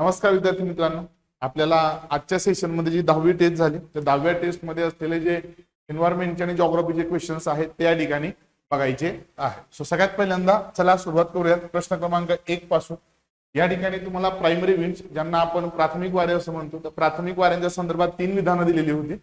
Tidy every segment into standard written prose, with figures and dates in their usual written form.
नमस्कार विद्यार्थी मित्रांनो, आपल्याला आजच्या सेशन मध्ये जी 10वी टेस्ट झाली त्या 10व्या टेस्ट मध्ये असलेले जे एन्व्हायरमेंटचे आणि जिओग्राफीचे क्वेश्चन्स आहेत ते या ठिकाणी बघायचे आहे. सो सगळ्यात पहिल्यांदा चला सुरुवात करूयात प्रश्न क्रमांक 1 पासून. या ठिकाणी तुम्हाला प्रायमरी विंड्स ज्यांना आपण प्राथमिक वारे असं म्हणतो, तर प्राथमिक वाऱ्यांच्या संदर्भात 3 विधानं दिलेली होती.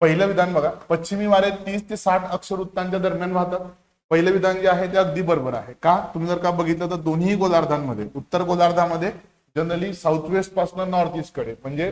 पहिलं विधान बघा, पश्चिमी वारे 30 ते 60 अक्षवृत्तांच्या दरम्यान वाहतात. पहिलं विधान जे आहे ते अगदी बरोबर आहे. का? तुम्ही जर का बघितलं तर दोन्ही गोलार्धांमध्ये, उत्तर गोलार्धामध्ये जनरली साऊथ वेस्ट पासून नॉर्थ ईस्ट कडे म्हणजे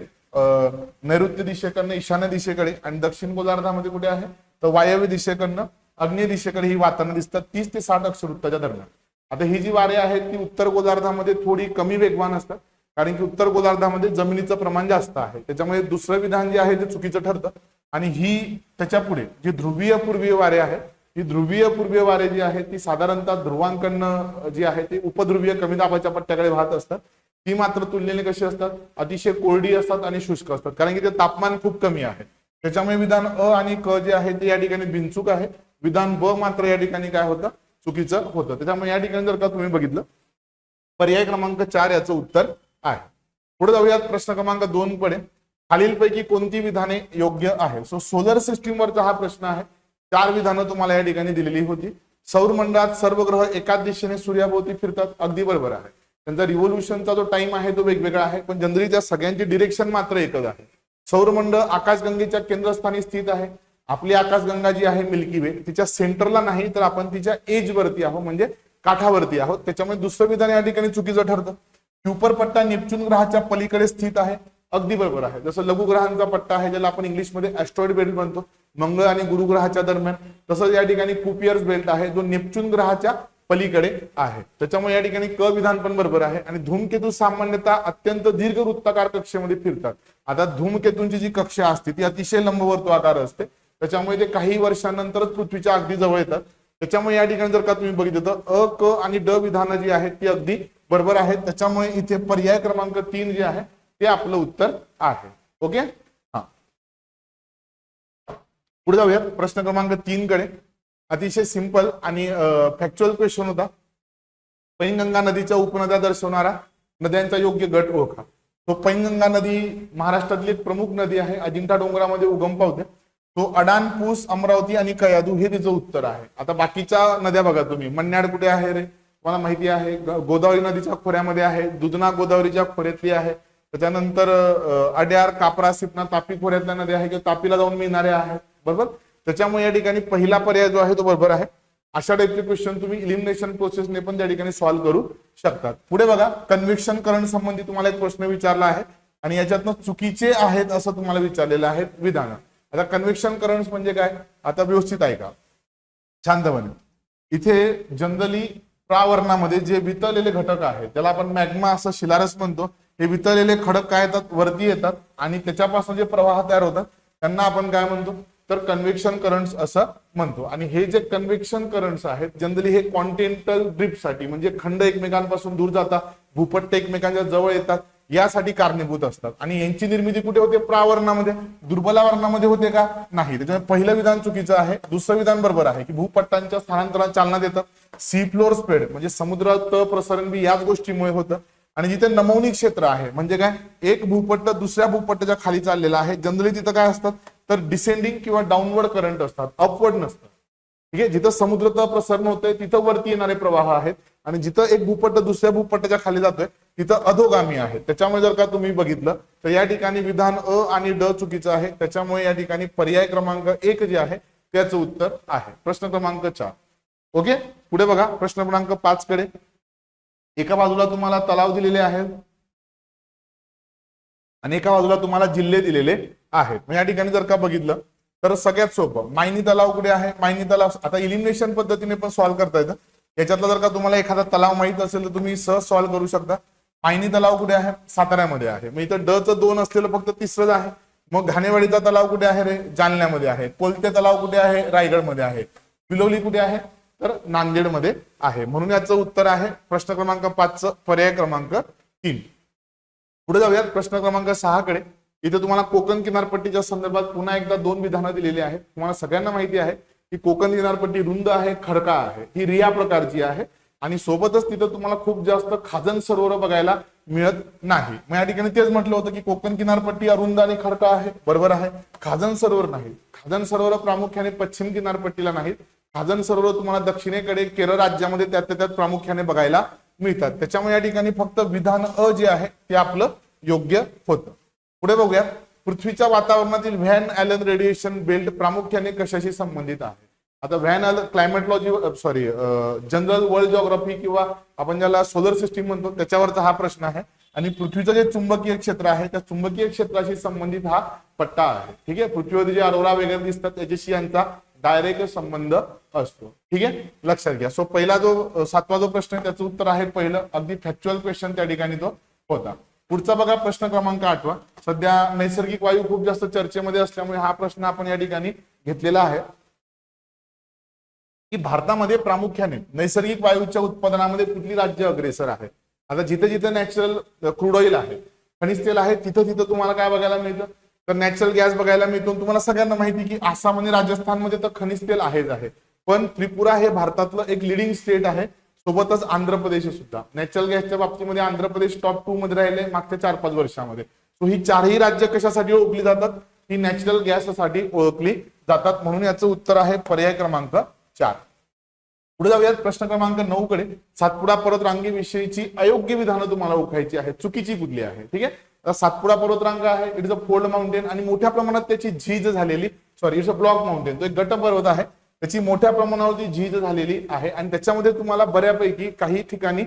नैऋत्य दिशेकडनं ईशान्य दिशेकडे, आणि दक्षिण गोलार्धामध्ये कुठे आहे तर वायव्य दिशेकडनं आग्नेय दिशेकडे ही वातावरण दिसतात 30 ते 60 अक्षवृत्ताच्या दरम्यान. आता ही जी वारे आहेत ती उत्तर गोलार्धामध्ये थोडी कमी वेगवान असतात, कारण की उत्तर गोलार्धामध्ये जमिनीचं प्रमाण जास्त आहे. त्याच्यामुळे दुसरं विधान जे आहे ते चुकीचं ठरतं. आणि ही त्याच्या पुढे जी ध्रुवीय पूर्वीय वारे आहेत, ही ध्रुवीय पूर्वीय वारे जी आहेत ती साधारणतः ध्रुवांकडनं जी आहे ते उपध्रुवीय कमी दाबाच्या पट्ट्याकडे वाहत असतात. ती मात्र तुलनेने कशी असतात, अतिशय कोरडी असतात आणि शुष्क असतात, कारण की ते तापमान खूप कमी आहे. त्याच्यामुळे विधान अ आणि क जे आहे ते या ठिकाणी बिनचूक आहे. विधान ब मात्र या ठिकाणी काय होतं, चुकीचं होतं. त्याच्यामुळे या ठिकाणी जर का तुम्ही बघितलं पर्याय क्रमांक 4 याचं उत्तर आहे. पुढे जाऊयात प्रश्न क्रमांक 2 कडे. खालीलपैकी कोणती विधाने योग्य आहे? सो सोलर सिस्टीमवरचा हा प्रश्न आहे. 4 विधानं तुम्हाला या ठिकाणी दिलेली होती. सौरमंडळात सर्व ग्रह एकाच दिशेने सूर्याभोवती फिरतात. अगदी बरोबर आहे. त्यांचा रिव्होल्युशनचा जो टाइम आहे तो वेगवेगळा आहे, पण जनरली त्या सगळ्यांची डिरेक्शन मात्र एकच आहे. सौरमंडळ आकाशगंगेच्या केंद्रस्थानी स्थित आहे. आपली आकाशगंगा जी आहे मिल्की वे, तिच्या सेंटरला नाही तर आपण तिच्या एज वरती आहोत, म्हणजे काठावरती आहोत. त्याच्यामुळे दुसरं विधान या ठिकाणी चुकीचं ठरतं. क्युपर पट्टा नेपच्यून ग्रहाच्या पलीकडे स्थित आहे. अगदी बरोबर आहे. जसं लघुग्रहांचा पट्टा आहे ज्याला आपण इंग्लिशमध्ये ऍस्ट्रॉइड बेल्ट म्हणतो, मंगळ आणि गुरु ग्रहाच्या दरम्यान, तसंच या ठिकाणी कुपियर्स बेल्ट आहे जो नेपच्यून ग्रहाच्या पलीकडे आहे. त्याच्यामुळे या ठिकाणी क विधान पण बरोबर आहे. आणि धूमकेतू सामान्यतः अत्यंत दीर्घ वृत्ताकार कक्षेमध्ये फिरतात. आता धूमकेतूंची जी कक्षा असते ती अतिशय लंबवर्तुळाकार असते, त्याच्यामुळे ते काही वर्षांनंतरच पृथ्वीच्या अगदी जवळ येतात. त्याच्यामुळे या ठिकाणी जर का तुम्ही बघितलं तर अ, क आणि ड विधानं जी आहेत ती अगदी बरोबर आहेत. त्याच्यामुळे इथे पर्याय क्रमांक 3 जे आहे ते आपलं उत्तर आहे. ओके, हा. पुढे जाऊयात प्रश्न क्रमांक 3 कडे. अतिशय सिंपल आणि फॅक्च्युअल क्वेश्चन होता. पैनगंगा नदीच्या उपनद्या दर्शवणारा नद्यांचा योग्य गट ओळखा. तो पैनगंगा नदी महाराष्ट्रातली एक प्रमुख नदी आहे, अजिंठा डोंगरामध्ये उगम पावते. तो अडाण, पूस, अमरावती आणि कयाधू हे तिचं उत्तर आहे. आता बाकीच्या नद्या बघा तुम्ही, मन्याड कुठे आहे रे, मला माहिती आहे, गोदावरी नदीच्या खोऱ्यामध्ये आहे, दुधना गोदावरीच्या खोऱ्यातली आहे. त्याच्यानंतर अड्यार, कापरा, सिपना, तापी खोऱ्यातल्या नद्या आहे किंवा तापीला जाऊन मिळणाऱ्या आहेत. बरोबर. त्याच्यामुळे या ठिकाणी पहिला पर्याय जो आहे तो बरोबर आहे. अशा टाईपचे क्वेश्चन तुम्ही इलिमिनेशन प्रोसेसने पण त्या ठिकाणी सॉल्व्ह करू शकतात. पुढे बघा, कन्व्हेक्शन करंट संबंधी तुम्हाला एक प्रश्न विचारला आहे आणि याच्यातनं चुकीचे आहेत असं तुम्हाला विचारलेलं आहे विधान. आता कन्व्हेक्शन करंट्स म्हणजे काय, आता व्यवस्थित ऐका शांतपणे. इथे जनरली प्रावर्णामध्ये जे वितळलेले घटक आहेत त्याला आपण मॅग्मा असं शिलारस म्हणतो. हे वितळलेले खडक काय येतात, वरती येतात आणि त्याच्यापासून जे प्रवाह तयार होतात त्यांना आपण काय म्हणतो तर कन्व्हेक्शन करंट्स असं म्हणतो. आणि हे जे कन्व्हेक्शन करंट्स आहेत जनरली हे कॉन्टिनेंटल ड्रिफ्टसाठी, म्हणजे खंड एकमेकांपासून दूर जातात, भूपट्ट एकमेकांच्या जवळ येतात, यासाठी कारणीभूत असतात. आणि यांची निर्मिती कुठे होते, प्रावर्णामध्ये. दुर्बलावर्णामध्ये होते का, नाही. त्याच्यामुळे पहिलं विधान चुकीचं आहे. दुसरं विधान बरोबर आहे की भूपट्टांच्या स्थानांतराला चालना देतात. सी फ्लोर स्प्रेड म्हणजे समुद्रात प्रसरण बी याच गोष्टीमुळे होतं. आणि जिथे नमवनी क्षेत्र आहे म्हणजे काय, एक भूपट्ट दुसऱ्या भूपट्टाच्या खाली चाललेला आहे, जनरली तिथं काय असतात तर डिसेंडिंग किंवा डाऊनवर्ड करंट असतात, अपवर्ड नसतात. ठीक आहे. जिथं समुद्राचं प्रसरण होतंय तिथं वरती येणारे प्रवाह आहेत आणि जिथं एक भूपट्ट दुसऱ्या भूपट्टाच्या खाली जातोय तिथं अधोगामी आहे. त्याच्यामुळे जर का तुम्ही बघितलं तर या ठिकाणी विधान अ आणि ड चुकीचं आहे. त्याच्यामुळे या ठिकाणी पर्याय क्रमांक 1 जे आहे त्याचं उत्तर आहे. प्रश्न क्रमांक 4. ओके, पुढे बघा प्रश्न क्रमांक 5 कडे. एका बाजूला तुम्हाला तलाव दिलेले आहेत आणि एका बाजूला तुम्हाला जिल्हे दिलेले आहेत. या ठिकाणी जर का बघितलं तर सगळ्यात सोपं मायनी तलाव कुठे आहे, मायनी तलाव आता इलिमिनेशन पद्धतीने पण सॉल्व्ह करता येतं. याच्यातला जर का तुम्हाला एखादा तलाव माहित असेल तर तुम्ही सहज सॉल्व्ह करू शकता. मायनी तलाव कुठे आहे, साताऱ्यामध्ये आहे. मग इथं ड चं 2 असलेलं फक्त तिसरंच आहे. मग घाणेवाडीचा तलाव कुठे आहे रे, जालन्यामध्ये आहे. कोलते तलाव कुठे आहे, रायगडमध्ये आहे. पिलोली कुठे आहे तर नांदेडमध्ये आहे. म्हणून याचं उत्तर आहे प्रश्न क्रमांक 5 पर्याय क्रमांक 3. पुढे जाऊयात प्रश्न क्रमांक 6 कडे. इथे तुम्हाला कोकण किनारपट्टीच्या संदर्भात पुन्हा एकदा 2 विधानं दिलेली आहेत. तुम्हाला सगळ्यांना माहिती आहे की कोकण किनारपट्टी रुंद आहे, खडका आहे, ही रिया प्रकारची आहे आणि सोबतच तिथं तुम्हाला खूप जास्त खाजन सरोवर बघायला मिळत नाही. मग या ठिकाणी तेच म्हटलं होतं की कोकण किनारपट्टी अरुंद आणि खडका आहे, बरोबर आहे. खाजन सरोवर नाही, खाजन सरोवर प्रामुख्याने पश्चिम किनारपट्टीला नाहीत. खाजन सरोवर तुम्हाला दक्षिणेकडे केरळ राज्यामध्ये त्यात प्रामुख्याने बघायला मिळतात. त्याच्यामुळे या ठिकाणी फक्त विधान अ जे आहे ते आपलं योग्य होतं. पुढे बघूया, पृथ्वीच्या वातावरणातील व्हॅन ॲलन रेडिएशन बेल्ट प्रामुख्याने कशाशी संबंधित आहे? आता Van Allen climatology general world geography किंवा आपण ज्याला सोलर सिस्टीम म्हणतो त्याच्यावरचा हा प्रश्न आहे. आणि पृथ्वीचं जे चुंबकीय क्षेत्र आहे त्या चुंबकीय क्षेत्राशी संबंधित हा पट्टा आहे. ठीक आहे, पृथ्वीवर जे अरोरा वगैरे दिसतात त्याच्याशी यांचा डायरेक्ट संबंध असतो. ठीक आहे, लक्षात घ्या. सो पहिला जो 7वा जो प्रश्न आहे त्याचं उत्तर आहे पहिलं, अगदी फॅक्च्युअल क्वेश्चन त्या ठिकाणी तो होता. पुढचा बघा प्रश्न क्रमांक 8. सध्या नैसर्गिक वायू खूप जास्त चर्चेमध्ये असल्यामुळे हा प्रश्न आपण या ठिकाणी घेतलेला आहे की भारतामध्ये प्रामुख्याने नैसर्गिक वायूच्या उत्पादनामध्ये कुठली राज्य अग्रेसर आहे? आता जिथे जिथे नॅचरल क्रूड ऑइल आहे, खनिज तेल आहे, तिथं तिथं तुम्हाला काय बघायला मिळतं? तर नॅचरल गॅस बघायला मिळतो. तुम्हाला सगळ्यांना माहिती की आसाम आणि राजस्थानमध्ये तर खनिज तेल आहेच आहे, पण त्रिपुरा हे भारतातलं एक लिडिंग स्टेट आहे. सोबतच आंध्र प्रदेश सुद्धा नॅचरल गॅसच्या बाबतीमध्ये आंध्र प्रदेश टॉप 2 मध्ये राहिले मागच्या 4-5 वर्षामध्ये. सो ही चारही राज्य कशासाठी ओळखली जातात? ही नॅचरल गॅससाठी ओळखली जातात. म्हणून याचं उत्तर आहे पर्याय क्रमांक 4. पुढे जाऊयात प्रश्न क्रमांक 9 कडे. सातपुडा पर्वतरांगेविषयीची अयोग्य विधानं तुम्हाला ओळखायची आहे. चुकीची कुठली आहे? ठीक आहे, सातपुडा पर्वतरांग आहे, it is a fold mountain आणि मोठ्या प्रमाणात त्याची झीज झालेली, इट्स अ ब्लॉक माउंटेन, तो एक गट पर्वत आहे, त्याची मोठ्या प्रमाणावरती झीज झालेली आहे. आणि त्याच्यामध्ये तुम्हाला बऱ्यापैकी काही ठिकाणी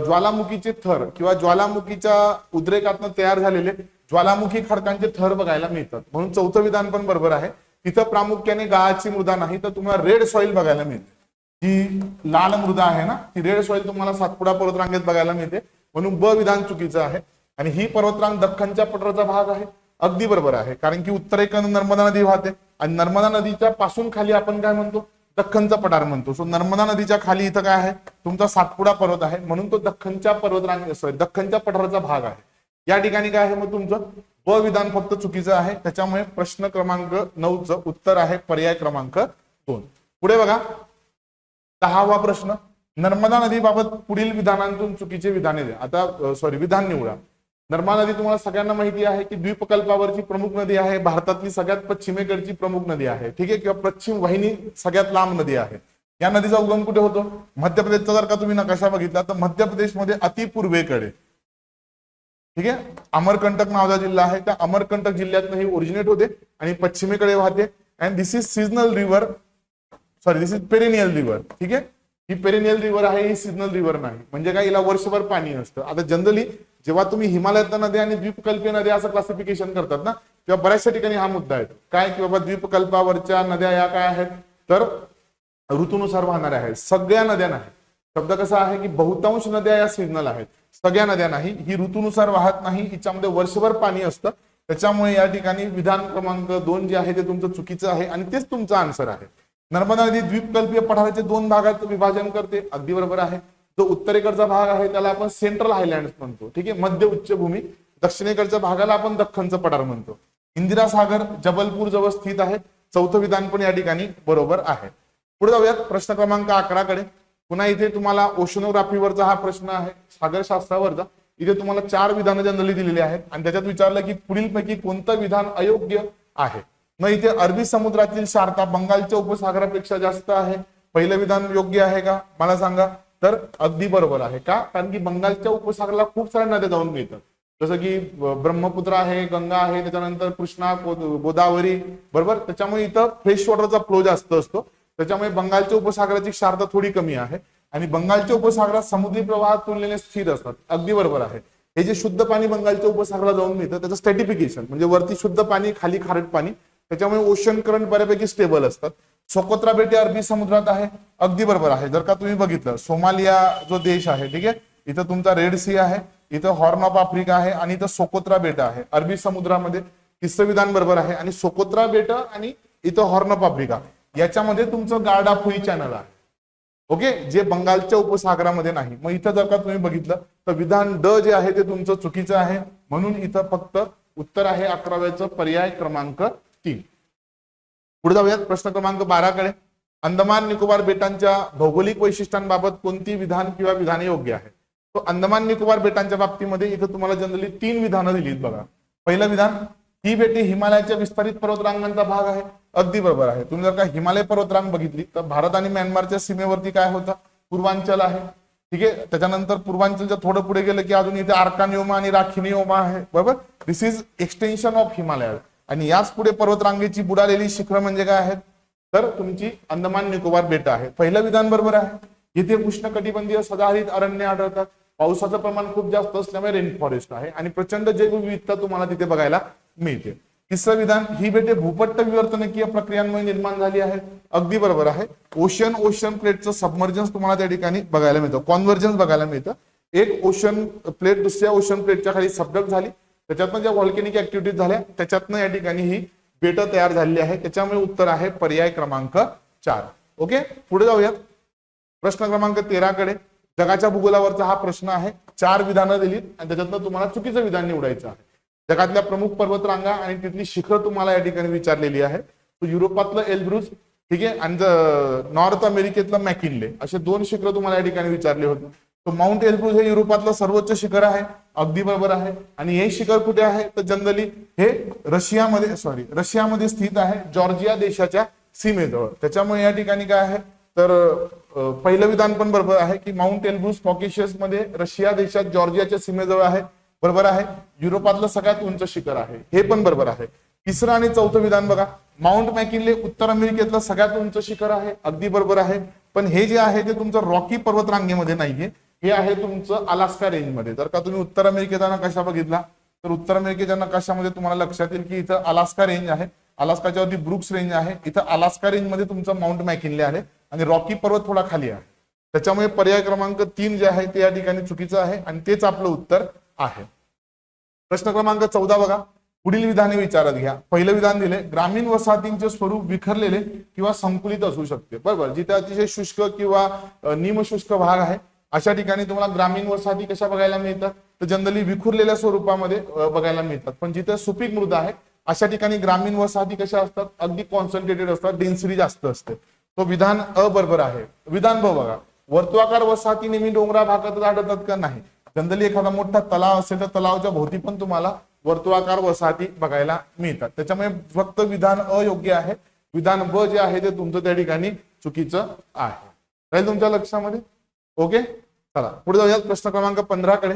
ज्वालामुखीचे थर किंवा ज्वालामुखीच्या उद्रेकातून तयार झालेले ज्वालामुखी खडकांचे थर बघायला मिळतात. म्हणून चौथं विधान पण बरोबर आहे. तिथं प्रामुख्याने गाळाची मृदा नाही तर तुम्हाला रेड सॉइल बघायला मिळते. जी लाल मृदा आहे ना, ती रेड सॉइल तुम्हाला सातपुडा पर्वतरांगेत बघायला मिळते. म्हणून ब विधान चुकीचं आहे. आणि ही पर्वतरांग दख्खनच्या पठाराचा भाग आहे. अगदी बरोबर आहे, कारण की उत्तरेकडून नर्मदा नदी वाहते आणि नर्मदा नदीच्या पासून खाली आपण काय म्हणतो? दख्खनचा पठार म्हणतो. सो नर्मदा नदीच्या खाली इथं काय आहे? तुमचा सातपुडा पर्वत आहे, म्हणून तो दख्खनच्या दख्खनच्या पठाराचा भाग आहे. या ठिकाणी काय आहे मग तुमचं ब विधान फक्त चुकीचं आहे. त्याच्यामुळे प्रश्न क्रमांक 9चं उत्तर आहे पर्याय क्रमांक 2. पुढे बघा 10वा प्रश्न. नर्मदा नदीबाबत पुढील विधानांतून चुकीचे विधाने द्या. आता विधान निवडा. नर्मदा नदी तुम्हाला सगळ्यांना माहिती आहे की द्वीपकल्पावरची प्रमुख नदी आहे, भारतातली सगळ्यात पश्चिमेकडची प्रमुख नदी आहे. ठीक आहे, किंवा पश्चिम वाहिनी सगळ्यात लांब नदी आहे. या नदीचा उगम कुठे होतो? मध्य प्रदेशचा जर का तुम्ही नकाशा बघितला तर मध्य प्रदेशमध्ये अतिपूर्वेकडे, ठीक आहे, अमरकंटक नावाचा जिल्हा आहे, त्या अमरकंटक जिल्ह्यात ही ओरिजिनेट होते आणि पश्चिमेकडे वाहते. And this is seasonal river, this is perennial river. ठीक आहे, ही पेरेनियल रिव्हर आहे, ही सीजनल रिव्हर नाही. म्हणजे काय, हिला वर्षभर पाणी असतं. आता जनरली जेव्हा तुम्ही हिमालयातल्या नद्या आणि द्वीपकल्पीय नद्या असं क्लासिफिकेशन करतात ना, तेव्हा बऱ्याचशा ठिकाणी हा मुद्दा येतो काय की बाबा द्वीपकल्पावरच्या नद्या या काय आहेत तर ऋतूनुसार वाहणाऱ्या आहेत. सगळ्या नद्या नाही. शब्द कसा आहे की बहुतांश नद्या या सीजनल आहेत, सगळ्या नद्या नाही. ही ऋतूनुसार वाहत नाही, हिच्यामध्ये वर्षभर पाणी असतं. त्याच्यामुळे या ठिकाणी विधान क्रमांक 2 जे आहे ते तुमचं चुकीचं आहे आणि तेच तुमचा आन्सर आहे. नर्मदा नदी द्वीपकल्पीय पठाराचे 2 भागात विभाजन करते. अगदी बरोबर आहे. जो उत्तरेकडचा भाग आहे त्याला आपण सेंट्रल हायलँड म्हणतो. ठीक आहे, मध्य उच्चभूमी. दक्षिणेकडच्या भागाला आपण दख्खनचं पठार म्हणतो. इंदिरा सागर जबलपूर जवळ स्थित आहे. चौथं विधान पण या ठिकाणी बरोबर आहे. पुढे जाऊयात प्रश्न क्रमांक 11 कडे. पुन्हा इथे तुम्हाला ओशनोग्राफीवरचा हा प्रश्न आहे, सागरशास्त्रावरचा. इथे तुम्हाला 4 विधानं जनरली दिलेली आहेत आणि त्याच्यात विचारलं की पुढीलपैकी कोणतं विधान अयोग्य आहे. मग इथे अरबी समुद्रातील शारता बंगालच्या उपसागरापेक्षा जास्त आहे. पहिलं विधान योग्य आहे का मला सांगा? तर अगदी बरोबर आहे. का? कारण की बंगालच्या उपसागराला खूप साऱ्या नद्या जाऊन मिळतात, जसं की ब्रह्मपुत्र आहे, गंगा आहे, त्याच्यानंतर कृष्णा, गोदावरी, बरोबर. त्याच्यामुळे इथं फ्रेश वॉटरचा फ्लो जास्त असतो. त्याच्यामुळे बंगालच्या उपसागराची क्षारता थोडी कमी आहे आणि बंगालच्या उपसागरात समुद्री प्रवाहात तुलनेने स्थिर असतात. अगदी बरोबर आहे. हे जे शुद्ध पाणी बंगालच्या उपसागराला जाऊन मिळतं त्याचं स्टॅटिफिकेशन म्हणजे वरती शुद्ध पाणी, खाली खारट पाणी, त्याच्यामुळे ओशन करंट बऱ्यापैकी स्टेबल असतात. सोकोत्रा बेटे अरबी समुद्रात आहे. अगदी बरोबर आहे. जर का तुम्ही बघितलं सोमालिया जो देश आहे, ठीक आहे, इथं तुमचा रेड सी आहे, इथं हॉर्न ऑफ आफ्रिका आहे आणि इथं सोकोत्रा बेट आहे अरबी समुद्रामध्ये. तिसरं विधान बरोबर आहे. आणि सोकोत्रा बेट आणि इथं हॉर्न ऑफ आफ्रिका याच्यामध्ये तुमचं गार्ड ऑफ हुई चॅनल आहे. ओके, जे बंगालच्या उपसागरामध्ये नाही. मग इथं जर का तुम्ही बघितलं तर विधान ड जे आहे ते तुमचं चुकीचं आहे. म्हणून इथं फक्त उत्तर आहे 11व्याचं पर्याय क्रमांक 3. पुढे जाऊयात प्रश्न क्रमांक 12 कडे. अंदमान निकोबार बेटांच्या भौगोलिक वैशिष्ट्यांबाबत कोणती विधान किंवा विधाने योग्य आहे? तो अंदमान निकोबार बेटांच्या बाबतीमध्ये इथं तुम्हाला जनरली 3 विधानं दिलीत बघा. पहिलं विधान, ही बेटे हिमालयाच्या विस्तारित पर्वतरांगांचा भाग आहे. अगदी बरोबर आहे. तुम्ही जर का हिमालय पर्वतरांग बघितली तर भारत आणि म्यानमारच्या सीमेवरती काय होतं, पूर्वांचल आहे. ठीक आहे. त्याच्यानंतर पूर्वांचलच्या थोडं पुढे गेलं की अजून इथे आर्कानियोमा आणि राखिनियोमा आहे. बरोबर. दिस इज एक्सटेन्शन ऑफ हिमालय. आणि याच पुढे पर्वतरांगेची बुडालेली शिखरं म्हणजे काय आहेत, तर तुमची अंदमान निकोबार बेट आहे. पहिलं विधान बरोबर आहे. इथे उष्णकटिबंधीय सदाहरित अरण्य आढळतात. पावसाचं प्रमाण खूप जास्त असल्यामुळे रेन फॉरेस्ट आहे आणि प्रचंड जैवविविधता तुम्हाला तिथे बघायला मिळते. तिसरं विधान, ही बेटे भूपट्ट विवर्तनकीय प्रक्रियांमुळे निर्माण झाली आहेत. अगदी बरोबर आहे. ओशन प्लेटचं सबमर्जन्स तुम्हाला त्या ठिकाणी बघायला मिळतं, कॉन्व्हर्जन्स बघायला मिळतं. एक ओशन प्लेट दुसऱ्या ओशन प्लेटच्या खाली सबडक्ट झाली, त्याच्यातनं ज्या व्हॉल्केनिक ऍक्टिव्हिटीज झाल्या त्याच्यातनं या ठिकाणी ही बेट तयार झालेली आहे. त्याच्यामुळे उत्तर आहे पर्याय क्रमांक 4. ओके, पुढे जाऊयात प्रश्न क्रमांक 13 कडे. जगाच्या भूगोलावरचा हा प्रश्न आहे. 4 विधानं दिलीत आणि त्याच्यातनं तुम्हाला चुकीचं विधान निवडायचं आहे. जगातल्या प्रमुख पर्वतरांगा आणि तिथली शिखर तुम्हाला या ठिकाणी विचारलेली आहे. तो युरोपातलं एल्ब्रुज, ठीक आहे, आणि नॉर्थ अमेरिकेतलं मॅकिनले, असे 2 शिखर तुम्हाला या ठिकाणी विचारले होते. तो माउंट एल्ब्रुज हे युरोपातलं सर्वोच्च शिखर आहे. अगदी बरोबर आहे. आणि हे शिखर कुठे आहे, तर जनरली हे रशियामध्ये स्थित आहे, जॉर्जिया देशाच्या सीमेजवळ. त्याच्यामुळे या ठिकाणी काय आहे, तर पहिलं विधान पण बरोबर आहे की माउंट एल्ब्रुज कॉकेशियस मध्ये रशिया देशात जॉर्जियाच्या सीमेजवळ आहे. बरोबर आहे. युरोपातलं सगळ्यात उंच शिखर आहे, हे पण बरोबर आहे. तिसरं आणि चौथं विधान बघा, माउंट मॅकिनले उत्तर अमेरिकेतलं सगळ्यात उंच शिखर आहे. अगदी बरोबर आहे. पण हे जे आहे ते तुमचं रॉकी पर्वतरांगेमध्ये नाहीये, हे आहे तुमचं अलास्का रेंजमध्ये. जर का तुम्ही उत्तर अमेरिकेचा नकाशा बघितला तर उत्तर अमेरिकेच्या नकाशामध्ये तुम्हाला लक्षात येईल की इथं अलास्का रेंज आहे, अलास्काच्या वरती ब्रुक्स रेंज आहे. इथं अलास्का रेंजमध्ये तुमचं माउंट मॅकिनले आहे आणि रॉकी पर्वत थोडा खाली आहे. त्याच्यामुळे पर्याय क्रमांक 3 जे आहे ते या ठिकाणी चुकीचं आहे आणि तेच आपलं उत्तर आहे. प्रश्न क्रमांक 14 बघा. पुढील विधाने विचारात घ्या. पहिलं विधान दिले, ग्रामीण वसाहतींचे स्वरूप विखरलेले किंवा संकुलित असू शकते. बरोबर. जिथे अतिशय शुष्क किंवा निमशुष्क भाग आहे अशा ठिकाणी तुम्हाला ग्रामीण वसाहती कशा बघायला मिळतात, तर जनरली विखुरलेल्या स्वरूपामध्ये बघायला मिळतात. पण जिथे सुपीक मृदा आहे अशा ठिकाणी ग्रामीण वसाहती कशा असतात, अगदी कॉन्सन्ट्रेटेड असतात, डेन्सिटी जास्त असते. तो विधान अ बरोबर आहे. विधान ब बघा, वर्तुळाकार वसाहती नेहमी डोंगराळ भागातच आढळतात का, नाही. जनरली एखादा मोठा तलाव असेल तर तलावाच्या भोवती पण तुम्हाला वर्तुळाकार वसाहती बघायला मिळतात. त्याच्यामुळे फक्त विधान अ योग्य आहे. विधान ब जे आहे ते तुमचं त्या ठिकाणी चुकीचं आहे. राहील तुमच्या लक्षामध्ये. ओके, चला पुढे जाऊयात प्रश्न क्रमांक 15 कडे.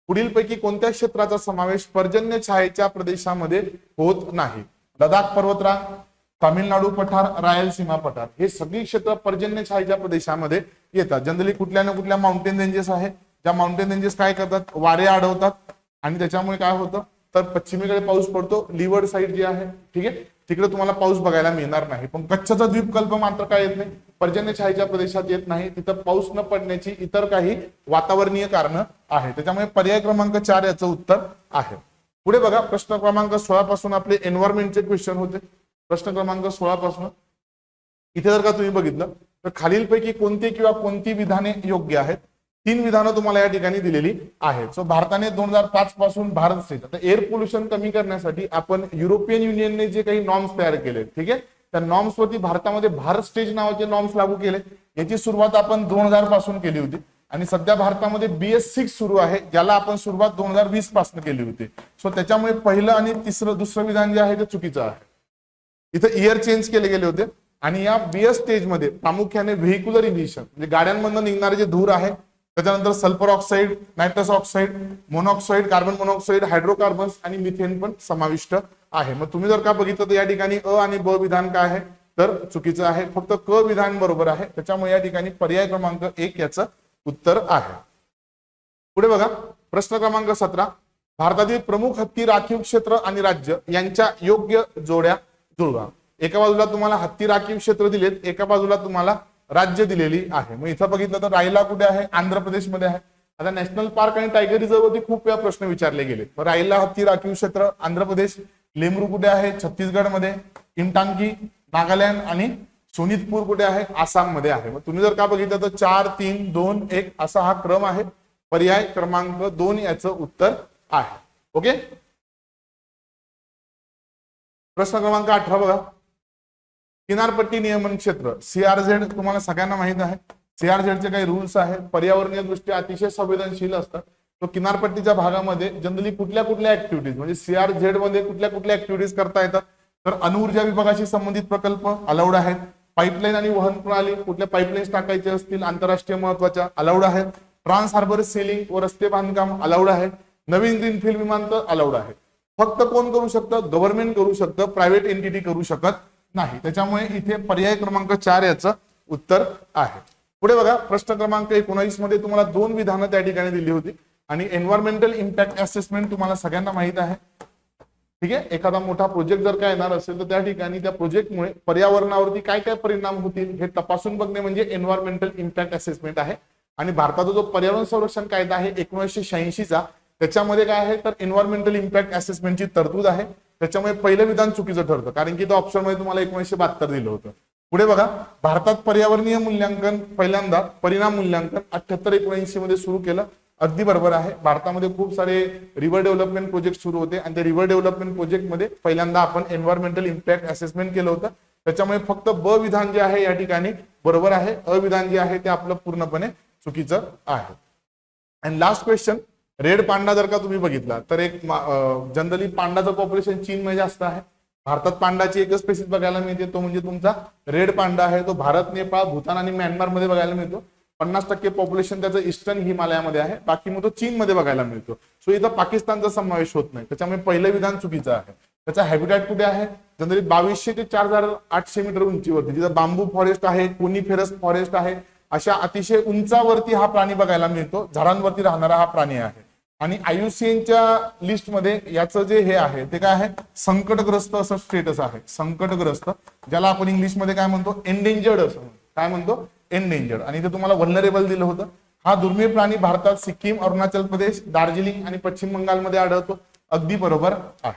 पुढीलपैकी कोणत्या क्षेत्राचा समावेश पर्जन्य छायेच्या प्रदेशामध्ये होत नाही? लडाख पर्वतरांग, तामिळनाडू पठार, रायलसीमा पठार, हे सगळी क्षेत्र पर्जन्य छायेच्या प्रदेशामध्ये येतात. जनरली कुठल्या ना कुठल्या माउंटेन रेंजेस आहे, ज्या माउंटेन रेंजेस काय करतात, वारे अडवतात आणि त्याच्यामुळे काय होतं, तर पश्चिमेकडे पाऊस पडतो. लिवर्ड साईड जी आहे, ठीक आहे, तिकडे तुम्हाला पाऊस बघायला मिळणार नाही. पण कच्छचा द्वीपकल्प मात्र काय येत नाही, पर्जन्य छायेच्या प्रदेशात येत नाही. तिथं पाऊस न पडण्याची इतर काही वातावरणीय कारण आहे. त्याच्यामुळे पर्याय क्रमांक 4 याचं उत्तर आहे. पुढे बघा, प्रश्न क्रमांक 16 पासून आपले एन्व्हायरमेंटचे क्वेश्चन होते. प्रश्न क्रमांक 16 पासून इथे जर का तुम्ही बघितलं तर खालीलपैकी कोणती किंवा कोणती विधाने योग्य आहेत? 3 विधानं तुम्हाला या ठिकाणी दिलेली आहेत. सो भारताने 2005 पासून भारत स्टेज, आता एअर पोल्युशन कमी करण्यासाठी आपण युरोपियन युनियनने जे काही नॉर्म्स तयार केले, ठीक आहे, त्या नॉर्म्स वरती भारतामध्ये भारत स्टेज नावाचे नॉर्म्स लागू केले. याची सुरुवात आपण 2000 पासून केली होती आणि सध्या भारतामध्ये BS6 सुरू आहे, ज्याला आपण सुरुवात 2020 पासून केली होती. सो त्याच्यामुळे पहिलं आणि दुसरं विधान जे आहे ते चुकीचं आहे. इथं इयर चेंज केले गेले होते आणि या BS स्टेज मध्ये प्रामुख्याने व्हेहिक्युलर इमिशन म्हणजे गाड्यांमधून निघणारे जे धूर आहे, त्याच्यानंतर sulphur oxide, nitrous oxide, monoxide, carbon monoxide, hydrocarbons आणि मिथेन पण समाविष्ट आहे. मग तुम्ही जर का बघितलं तर या ठिकाणी अ आणि ब विधान काय आहे, तर चुकीचं आहे. फक्त क विधान बरोबर आहे. त्याच्यामुळे या ठिकाणी पर्याय क्रमांक 1 याचं उत्तर आहे. पुढे बघा, प्रश्न क्रमांक 17. भारतातील प्रमुख हत्ती राखीव क्षेत्र आणि राज्य यांच्या योग्य जोड्या जुळवा. एका बाजूला तुम्हाला हत्ती राखीव क्षेत्र दिलेत, एका बाजूला तुम्हाला राज्य दिलेली आहे. मग इथं बघितलं तर रायला कुठे आहे, आंध्र प्रदेशमध्ये आहे. आता नॅशनल पार्क आणि टायगर रिझर्व वरती खूप वेळा प्रश्न विचारले गेले. रायला हत्ती राखीव क्षेत्र आंध्र प्रदेश, लेमरू कुठे आहे, छत्तीसगडमध्ये, इमटांकी नागालँड आणि सोनितपूर कुठे आहे, आसाम मध्ये आहे. मग तुम्ही जर का बघितलं तर 4, 3, 2, 1 असा हा क्रम आहे. पर्याय क्रमांक 2 याचं उत्तर आहे. ओके, प्रश्न क्रमांक 18 बघा. किनारपट्टी नियमन क्षेत्र CRZ तुम्हाला सगळ्यांना माहित आहे. सीआरझेडचे काही रूल्स आहेत, पर्यावरणीय दृष्ट्या अतिशय संवेदनशील असतात. तो किनारपट्टीच्या भागामध्ये जनरली कुठल्या कुठल्या ऍक्टिव्हिटीज म्हणजे सीआरझेड मध्ये कुठल्या कुठल्या ऍक्टिव्हिटीज करता येतात, तर अणुऊर्जा विभागाशी संबंधित प्रकल्प अलाउड आहेत. पाईपलाईन आणि वहन प्रणाली, कुठल्या पाईपलाईन्स टाकायचे असतील आंतरराष्ट्रीय महत्वाच्या, अलाउड आहेत. ट्रान्स हार्बर सेलिंग व रस्ते बांधकाम अलाउड आहे. नवीन ग्रीनफील्ड विमानतळ अलाउड आहे. फक्त कोण करू शकतं, गव्हर्नमेंट करू शकतं, प्रायव्हेट एंटिटी करू शकत नाही. त्याच्यामुळे इथे पर्याय क्रमांक 4 याचं उत्तर आहे. पुढे बघा, प्रश्न क्रमांक 19 मध्ये तुम्हाला 2 विधानं त्या ठिकाणी दिली होती आणि एन्व्हायरमेंटल इम्पॅक्ट असेसमेंट तुम्हाला सगळ्यांना माहित आहे. ठीक आहे, एखादा मोठा प्रोजेक्ट जर काय येणार असेल तर त्या ठिकाणी त्या प्रोजेक्टमुळे पर्यावरणावरती काय काय परिणाम होतील हे तपासून बघणे म्हणजे एन्व्हायरमेंटल इम्पॅक्ट असेसमेंट आहे. आणि भारताचा जो पर्यावरण संरक्षण कायदा आहे 1986 चा, त्याच्यामध्ये काय आहे तर एन्व्हायरमेंटल इम्पॅक्ट असेसमेंटची तरतूद आहे. त्याच्यामुळे पहिलं विधान चुकीचं ठरतं, कारण की तो ऑप्शन मध्ये तुम्हाला 1972 दिलं होतं. पुढे बघा, भारतात पर्यावरणीय मूल्यांकन पहिल्यांदा परिणाम मूल्यांकन 78-79 मध्ये सुरू केलं. अगदी बरोबर आहे. भारतामध्ये खूप सारे रिव्हर डेव्हलपमेंट प्रोजेक्ट सुरू होते आणि त्या रिव्हर डेव्हलपमेंट प्रोजेक्ट मध्ये पहिल्यांदा आपण एन्व्हायरमेंटल इम्पॅक्ट असेसमेंट केलं होतं. त्याच्यामुळे फक्त ब विधान जे आहे या ठिकाणी बरोबर आहे, अ विधान जे आहे ते आपलं पूर्णपणे चुकीचं आहे. आणि लास्ट क्वेश्चन, रेड पांडा जर का तुम्ही बघितला तर एक जनरली पांडाचं पॉप्युलेशन चीनमध्ये जास्त आहे. भारतात पांडाची एकच स्पेसिस बघायला मिळते, तो म्हणजे तुमचा रेड पांडा आहे. तो भारत, नेपाळ, भूतान आणि म्यानमार मध्ये बघायला मिळतो. 50% पॉप्युलेशन त्याचं ईस्टर्न हिमालयामध्ये आहे, बाकी मग तो चीन मध्ये बघायला मिळतो. सो इथं पाकिस्तानचा समावेश होत नाही, त्याच्यामुळे पहिलं विधान चुकीचं आहे. त्याचा हॅबिटॅट कुठे आहे, जनरली 2200 ते 4800 मीटर उंचीवरती, जिथं बांबू फॉरेस्ट आहे, कोनिफेरस फॉरेस्ट आहे, अशा अतिशय उंचावरती हा प्राणी बघायला मिळतो. झाडांवरती राहणारा हा प्राणी आहे. आणि IUCNच्या लिस्टमध्ये याचं जे हे आहे ते काय आहे, संकटग्रस्त असं स्टेटस आहे. संकटग्रस्त, ज्याला आपण इंग्लिशमध्ये काय म्हणतो, एंडेंजर्ड असं काय म्हणतो, एंडेंजर्ड. आणि इथे तुम्हाला व्हल्नरेबल दिलं होतं. हा दुर्मिळ प्राणी भारतात सिक्कीम, अरुणाचल प्रदेश, दार्जिलिंग आणि पश्चिम बंगालमध्ये आढळतो. अगदी बरोबर आहे,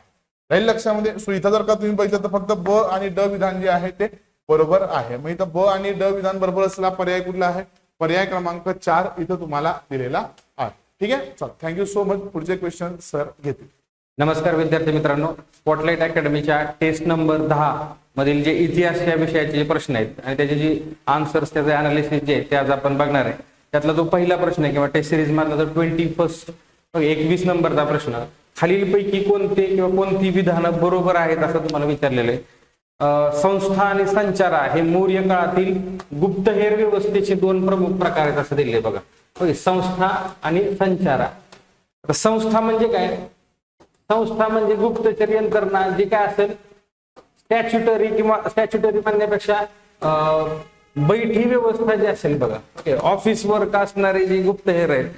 राहील लक्षामध्ये. सो इथं जर का तुम्ही बघितलं तर फक्त ब आणि ड विधान जे आहे ते बरोबर आहे. मग इथं ब आणि ड विधान बरोबर असलेला पर्याय कुठला आहे, पर्याय क्रमांक 4 इथं तुम्हाला दिलेला आहे. ठीक आहे, चला, थँक्यू सो मच. पुढचे क्वेश्चन सर घेतील. नमस्कार विद्यार्थी मित्रांनो, स्पॉटलाइट अकॅडमीच्या टेस्ट नंबर 10 मधील जे इतिहास या विषयाचे जे प्रश्न आहेत आणि त्याचे जे आन्सर्स, त्याचे अनालिसिस जे ते आज आपण बघणार आहे. त्यातला जो पहिला प्रश्न आहे किंवा टेस्ट सिरीज मधला जो 21 नंबरचा प्रश्न, खालीलपैकी कोणते किंवा कोणती विधानं बरोबर आहेत असं तुम्हाला विचारलेलं आहे. संस्था आणि संचारा हे मौर्य काळातील गुप्तहेर व्यवस्थेचे 2 प्रमुख प्रकार आहेत असं दिले बघा. संस्था आणि संचारा. आता संस्था म्हणजे काय, संस्था म्हणजे गुप्तचर यंत्रणा जी काय असेल, स्टॅच्युटरी किंवा स्टॅच्युटरी म्हणण्यापेक्षा बैठी व्यवस्था जी असेल बघा, ऑफिस वर्क असणारे जे गुप्तहेर आहेत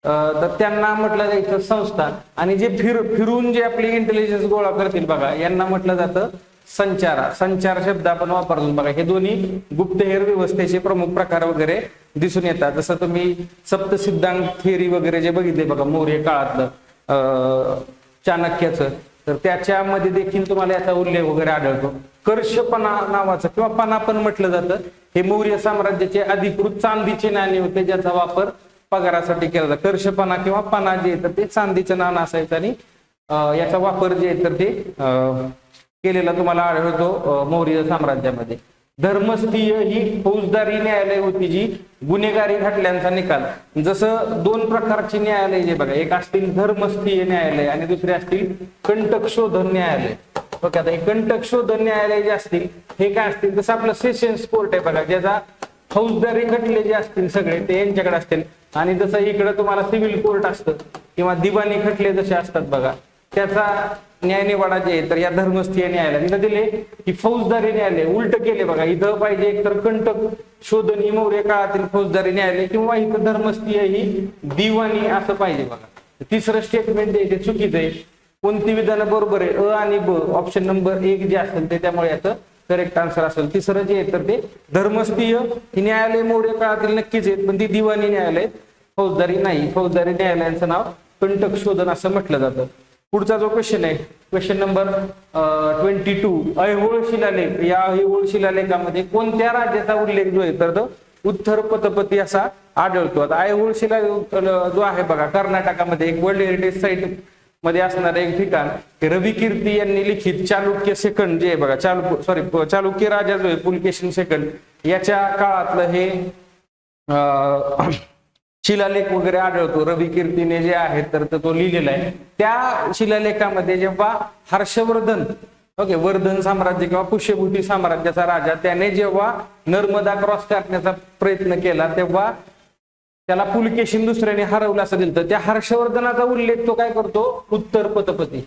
तर त्यांना म्हटलं जायचं संस्था. आणि जे फिरून जे आपली इंटेलिजन्स गोळा करतील बघा, यांना म्हटलं जातं संचारा. संचार शब्द आपण वापरतो बघा. हे दोन्ही गुप्तहेर व्यवस्थेचे प्रमुख प्रकार वगैरे दिसून येतात. जसं तुम्ही सप्तसिद्धांत थिअरी वगैरे जे बघितले बघा मौर्य काळातलं चाणक्याचं, तर त्याच्यामध्ये देखील तुम्हाला याचा उल्लेख वगैरे आढळतो. कर्षपणा नावाचं किंवा पणा पण म्हटलं जातं. हे मौर्य साम्राज्याचे अधिकृत चांदीचे नाणे होते, ज्याचा वापर पगारासाठी केला जातो. कर्षपणा किंवा पणा जे तर ते चांदीचं नाणं असायचं आणि याचा वापर जे तर ते केलेला तुम्हाला आढळतो मौर्य साम्राज्यामध्ये. धर्मस्थीय ही फौजदारी न्यायालय होती, जी गुन्हेगारी खटल्यांचा निकाल. जसं 2 प्रकारची न्यायालय जे बघा, एक असतील धर्मस्थीय न्यायालय आणि दुसरे असतील कंटक शोधन न्यायालय. ओके, आता हे कंटक शोधन न्यायालय जे असतील हे काय असतील, जसं आपलं सेशन्स कोर्ट आहे बघा, ज्याचा फौजदारी खटले जे असतील सगळे ते यांच्याकडे असतील. आणि जसं इकडे तुम्हाला सिव्हिल कोर्ट असतं किंवा दिवाणी खटले जसे असतात बघा, त्याचा न्यायनिवाडा जे आहे तर या धर्मस्थीय न्यायालय इथं दिले की फौजदारी न्यायालय. उलट केले बघा, इथं पाहिजे एकतर कंटक शोधन ही मौर्य काळातील फौजदारी न्यायालय किंवा इथं धर्मस्थीय ही दिवाणी असं पाहिजे बघा. तिसरं स्टेटमेंट जे ते चुकीचं आहे. कोणती विधानं बरोबर आहे, अ आणि ब, ऑप्शन नंबर 1 जे असेल ते त्यामुळे याचं करेक्ट आन्सर असेल. तिसरं जे आहे तर ते धर्मस्थीय ही न्यायालय मौर्य काळातील नक्कीच आहेत, पण ती दिवाणी न्यायालय, फौजदारी नाही. फौजदारी न्यायालयांचं नाव कंटक शोधन असं म्हटलं जातं. पुढचा जो क्वेश्चन आहे, क्वेश्चन नंबर 22, ऐहोळ शिलालेख. या ऐहोळ शिलालेखामध्ये कोणत्या राज्याचा उल्लेख जो आहे तर तो उत्तर पतपती असा आढळतो. आता ऐहोळ शिलालेख जो आहे बघा, कर्नाटकामध्ये एक वर्ल्ड हेरिटेज साईट मध्ये असणारं एक ठिकाण. रवी कीर्ती यांनी लिखित चालुक्य सेकंड जे आहे बघा, चालुक्य राजा जो आहे पुलकेशिन सेकंड, याच्या काळातलं हे शिलालेख वगैरे आढळतो, रवी कीर्तीने जे आहेत तर तो लिहिलेला आहे. त्या शिलालेखामध्ये जेव्हा हर्षवर्धन वर्धन साम्राज्य किंवा पुष्यभूती साम्राज्याचा राजा त्याने जेव्हा नर्मदा क्रॉस करण्याचा प्रयत्न केला तेव्हा त्याला पुलकेशीन दुसऱ्याने हरवलं असं दिलं. तर त्या हर्षवर्धनाचा उल्लेख तो काय करतो, उत्तर पतपती.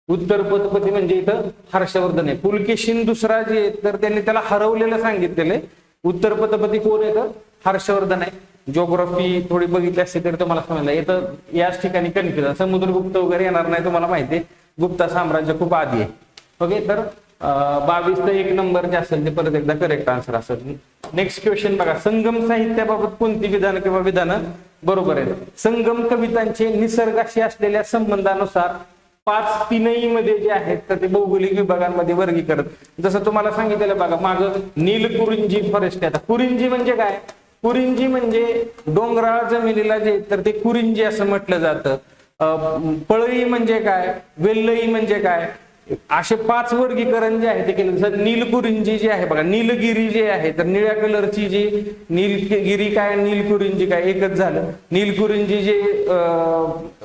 उत्तर पतपती म्हणजे इथं हर्षवर्धन आहे. पुलकेशीन दुसरा जे तर त्यांनी त्याला हरवलेलं सांगितलेलं आहे. उत्तर पतपती कोण आहे तर हर्षवर्धन आहे. जिओग्राफी थोडी बघितली असते तर तुम्हाला समजलं. इथं याच ठिकाणी कन्फ्युजन, समुद्रगुप्त वगैरे येणार नाही, तुम्हाला माहिती आहे गुप्ता साम्राज्य खूप आधी आहे. ओके, तर 22 तर 1 नंबर जे असेल ते परत एकदा करेक्ट आन्सर असेल. नेक्स्ट क्वेश्चन बघा, संगम साहित्याबाबत कोणती विधान किंवा विधानं बरोबर आहेत. संगम कवितांचे निसर्गाशी असलेल्या संबंधानुसार 5 तिनईमध्ये जे आहेत तर ते भौगोलिक विभागांमध्ये वर्गीकरण. जसं तुम्हाला सांगितलेलं बघा मागं नीलकुरिंजी फॉरेस्ट आहे. आता कुरिंजी म्हणजे काय, कुरिंजी म्हणजे डोंगराळ जमिनीला जे तर ते कुरिंजी असं म्हटलं जातं. पळई म्हणजे काय, वेल्लई म्हणजे काय, असे 5 वर्गीकरण जे आहे ते केलं. जसं नीलकुरिंजी जे आहे बघा, नीलगिरी जे आहे तर निळ्या कलरची जी नीलगिरी काय नीलकुरिंजी काय एकच झालं. नीलकुरिंजी जे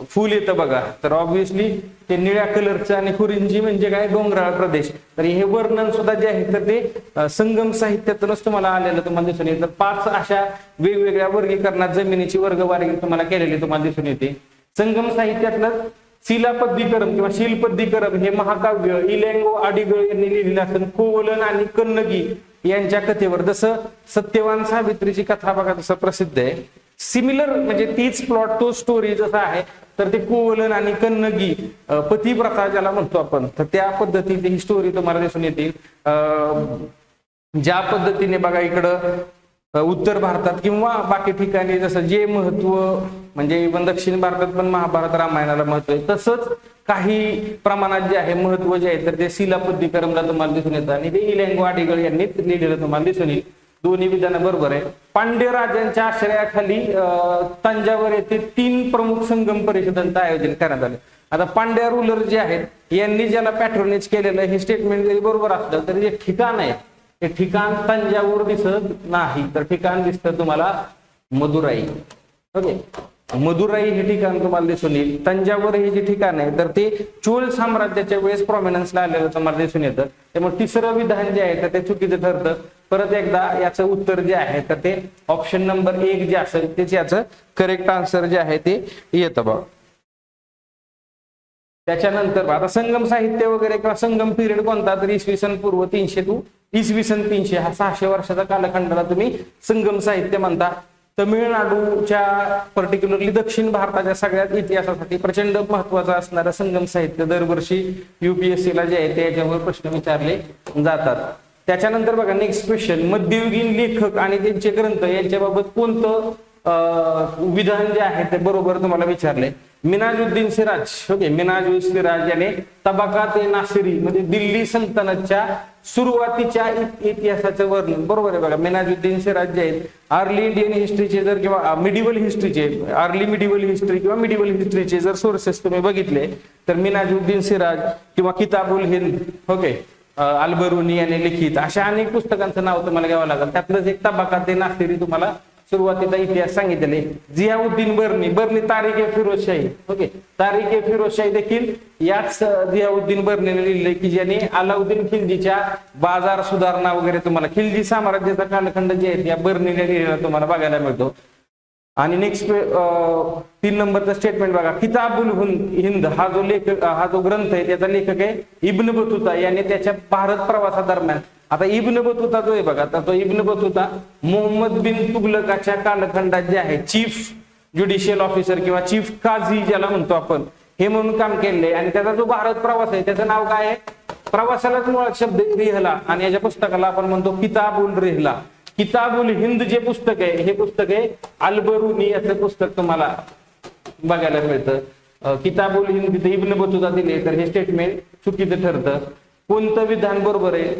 फुल येतं बघा तर ऑब्व्हियसली ते निळ्या कलरचं, आणि कुरिंजी म्हणजे काय डोंगराळ प्रदेश. तर हे वर्णन सुद्धा जे आहे तर ते संगम साहित्यातूनच तुम्हाला आलेलं तुम्हाला दिसून येतं. 5 अशा वेगवेगळ्या वर्गीकरणात जमिनीची वर्गवारी तुम्हाला केलेली तुम्हाला दिसून येते. संगम साहित्यातलं शिलापद्दीकरम किंवा शिलपद्दीकरम हे महाकाव्य इलेंगो अडिगळ यांनी लिहिलेलं असून कोवलन आणि कन्नगी यांच्या कथेवर, जसं सत्यवान सावित्रीची कथा बघा तसं प्रसिद्ध आहे. सिमिलर म्हणजे तीच प्लॉट तो स्टोरी जसा आहे तर ते कोवलन आणि कन्नगी पतिप्रथा ज्याला म्हणतो आपण, तर त्या पद्धतीने ही स्टोरी तुम्हाला दिसून येते. ज्या पद्धतीने बघा इकडं उत्तर भारतात किंवा बाकी ठिकाणी जसं जे महत्व म्हणजे इव्हन दक्षिण भारतात पण महाभारत रामायणाला महत्व आहे, तसंच काही प्रमाणात जे आहे महत्व जे आहे तर ते शिलापद्दीकरमला तुम्हाला दिसून येतं आणि ते इलेंगो अडिगळ यांनी लिहिलेलं तुम्हाला दिसून येईल. दोन्ही विधानं बरोबर आहे. पांड्य राजांच्या आश्रयाखाली तंजावर येथे 3 प्रमुख संगम परिषदांचं आयोजन करण्यात आलं. आता पांड्या रुलर जे आहेत यांनी ज्याला पॅट्रोनेज केलेलं हे स्टेटमेंट जरी बरोबर असलं तरी जे ठिकाण आहे ते ठिकाण तंजावर दिसत नाही, तर ठिकाण दिसतं तुम्हाला मदुराई. ओके, मदुराई हे ठिकाण तुम्हाला दिसून येईल. तंजावर हे जे ठिकाण आहे तर ते चोल साम्राज्याच्या वेळेस प्रॉमिनन्सला आलेलं तुम्हाला दिसून येतं. त्यामुळे तिसरं विधान जे आहे तर ते चुकीचं ठरतं. परत एकदा याचं उत्तर जे आहे तर ते ऑप्शन नंबर 1 जे असेल तेच याचं करेक्ट आन्सर जे आहे ते येतं बघा. त्याच्यानंतर आता संगम साहित्य वगैरे किंवा संगम पिरियड कोणता तर इसवी सन पूर्व 300 to इसवी सन 300 हा 600 वर्षाचा कालखंडाला तुम्ही संगम साहित्य म्हणता. तमिळनाडूच्या पर्टिक्युलरली दक्षिण भारताच्या सगळ्यात इतिहासासाठी प्रचंड महत्वाचं असणारं संगम साहित्य दरवर्षी UPSC ला जे आहे त्याच्यावर प्रश्न विचारले जातात. त्याच्यानंतर बघा नेक्स्ट क्वेश्चन, मध्ययुगीन लेखक आणि त्यांचे ग्रंथ यांच्याबाबत कोणतं विधान जे आहे ते बरोबर तुम्हाला विचारले. मिनाजुद्दीन सिराज, ओके, मिनाजुद्दीन सिराज याने तबाकात ए नासिरी म्हणजे दिल्ली सल्तनतच्या सुरुवातीच्या इतिहासाचं वर्णन बरोबर आहे बघा. मिनाजुद्दीन सिराज जे आहेत अर्ली इंडियन हिस्ट्रीचे जर किंवा मिडिवल हिस्ट्रीचे अर्ली मिडिवल हिस्ट्री किंवा मिडिवल हिस्ट्रीचे जर सोर्सेस तुम्ही बघितले तर मिनाजुद्दीन सिराज किंवा किताबुल हिंद, ओके, अल्बरुनी याने लिखित अशा अनेक पुस्तकांचं नाव तुम्हाला घ्यावं लागेल. त्यातलंच एक तबाकात ए नासिरी तुम्हाला सुरुवातीचा इतिहास सांगितलेले. जियाउद्दीन बर्नी तारिक ए फिरोजशाही, ओके, तारिक ए फिरोजशाही देखील याच जियाउद्दीन बर्नीने लिहिलंय की ज्याने अलाउद्दीन खिलजीच्या बाजार सुधारणा वगैरे तुम्हाला खिलजी साम्राज्याचा कालखंड जे आहे या बर्नीने लिहिलेला तुम्हाला बघायला मिळतो. आणि नेक्स्ट 3 नंबरचा स्टेटमेंट बघा, किताबुल हिंद हा जो ग्रंथ आहे त्याचा लेखक आहे इब्न बतुता याने त्याच्या भारत प्रवासादरम्यान. आता इब्न बतुता जो आहे बघा, आता तो इब्न बतुता मोहम्मद बिन तुगलकाच्या कालखंडात जे आहे चीफ ज्युडिशियल ऑफिसर किंवा चीफ काझी ज्याला म्हणतो आपण हे म्हणून काम केले. आणि त्याचा जो भारत प्रवास आहे त्याचं नाव काय आहे, प्रवासालाच मुळात शब्द रिहला आणि याच्या पुस्तकाला आपण म्हणतो किताबुल रिहला. किताबुल हिंद जे पुस्तक आहे हे पुस्तक आहे अल्बरुनी याचं पुस्तक तुम्हाला बघायला मिळतं. किताबुल हिंद तिथे इब्न बतुता दिले तर हे स्टेटमेंट चुकीचं ठरतं. कोणतं विधान बरोबर आहे,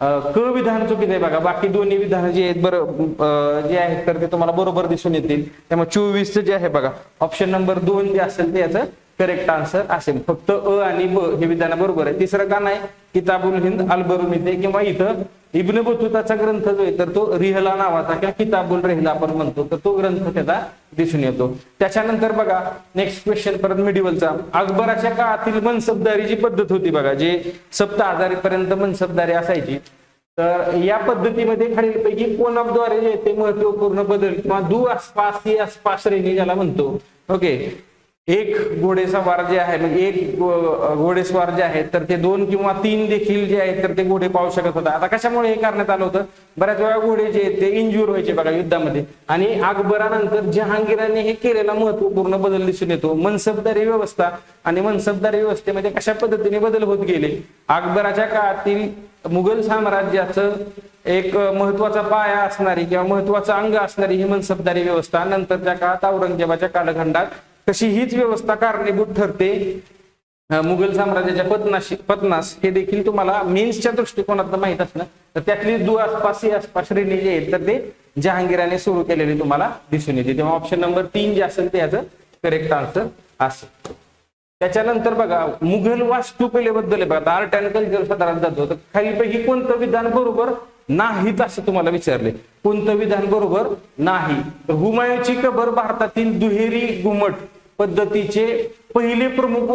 क विधान चुकीचं आहे बघा. बाकी दोन्ही विधान जे आहेत बरं जे आहेत तर ते तुम्हाला बरोबर दिसून येतील. त्यामुळे 24 जे आहे बघा ऑप्शन नंबर 2 जे असेल ते याचं करेक्ट आन्सर असेल. फक्त अ आणि ब हे विधान बरोबर आहे. तिसरं का नाही, किताबुल हिंद अल्बरुनीचे किंवा इथं इब्न बतूताचा ग्रंथ जो आहे तर तो रिहला नावाचा किंवा किताबुल रेहला आपण म्हणतो, तर तो ग्रंथ त्याचा दिसून येतो. त्याच्यानंतर बघा नेक्स्ट क्वेश्चन परत मिडिवलचा. अकबराच्या काळातील मनसबदारीची पद्धत होती बघा, जे 7,000 पर्यंत मनसबदारी असायची. तर या पद्धतीमध्ये खालीलपैकी कोणाद्वारे जे ते महत्वपूर्ण बदल किंवा दु आसपास ही आसपास श्रेणी ज्याला म्हणतो. ओके, एक घोडेस्वार जे आहे म्हणजे एक घोडेस्वार जे आहेत तर ते 2 किंवा 3 देखील जे आहेत तर ते घोडे पाहू शकत होता. आता कशामुळे हे करण्यात आलं होतं, बऱ्याच वेळा घोडे जे आहेत ते इंज्युअर व्हायचे बघा युद्धामध्ये, आणि अकबरानंतर जहांगीराने हे केलेला महत्वपूर्ण बदल दिसून येतो. मनसबदारी व्यवस्था आणि मनसबदारी व्यवस्थेमध्ये कशा पद्धतीने बदल होत गेले. अकबराच्या काळातील मुघल साम्राज्याचं एक महत्वाचा पाया असणारी किंवा महत्वाचा अंग असणारी ही मनसबदारी व्यवस्था नंतरच्या काळात औरंगजेबाच्या कालखंडात कशी हीच व्यवस्था कारणीभूत ठरते मुघल साम्राज्याच्या पतनास हे देखील तुम्हाला मेन्सच्या दृष्टिकोनातून माहित असणं. तर त्यातली दु आसपास ही आसपास श्रेणी जे आहेत तर ते जहांगीराने सुरू केलेली तुम्हाला दिसून येते. तेव्हा ऑप्शन नंबर 3 जे असेल ते याचं करेक्ट आन्सर असेल. त्याच्यानंतर बघा मुघल वास्तुकलेबद्दल बघा, आर्ट अँड कल्चर साधारण जातो. तर खालीपैकी कोणतं विधान बरोबर नाहीत असं तुम्हाला विचारले, कोणतं विधान बरोबर नाही. तर हुमायूंची कबर भारतातील दुहेरी घुमट पद्धतीचे पहिले प्रमुख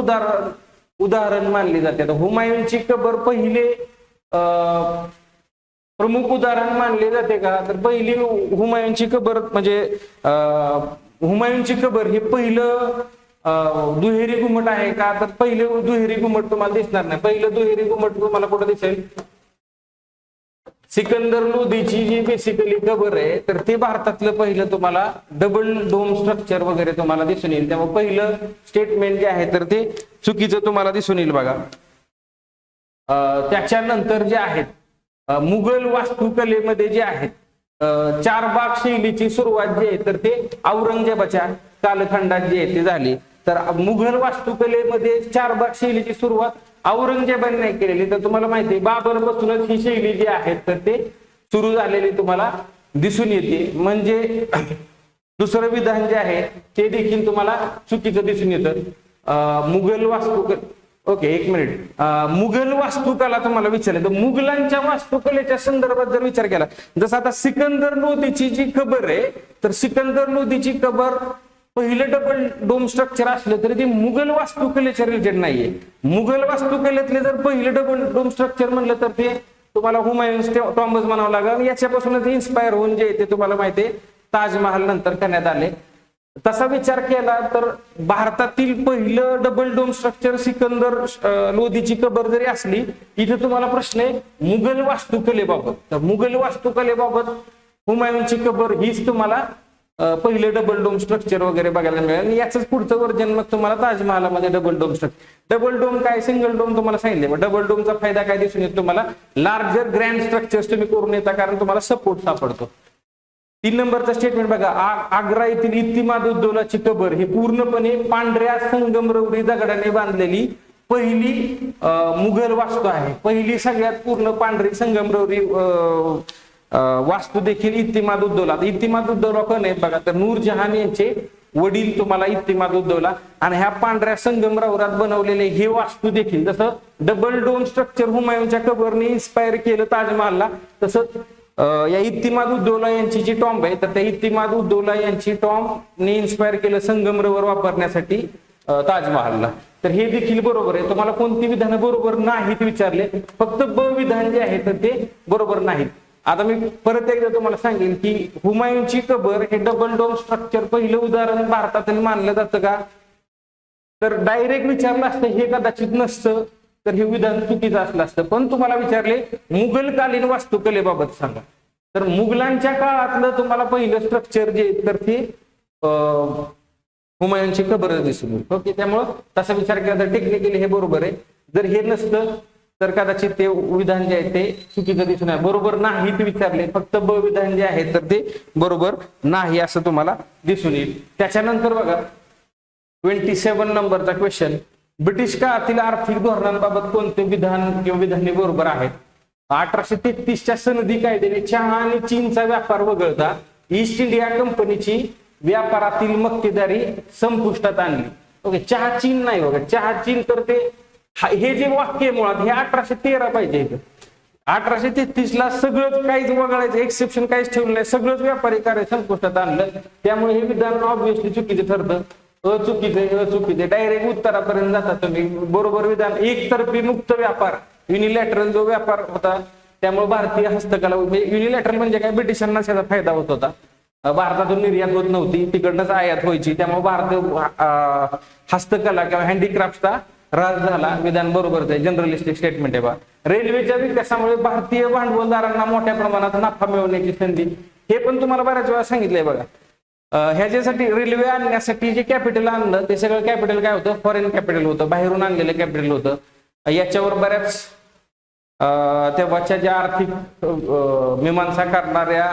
उदाहरण मानले जाते. हुमायूंची कबर पहिले प्रमुख उदाहरण मानले जाते का, तर पहिली हुमायूंची कबर म्हणजे हुमायूंची कबर हे पहिलं दुहेरी घुमट आहे का, तर पहिले दुहेरी घुमट तुम्हाला दिसणार नाही. पहिलं दुहेरी घुमट तुम्हाला कुठं दिसेल, सिकंदर लोधीची जी बेसिकली कबर आहे तर ते भारतातलं पहिलं तुम्हाला डबल डोम स्ट्रक्चर वगैरे तुम्हाला दिसून येईल. त्यामुळे पहिलं स्टेटमेंट जे आहे तर ते चुकीचं तुम्हाला दिसून येईल बघा. त्याच्यानंतर जे आहेत मुघल वास्तुकलेमध्ये जे आहेत चारबाग शैलीची सुरुवात जी आहे तर ते औरंगजेबाच्या कालखंडात जे आहे ते झाली. तर मुघल वास्तुकलेमध्ये चारबाग शैलीची सुरुवात औरंगजेबाने नाही केलेली, तर तुम्हाला माहिती आहे बाबरपासूनच ही शैली जी आहे तर ते सुरू झालेली तुम्हाला दिसून येते. म्हणजे दुसरं विधान जे आहे ते देखील तुम्हाला चुकीचं दिसून येतं. मुघल वास्तुकला ओके एक मिनिट, मुघल वास्तुकला तुम्हाला विचारलं तर मुघलांच्या वास्तुकलेच्या संदर्भात जर विचार केला, जसं आता सिकंदर लोधीची जी कबर आहे तर सिकंदर लोधीची कबर पहिलं डबल डोम स्ट्रक्चर असलं तरी ते मुघल वास्तुकलेच्या रिलेटेड नाहीये. मुघल वास्तुकलेतले जर पहिलं डबल डोम स्ट्रक्चर म्हणलं तर ते तुम्हाला हुमायून्स टॉम्बस म्हणावं लागेल. याच्यापासूनच इन्स्पायर होऊन जे ते तुम्हाला माहिती आहे ताजमहाल नंतर करण्यात आले. तसा विचार केला तर भारतातील पहिलं डबल डोम स्ट्रक्चर सिकंदर लोधीची कबर जरी असली, इथे तुम्हाला प्रश्न आहे मुघल वास्तुकलेबाबत. तर मुघल वास्तुकलेबाबत हुमायूनची कबर हीच तुम्हाला पहिले डबल डोम स्ट्रक्चर वगैरे बघायला मिळेल. याच पुढचं वर्जन मग तुम्हाला ताजमहालामध्ये double dome structure. Double dome काय सिंगल डोम तुम्हाला सांगितले, डबल डोमचा फायदा काय दिसून येतो तुम्हाला, लार्जर ग्रँड स्ट्रक्चर्स तुम्ही करून येता कारण तुम्हाला सपोर्ट सापडतो. 3 नंबरचा स्टेटमेंट बघा, आग्रा येथील इत्तिमाद उद्दौलाची कबर ही पूर्णपणे पांढऱ्या संगमरवरी दगडाने बांधलेली पहिली मुघल वास्तू आहे. पहिली सगळ्यात पूर्ण पांढरी संगमरवरी वास्तू देखील इत्तिमाद उद्दौला. इत्तिमाद उद्दौला कोण आहेत बघा, तर नूरजहान यांचे वडील तुम्हाला इत्तिमाद उद्दौला. आणि ह्या पांढऱ्या संगमरवरात बनवलेले हे वास्तू देखील जसं डबल डोम स्ट्रक्चर हुमायूनच्या कबरने इन्स्पायर केलं ताजमहालला, तसंच या इत्तिमाद उद्दौला यांची जी टॉम्ब आहे तर त्या इत्तिमाद उद्दौला यांची टॉम्बने इन्स्पायर केलं संगमरवर वापरण्यासाठी ताजमहालला. तर हे देखील बरोबर आहे. तुम्हाला कोणती विधानं बरोबर नाहीत विचारले, फक्त ब विधान जे आहे तर ते बरोबर नाहीत. आता मी परत एकदा तुम्हाला सांगेन की हुमायूनची कबर हे डबल डोम स्ट्रक्चर पहिलं उदाहरण भारतातील मानलं जातं का, तर डायरेक्ट विचारलं असतं हे कदाचित नसतं, तर हे विधान चुकीचं असलं असतं. पण तुम्हाला विचारले मुघलकालीन वास्तुकलेबाबत सांगा, तर मुघलांच्या काळातलं तुम्हाला पहिलं स्ट्रक्चर जे तर ते हुमायूनची कबर दिसून येईल. ओके, त्यामुळं तसा विचार केला तर टेक्निकली हे बरोबर आहे. जर हे नसतं तर कदाचित ते विधान जे आहे ते चुकीचं दिसून आहे. बरोबर नाही ते विचारले, फक्त ब विधान जे आहे तर ते बरोबर नाही असं तुम्हाला दिसून येईल. त्याच्यानंतर बघा 27 नंबरचा क्वेश्चन, ब्रिटिश काळातील आर्थिक धोरणांबाबत कोणते विधान किंवा विधाने बरोबर आहेत. 1833च्या सनदी कायद्याने चहा आणि चीनचा व्यापार वगळता ईस्ट इंडिया कंपनीची व्यापारातील मक्तेदारी संपुष्टात आणली. ओके, चहा चीन नाही बघा, चहा चीन तर ते हे जे वाक्य आहे मुळात हे 1813 पाहिजे इथं. 1833 ला सगळंच काहीच वगळायचं, एक्सेप्शन काहीच ठेवलं नाही, सगळंच व्यापारी कार्य संपुष्टात आणलं. त्यामुळे हे विधान ऑब्व्हियसली चुकीचं ठरतं. अचुकीचे डायरेक्ट उत्तरापर्यंत जातात तुम्ही. बरोबर विधान एकतर्फी मुक्त व्यापार, युनिलॅटरल जो व्यापार होता त्यामुळे भारतीय हस्तकला, युनिलॅटरल म्हणजे काय, ब्रिटिशांना त्याचा फायदा होत होता. भारतातून निर्यात होत नव्हती, तिकडनंच आयात व्हायची, त्यामुळे भारत हस्तकला किंवा हँडीक्राफ्टचा राज झाला. विधान बरोबरच आहे, जनरलिस्टिक स्टेटमेंट आहे बा. रेल्वेच्या विकासामुळे भारतीय भांडवलदारांना मोठ्या प्रमाणात नफा मिळवण्याची संधी, हे पण तुम्हाला बऱ्याच वेळा सांगितलंय बघा. ह्याच्यासाठी रेल्वे आणण्यासाठी जे कॅपिटल आणलं ते सगळं कॅपिटल काय होतं, फॉरेन कॅपिटल होतं, बाहेरून आणलेलं कॅपिटल होतं. याच्यावर बऱ्याच तेव्हाच्या ज्या आर्थिक मीमांसा करणाऱ्या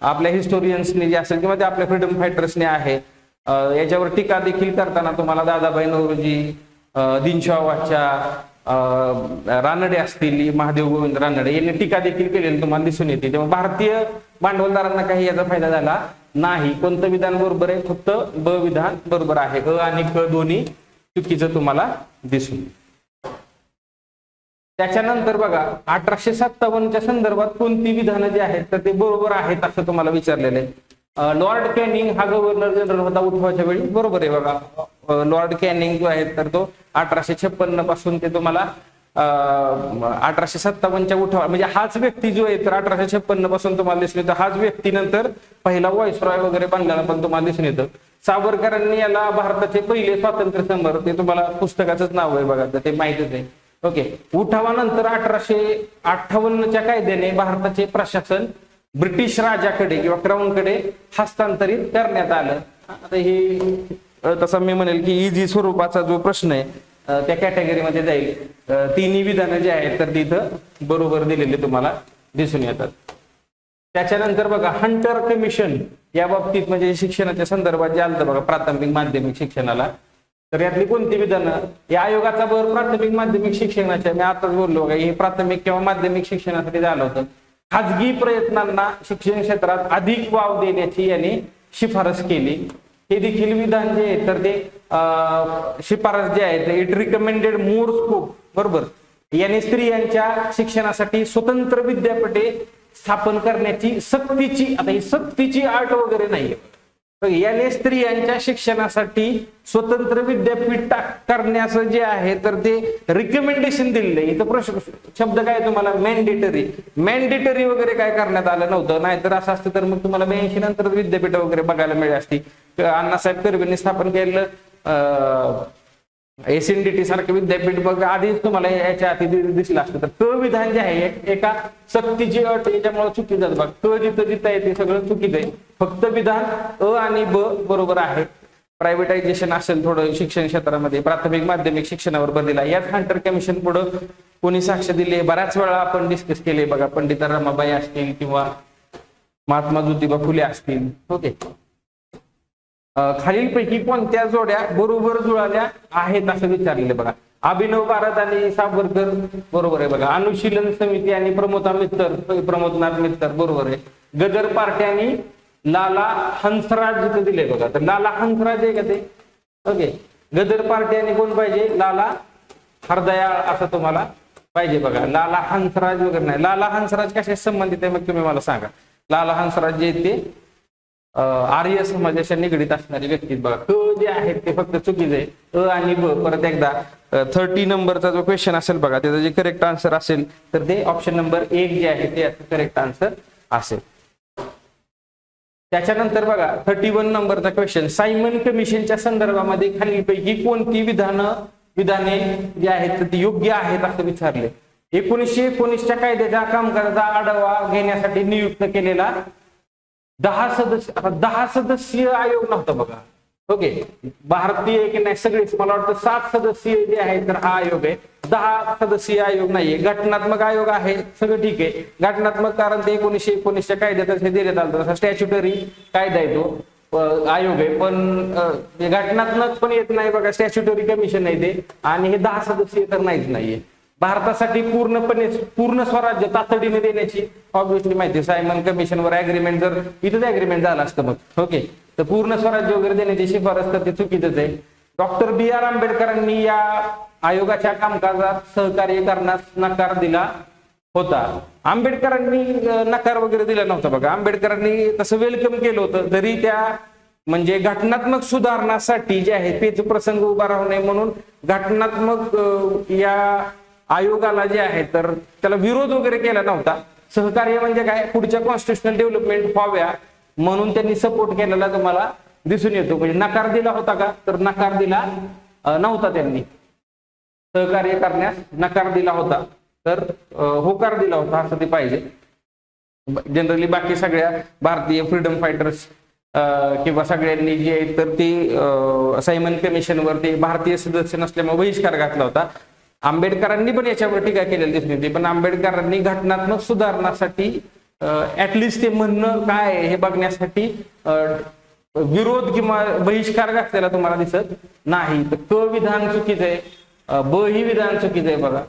आपल्या हिस्टोरियन्सने जे असेल किंवा ते आपल्या फ्रीडम फायटर्सने आहे, याच्यावर टीका देखील करताना तुम्हाला दादाभाई नौरोजी, दिनशॉ रानडे असतील, महादेव गोविंद रानडे यांनी टीका देखील केलेली तुम्हाला दिसून येते. तेव्हा भारतीय भांडवलदारांना काही याचा फायदा झाला नाही. कोणतं विधान बरोबर आहे, फक्त ब विधान बरोबर आहे. अ आणि क दोन्ही चुकीचं तुम्हाला दिसून. त्याच्यानंतर बघा 1857च्या संदर्भात कोणती विधानं जी आहेत तर ते बरोबर आहेत असं तुम्हाला विचारलेलं आहे. लॉर्ड कॅनिंग हा गव्हर्नर जनरल होता उठावाच्या वेळी, बरोबर आहे बघा. लॉर्ड कॅनिंग जो आहे तर तो 1856 पासून ते तुम्हाला 1857च्या उठावा, म्हणजे हाच व्यक्ती जो आहे तर 1856 पासून तुम्हाला दिसून येतो. हाच व्यक्ती नंतर पहिला व्हाईसरॉय वगैरे बनलेला पण तुम्हाला दिसून येतं. सावरकरांनी याला भारताचे पहिले स्वातंत्र्य समर, ते तुम्हाला पुस्तकाचंच नाव आहे बघा, तर ते माहितच आहे. ओके, उठावानंतर 1858च्या कायद्याने भारताचे प्रशासन ब्रिटिश राजाकडे किंवा क्राऊनकडे हस्तांतरित करण्यात आलं. आता हे तसा मी म्हणेल की इझी स्वरूपाचा जो प्रश्न आहे त्या कॅटेगरीमध्ये जाईल. तिन्ही विधानं जे आहेत तर तिथं बरोबर दिलेले तुम्हाला दिसून येतात. त्याच्यानंतर बघा हंटर कमिशन या बाबतीत म्हणजे शिक्षणाच्या संदर्भात जे आलं बघा प्राथमिक माध्यमिक शिक्षणाला, तर यातली कोणती विधानं, या आयोगाचा भर प्राथमिक माध्यमिक शिक्षणाच्या, मी आताच बोललो बघा, हे प्राथमिक किंवा माध्यमिक शिक्षणासाठी झालं होतं. खाजगी प्रयत्नांना शिक्षण क्षेत्रात अधिक वाव देण्याची याने शिफारस केली. हे देखील विधान जे आहे तर ते शिफारस जे आहे इट रिकमेंडेड मोर स्कोप, बरोबर. याने स्त्रियांच्या शिक्षणासाठी स्वतंत्र विद्यापीठे स्थापन करण्याची सक्तीची, आता ही सक्तीची अट वगैरे नाहीये, याने स्त्रियांच्या शिक्षणासाठी स्वतंत्र विद्यापीठ करण्याचं जे आहे तर ते रिकमेंडेशन दिलेलं आहे. इथं शब्द काय तुम्हाला, मॅन्डेटरी वगैरे काय करण्यात आलं नव्हतं. नाहीतर असं असतं तर मग तुम्हाला 82 नंतर विद्यापीठ वगैरे बघायला मिळाली असती. अण्णासाहेब कर्वेंनी स्थापन केलेलं SNDT सारखं विद्यापीठ बघा आधीच तुम्हाला याच्या आधी दिसलं असतं. तर क विधान जे आहे एका सक्तीची अट, याच्यामुळे चुकीचं जातं बघा. क जिथं जिथं आहे ते सगळं चुकीचं आहे. फक्त विधान अ आणि ब बरोबर आहे. प्रायव्हेटायझेशन असेल थोडं शिक्षण क्षेत्रामध्ये, प्राथमिक माध्यमिक शिक्षणावर भर दिला. याच हंटर कमिशन पुढे कोणी साक्ष दिली बऱ्याच वेळा आपण डिस्कस केले बघा. पंडिता रमाबाई असतील किंवा महात्मा ज्योतिबा फुले असतील. ओके, खालीलपैकी कोणत्या जोड्या बरोबर जुळाल्या आहेत असं विचारलेलं बघा. अभिनव भारत आणि सावरकर बरोबर आहे बघा. अनुशीलन समिती आणि प्रमोदनाथ मित्तर बरोबर आहे. गदर पार्टी आणि लाला हंसराज जिथे दिले बघा, तर लाला हंसराज आहे का ते. ओके, गदर पार्टी आणि कोण पाहिजे, लाला हरदयाळ असं तुम्हाला पाहिजे बघा. लाला हंसराज वगैरे नाही. लाला हंसराज कशाशी संबंधित आहे मग तुम्ही मला सांगा. लाला हंसराज जे ते आर्य समाजाशी निगडीत असणारी व्यक्ती बघा. क जे आहेत ते फक्त चुकीचे आहे. अ आणि ब परत एकदा 30 नंबरचा जो क्वेश्चन असेल बघा, त्याचा जे करेक्ट आन्सर असेल तर ते ऑप्शन नंबर 1 जे आहे ते करेक्ट आन्सर असेल. त्याच्यानंतर बघा 31 नंबरचा क्वेश्चन, सायमन कमिशनच्या संदर्भामध्ये खालीलपैकी कोणती विधाने जे आहेत ती योग्य आहेत असं विचारले. 1919च्या कायद्याच्या कामकाजाचा आढावा घेण्यासाठी नियुक्त केलेला 10 सदस्यीय आयोग नव्हता बघा. ओके, भारतीय की नाही सगळेच, मला वाटतं 7 सदस्यीय जे आहे तर हा आयोग आहे. 10 सदस्यीय आयोग नाहीये. घटनात्मक आयोग आहे, सगळं ठीक आहे. घटनात्मक कारण ते 1919च्या कायद्यात हे देण्यात आलं. तसा स्टॅच्युटरी कायदा आहे तो आयोग आहे, पण घटनात्मक पण येत नाही बघा. स्टॅच्युटरी कमिशन आहे ते, आणि हे 10 सदस्यीय तर नाहीच नाहीये. भारतासाठी पूर्ण स्वराज्य तातडीने देण्याची ऑब्व्हियसली माहिती. सायमन कमिशनवर ऍग्रीमेंट जर इथंच ऍग्रीमेंट झालं असतं मग ओके, तर पूर्ण स्वराज्य वगैरे देण्याची शिफारस तर ते चुकीचंच आहे. डॉक्टर बी आर आंबेडकरांनी या आयोगाच्या कामकाजात सहकार्य करण्यास नकार दिला होता. आंबेडकरांनी नकार वगैरे दिला नव्हता बघा. आंबेडकरांनी तसं वेलकम केलं होतं, जरी त्या म्हणजे घटनात्मक सुधारणासाठी जे आहे पेच प्रसंग उभा राहू नये म्हणून घटनात्मक या आयोगाला जे आहे तर त्याला विरोध वगैरे केला नव्हता. सहकार्य म्हणजे काय, पुढच्या कॉन्स्टिट्युशनल डेव्हलपमेंट व्हाव्या म्हणून त्यांनी सपोर्ट केलेला तुम्हाला दिसून येतो. म्हणजे नकार दिला होता का, तर नकार दिला नव्हता. त्यांनी सहकार्य करण्यास नकार दिला होता, तर होकार दिला होता असं ते पाहिजे. जनरली बाकी सगळ्या भारतीय फ्रीडम फायटर्स किंवा सगळ्यांनी जे आहे तर ते सायमन कमिशनवर ते भारतीय सदस्य नसल्यामुळे बहिष्कार घातला होता. आंबेडकरांनी पण याच्यावर टीका केलेली दिसून येते, पण आंबेडकरांनी घटनात्मक सुधारणासाठी ऍटलिस्ट ते म्हणणं काय आहे हे बघण्यासाठी विरोध किंवा बहिष्कार घातलेला तुम्हाला दिसत नाही. तर क विधान चुकीचं आहे, ब ही विधान चुकीचं आहे बघा,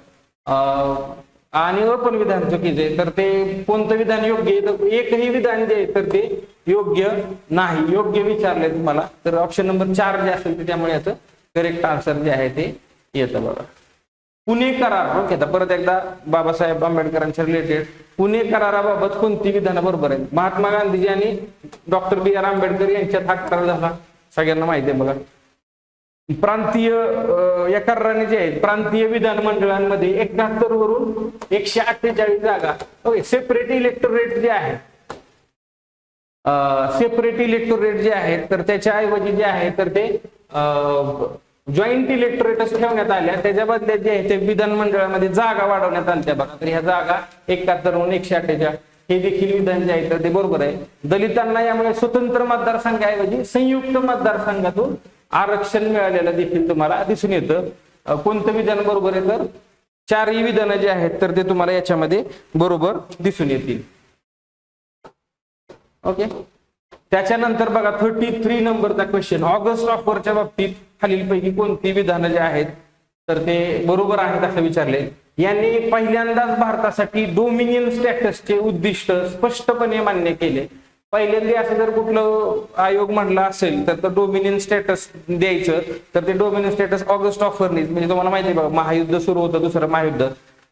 आणि अ पण विधान चुकीचं आहे. तर ते कोणतं विधान योग्य आहे, तर एकही विधान जे आहे तर ते योग्य नाही. योग्य विचारलंय तुम्हाला, तर ऑप्शन नंबर 4 जे असेल त्यामुळे याचं करेक्ट आन्सर जे आहे ते येतं बघा. पुणे करार, ओके, आता परत एकदा बाबासाहेब आंबेडकरांच्या रिलेटेड पुणे कराराबाबत कोणती विधानं बरोबर आहेत. महात्मा गांधीजी आणि डॉक्टर बी आर आंबेडकर यांच्यात हा करार झाला, सगळ्यांना माहिती आहे बघा. प्रांतीय या कराराने जे आहेत प्रांतीय विधानमंडळांमध्ये 71 वरून 148 जागा, ओके, सेपरेट इलेक्टोरेट जे आहे, सेपरेट इलेक्टोरेट जे आहेत तर त्याच्या ऐवजी जे आहे तर ते जॉईंट इलेक्टोरेटच ठेवण्यात आल्या. त्याच्या बदल्यात जे आहे ते विधानमंडळामध्ये जागा वाढवण्यात आल्या बघा. तर ह्या जागा 71 वरून 148 हे देखील विधान जे आहे तर ते बरोबर आहे. दलितांना यामुळे स्वतंत्र मतदारसंघाऐवजी संयुक्त मतदारसंघातून आरक्षण मिळालेलं देखील तुम्हाला दिसून येतं. कोणतं विधान बरोबर आहे, तर 4ही विधानं जे आहेत तर ते तुम्हाला याच्यामध्ये बरोबर दिसून येतील. ओके, त्याच्यानंतर बघा 33 नंबरचा क्वेश्चन, ऑगस्ट ऑफरच्या बाबतीत खालीलपैकी कोणती विधानं जे आहेत तर ते बरोबर आहेत असं विचारले. यांनी पहिल्यांदाच भारतासाठी डोमिनियन स्टॅटसचे उद्दिष्ट स्पष्टपणे मान्य केले. पहिल्यांदा असं जर कुठलं आयोग म्हणला असेल तर डोमिनियन स्टॅटस द्यायचं, तर ते डोमिनियन स्टॅटस ऑगस्ट ऑफरनीच, म्हणजे तुम्हाला माहिती आहे बघा महायुद्ध सुरू होतं, दुसरं महायुद्ध,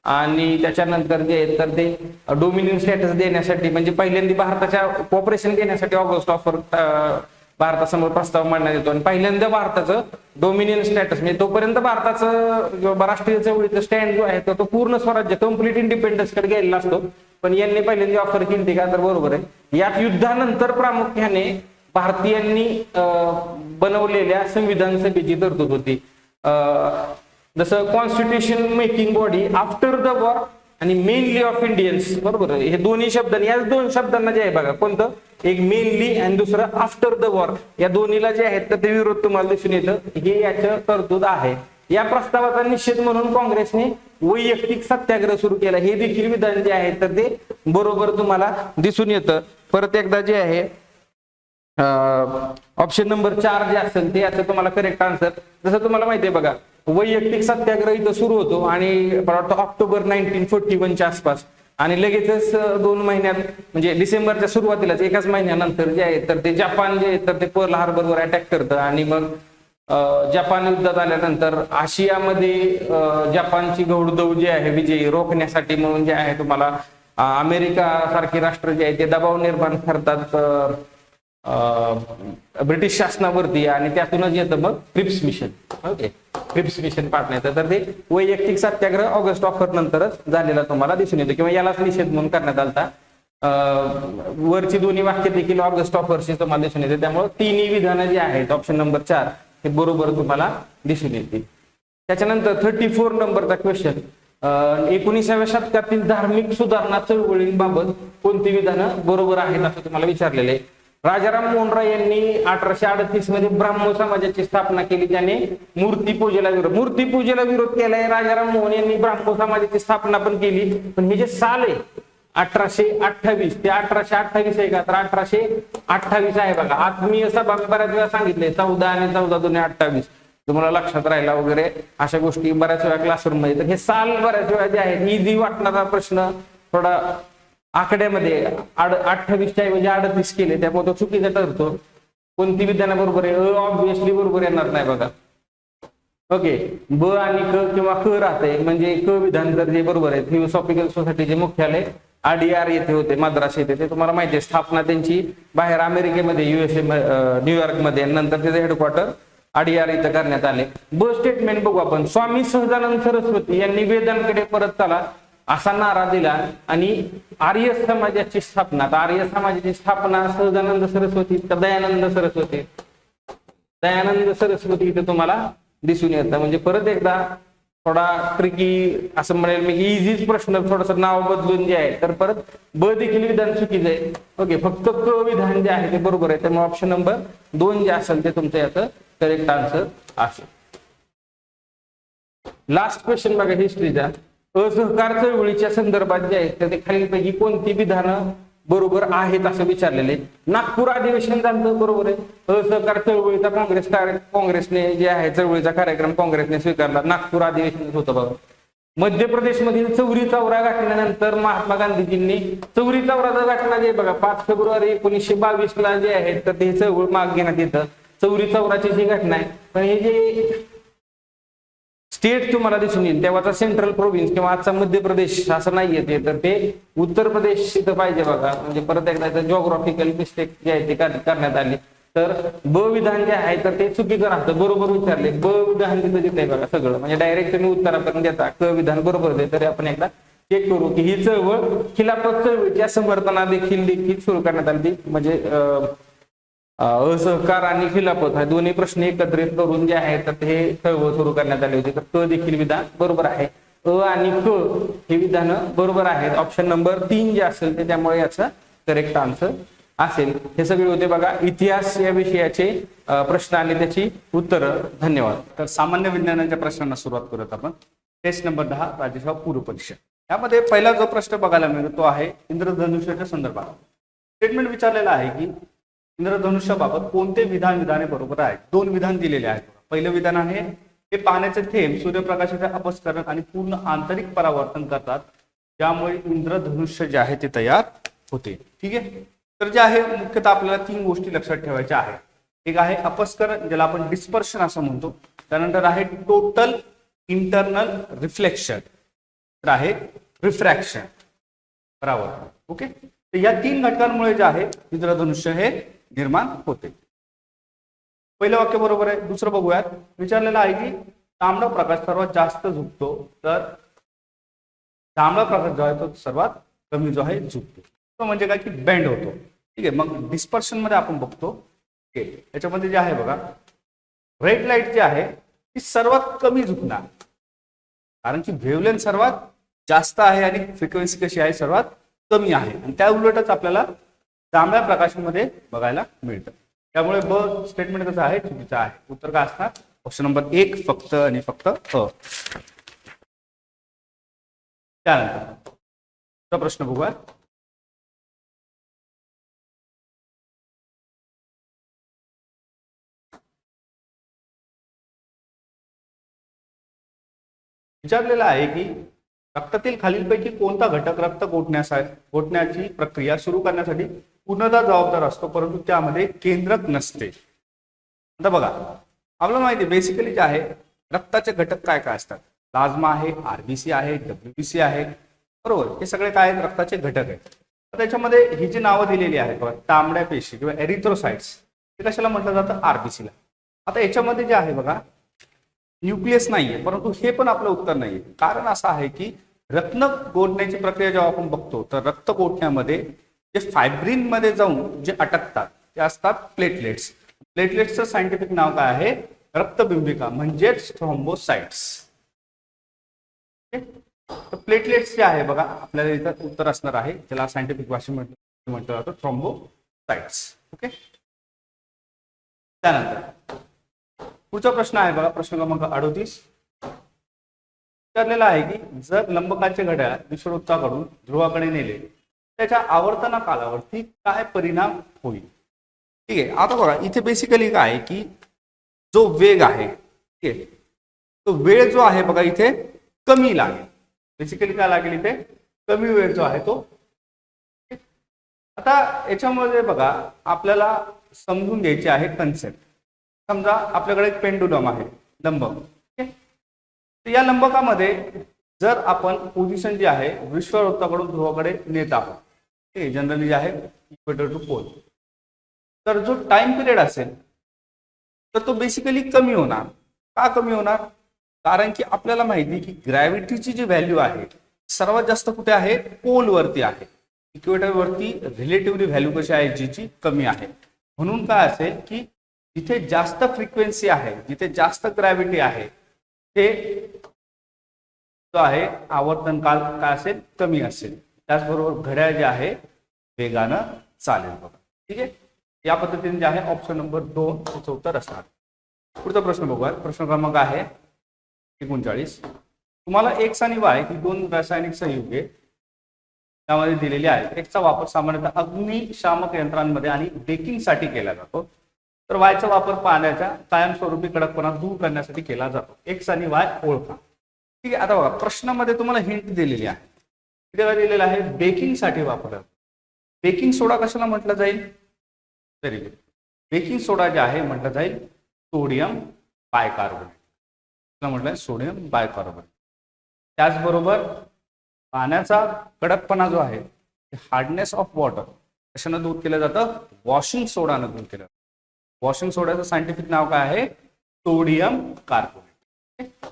आणि त्याच्यानंतर जे आहे तर ते डोमिनियन स्टॅटस देण्यासाठी म्हणजे पहिल्यांदा भारताच्या कॉपरेशन घेण्यासाठी ऑगस्ट ऑफर भारतासमोर प्रस्ताव मांडण्यात येतो. आणि पहिल्यांदा भारताचं डोमिनियन स्टॅटस म्हणजे तोपर्यंत भारताचं राष्ट्रीय चळवळीचं स्टँड जो आहे तो पूर्ण स्वराज्य कम्प्लीट इंडिपेंडन्स कडे गेलेला असतो, पण यांनी पहिल्यांदा ऑफर केली का, तर बरोबर आहे. यात युद्धानंतर प्रामुख्याने भारतीयांनी बनवलेल्या संविधान सभेची तरतूद होती. जसं constitution making body after the war आणि मेनली ऑफ इंडियन्स, बरोबर आहे. हे दोन्ही शब्द, याच दोन शब्दांना जे आहे बघा, कोणतं, एक मेनली आणि दुसरं आफ्टर द वॉर, या दोन्हीला जे आहेत तर ते विरोध तुम्हाला दिसून येतं. हे याचं तरतूद आहे. या प्रस्तावाचा निषेध म्हणून काँग्रेसने वैयक्तिक सत्याग्रह सुरू केला. हे देखील विधान जे आहे तर ते बरोबर तुम्हाला दिसून येतं. परत एकदा जे आहे ऑप्शन नंबर 4 जे असेल ते याचं तुम्हाला करेक्ट आन्सर. जसं तुम्हाला माहिती आहे बघा, वैयक्तिक सत्याग्रह इथं सुरू होतो आणि मला वाटतं ऑक्टोबर 1941च्या आसपास, आणि लगेचच 2 महिन्यात म्हणजे डिसेंबरच्या सुरुवातीलाच एकाच महिन्यानंतर जे आहे तर ते जपान जे आहे तर ते पर्ल हार्बरवर अटॅक करतं. आणि मग जपान युद्धात आल्यानंतर आशियामध्ये जपानची घौडदौड जी आहे विजयी रोखण्यासाठी म्हणून जे आहे तुम्हाला अमेरिका सारखी राष्ट्र जे आहे ते दबाव निर्माण करतात ब्रिटिश शासनावरती, आणि त्यातूनच येतं मग Cripps mission. Okay, Cripps mission पाडण्यात येतं. तर ते वैयक्तिक सत्याग्रह ऑगस्ट ऑफर नंतरच झालेला तुम्हाला दिसून येतो, किंवा यालाच निषेध म्हणून करण्यात आलता. वरची दोन्ही वाक्य देखील ऑगस्ट ऑफरशी तुम्हाला दिसून येते. त्यामुळे तिन्ही विधानं जी आहेत ऑप्शन नंबर 4 हे बरोबर तुम्हाला दिसून येतील. त्याच्यानंतर 34 नंबरचा क्वेश्चन, 19व्या शतकातील धार्मिक सुधारणा चळवळींबाबत कोणती विधानं बरोबर आहेत असं तुम्हाला विचारलेलं आहे. राजाराम मोहन राय यांनी 1838 मध्ये ब्राह्मो समाजाची स्थापना केली, ज्याने मूर्तीपूजेला विरोध केलाय. राजाराम मोहन यांनी ब्राह्मो समाजाची स्थापना पण केली, पण हे जे साल आहे 1828 ते 1828 आहे का, तर 1828 आहे बघा. आत्मीय सभा बऱ्याच वेळा सांगितले 14 आणि 14 दोन्ही 28, तुम्हाला लक्षात राहिला वगैरे अशा गोष्टी बऱ्याच वेळा क्लासरूम मध्ये. तर हे साल बऱ्याच वेळा जे आहेत इझी वाटणारा प्रश्न थोडा आकड्यामध्ये 28च्या ऐवजी 38 केले, त्यामुळे तो चुकीचा ठरतो. कोणती विधानं बरोबर आहे, ऑब्विसली बरोबर येणार नाही बघा. ओके, ब आणि क किंवा क राहते म्हणजे क विधान जर जे बरोबर आहे. थिओसॉफिकल सोसायटीचे मुख्यालय आरडीआर येथे होते, मद्रास येथे. ते तुम्हाला माहिती आहे, स्थापना त्यांची बाहेर अमेरिकेमध्ये USA न्यूयॉर्कमध्ये, नंतर त्याचे हेडक्वार्टर आरडीआर इथं करण्यात आले. ब स्टेटमेंट बघू आपण. स्वामी सहजानंद सरस्वती यांनी वेदांकडे परत चला असा नारा दिला आणि आर्य समाजाची स्थापना. आर्य समाजाची स्थापना सहजानंद सरस्वती का दयानंद सरस्वती? दयानंद सरस्वती इथे तुम्हाला दिसून येतं. म्हणजे परत एकदा थोडा ट्रिकी असं म्हणेल मी, इझीच प्रश्न, थोडस नाव बदलून जे आहे. तर परत ब देखील विधान चुकीचं आहे. ओके, फक्त क विधान जे आहे ते बरोबर आहे. त्यामुळे ऑप्शन नंबर 2 जे असेल ते तुमचं याचं करेक्ट आन्सर असेल. लास्ट क्वेश्चन बघा हिस्ट्रीचा. असहकार चळवळीच्या संदर्भात जे आहेत ते खालीलपैकी कोणती विधानं बरोबर आहेत असं विचारलेले. नागपूर अधिवेशन झालं, बरोबर आहे. असहकार चळवळीचा काँग्रेसने जे आहे चळवळीचा कार्यक्रम काँग्रेसने स्वीकारला. नागपूर अधिवेशन होतं बघा. मध्य प्रदेशमधील चौरी चौरा घटनेनंतर महात्मा गांधीजींनी चौरी चौराचा घटना जे बघा 5 फेब्रुवारी 1922 ला जे आहे तर ते चळवळ माग घेण्यात येतं. चौरी चौराची जी घटना आहे, पण हे जे स्टेट तुम्हाला दिसून येईल तेव्हाचा सेंट्रल प्रोव्हिन्स किंवा आजचा मध्य प्रदेश असं नाही येते, तर ते उत्तर प्रदेश इथं पाहिजे बघा. म्हणजे परत एकदा जॉग्राफिकल मिस्टेक जे आहे ते करण्यात आली. तर ब विधान जे आहे तर ते चुकीचं राहतं. बरोबर विचारले, ब विधान तिथं देत आहे बघा सगळं. म्हणजे डायरेक्ट तुम्ही उत्तरापर्यंत देता क विधान बरोबर दे. तरी आपण एकदा चेक करू की ही चळवळ खिलाफत चळवळीच्या समर्थना देखील सुरू करण्यात आली. म्हणजे असहकार आणि खिलाफत हा दोन्ही प्रश्न एकत्रित करून जे आहे तर हे चळवळ सुरू करण्यात आली होती. तर क देखील विधान बरोबर आहे. अ आणि क हे विधान बरोबर आहेत. ऑप्शन नंबर 3 जे असेल ते त्यामुळे याचा करेक्ट आन्सर असेल. हे सगळे होते बघा इतिहास या विषयाचे प्रश्न आणि त्याची उत्तरं. धन्यवाद. तर सामान्य विज्ञानाच्या प्रश्नांना सुरुवात करूयात आपण. टेस्ट नंबर 10 राज्यसेवा पूर्व परीक्षा. यामध्ये पहिला जो प्रश्न बघायला मिळतो तो आहे इंद्रधनुष्याच्या संदर्भात. स्टेटमेंट विचारलेला आहे की इंद्रधनुष्याबाबत कोणते विधाने बरोबर आहेत. 2 विधान दिलेले आहेत. पहिलं विधान आहे हे पाण्याचे थेंब सूर्यप्रकाशाचे अपस्करण आणि पूर्ण आंतरिक परावर्तन करतात, ज्यामुळे इंद्रधनुष्य जे आहे ते तयार होते. ठीक आहे. तर जे आहे मुख्यतः आपल्याला 3 गोष्टी लक्षात ठेवायच्या आहेत. एक आहे अपस्करण, ज्याला आपण डिस्पर्शन असं म्हणतो. त्यानंतर आहे टोटल इंटरनल रिफ्लेक्शन, तर आहे रिफ्रॅक्शन, परावर्तन. ओके. तर या 3 घटकांमुळे जे आहे इंद्रधनुष्य हे निर्माण होते. पहिलं वाक्य बरोबर आहे. दुसरं बघूयात. विचारलेलं आहे की तांबडा प्रकाश सर्वात जास्त झुकतो, तर तांबडा प्रकाश जो आहे तो सर्वात कमी जो आहे झुकतो. तो म्हणजे काय की बेंड होतो. ठीक आहे. मग डिस्पर्शन मध्ये आपण बघतो. ओके. याच्यामध्ये जे आहे बघा रेड लाईट जी आहे ती सर्वात कमी झुकणार, कारण की वेव्हलेंथ सर्वात जास्त आहे आणि फ्रिक्वेन्सी कशी आहे सर्वात कमी आहे. आणि त्या उलटच आपल्याला तांबड्या प्रकाशामध्ये बघायला मिळतं. त्यामुळे ब स्टेटमेंट कसं आहे चुकीचं आहे. उत्तर काय असणार? ऑप्शन नंबर 1 फक्त आणि फक्त अ. त्यानंतर प्रश्न बघूया. विचारलेला आहे की रक्तातील खालीलपैकी कोणता घटक रक्त गोठण्याची प्रक्रिया सुरू करण्यासाठी पूर्णतः जबाबदार असतो, परंतु त्यामध्ये केंद्रक नसते. आता बघा आपल्याला माहिती आहे बेसिकली जे आहे रक्ताचे घटक काय काय असतात. प्लाझ्मा आहे, आरबीसी आहे, डब्ल्यूबीसी आहे, बरोबर. हे सगळे काय आहेत? रक्ताचे घटक आहेत. तर त्याच्यामध्ये ही जी नावं दिलेली आहेत बघा, तांबड्या पेशी किंवा एरिथ्रोसाइट्स, हे कशाला म्हटलं जातं? आरबीसीला. आता याच्यामध्ये जे आहे बघा न्यूक्लियस नाहीये, परंतु हे पण आपलं उत्तर नाहीये. कारण असं आहे की रक्त गोठण्याची प्रक्रिया जेव्हा आपण बघतो तर रक्त गोठण्यामध्ये जे फायब्रिन मध्ये जाऊन जे अटकतात ते असतात प्लेटलेट्स. प्लेटलेट्सचं सायंटिफिक नाव काय आहे? रक्तबिंबिका म्हणजेच थ्रोम्बोसाइट्स. तर प्लेटलेट्स जे आहे बघा आपल्याला इथं उत्तर असणार आहे, त्याला सायंटिफिक भाषेमध्ये म्हटलं जातं थ्रोम्बोसाइट्स. ओके. त्यानंतर पुढचा प्रश्न आहे बघा प्रश्न क्रमांक 38. विचारलेला आहे की जर लंबकाचे घड्याळ विषुववृत्ताकडून ध्रुवाकडे नेले त्याच्या आवर्तना कालावरती काय परिणाम होईल? ठीक आहे. आता बघा इथे बेसिकली काय आहे की जो वेग आहे, ठीक आहे, तो वेळ जो आहे बघा इथे कमी लागेल. बेसिकली काय लागेल इथे? कमी वेळ जो आहे तो. आता याच्यामध्ये बघा आपल्याला समजून घ्यायची आहे कन्सेप्ट. समजा आपल्याकडे एक पेंडुलम आहे लंब, ठीक आहे. तर या लंबकामध्ये जर आपण पोझिशन जी आहे विश्ववृत्ताकडून ध्रुवाकडे नेत आहोत, ते जनरली जे आहे इक्वेटर टू पोल, तर जो टाइम पिरियड असेल तर तो बेसिकली कमी होणार. का कमी होणार? कारण की आपल्याला माहिती आहे की ग्रॅव्हिटीची जी व्हॅल्यू आहे सर्वात जास्त कुठे आहे? पोलवरती आहे. इक्वेटरवरती रिलेटिव्हली व्हॅल्यू कशी आहे? जीची कमी आहे. म्हणून काय असेल की जिथे जास्त फ्रिक्वेन्सी आहे, जिथे जास्त ग्रॅव्हिटी आहे, ते जो आहे आवर्तन काल काय असेल? कमी असेल. त्याचबरोबर घड्याळ जे आहे वेगानं चालेल बघा. ठीक आहे, या पद्धतीने जे आहे ऑप्शन नंबर 2 याचं उत्तर असणार. पुढचा प्रश्न बघूया. प्रश्न क्रमांक आहे 39. तुम्हाला एक्स आणि वाय ही दोन रासायनिक संयुगे त्यामध्ये दिलेली आहेत. एक्सचा वापर सामान्यतः अग्निशामक यंत्रांमध्ये आणि बेकिंगसाठी केला जातो, तर वायचा वापर पाण्याच्या कायमस्वरूपी कडकपणा दूर करण्यासाठी केला जातो. एक्स आणि वाय ओळखा. ठीक आहे, आता बघा प्रश्नामध्ये तुम्हाला हिंट दिलेली आहे. तिथे काय दिलेलं आहे? बेकिंगसाठी वापरला. बेकिंग सोडा कशाला म्हटलं जाईल? Very good. बेकिंग सोडा जे आहे म्हटलं जाईल सोडियम बायकार्बोनेट. म्हटलंय सोडियम बायकार्बोनेट. त्याचबरोबर पाण्याचा कडकपणा जो आहे हार्डनेस ऑफ वॉटर कशानं दूर केलं जातं? वॉशिंग सोडानं दूर केलं. वॉशिंग सोड्याचं सायंटिफिक नाव काय आहे? Sodium carbonate.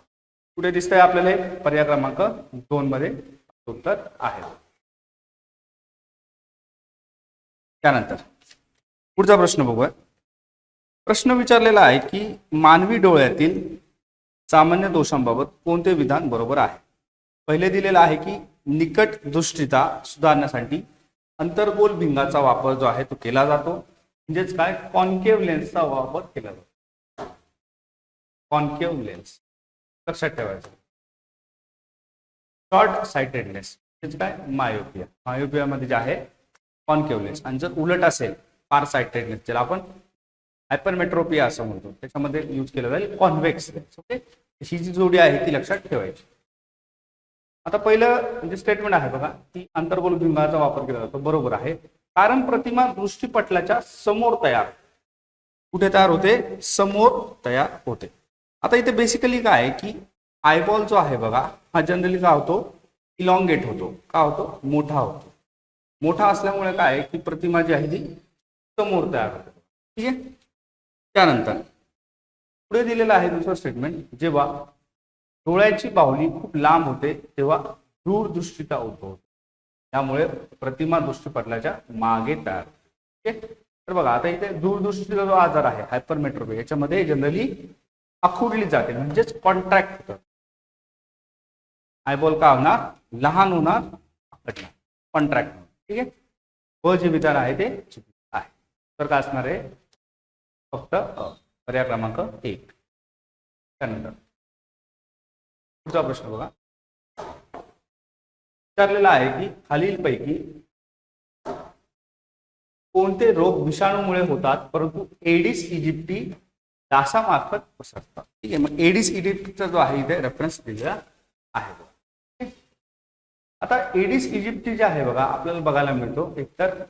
पुढे दिसतंय आपल्याला हे पर्याय क्रमांक 2 मध्ये उत्तर आहे. त्यानंतर पुढचा प्रश्न बघूया. प्रश्न विचारलेला आहे की मानवी डोळ्यातील सामान्य दोषांबाबत कोणते विधान बरोबर आहे? पहिले दिलेलं आहे की निकट दृष्टीता सुधारण्यासाठी अंतर्गोल भिंगाचा वापर जो आहे तो केला जातो. म्हणजेच काय? कॉन्केव्ह लेन्सचा वापर केला जातो. कॉन्केव्ह लेन्स लक्षात ठेवायचं. शॉर्ट साइटेडनेस म्हणजे काय? मायोपिया. मायोपियामध्ये जे आहे कॉन्केव्ह लेन्स. आणि जर उलट असेल फार साइटेडनेस, ज्याला आपण हायपरमेट्रोपिया असं म्हणतो, त्याच्यामध्ये यूज केलं जाईल कॉन्व्हेक्स लेन्स. ओके, ही जी जोडी आहे ती लक्षात ठेवायची. आता पहिलं म्हणजे स्टेटमेंट आहे बघा की अंतर्गोल भिंगाचा वापर केला जातो. बरोबर आहे, कारण प्रतिमा दृष्टीपटलाच्या समोर तयार. कुठे तयार होते? समोर तयार होते. आता इथे बेसिकली काय आहे की आयबॉल जो आहे बघा हा जनरली काय होतो? इलॉंगेट होतो. का होतो? मोठा होतो. मोठा असल्यामुळे काय आहे की प्रतिमा जी आहे ती समोर तयार होते. ठीक आहे, त्यानंतर पुढे दिलेलं आहे दुसरं स्टेटमेंट. जेव्हा डोळ्याची बाहुली खूप लांब होते तेव्हा दूरदृष्टिता उद्भवते, त्यामुळे प्रतिमा दृष्टीपटलाच्या मागे तयार होते. ठीक आहे, तर बघा आता इथे दूरदृष्टीचा जो आजार आहे हायपरमेट्रोपिया, याच्यामध्ये जनरली आखुडली जाते म्हणजेच कॉन्ट्रॅक्ट होतं. आयबॉल का होणार? लहान होणार, आखडणार, कॉन्ट्रॅक्ट होणार. ठीक आहे, व जे विधान आहे ते चुकीचं आहे. तर काय असणार आहे? फक्त पर्याय क्रमांक 1. त्यानंतर पुढचा प्रश्न बघा. विचारलेला आहे की खालीलपैकी कोणते रोग विषाणूमुळे होतात परंतु एडिस इजिप्टी डासामार्फत पसरतात? ठीक आहे, मग एडिस इजिप्टीचा जो आहे इथे रेफरन्स दिलेला आहे. आता एडिस इजिप्टी जे आहे बघा आपल्याला बघायला मिळतो एकतर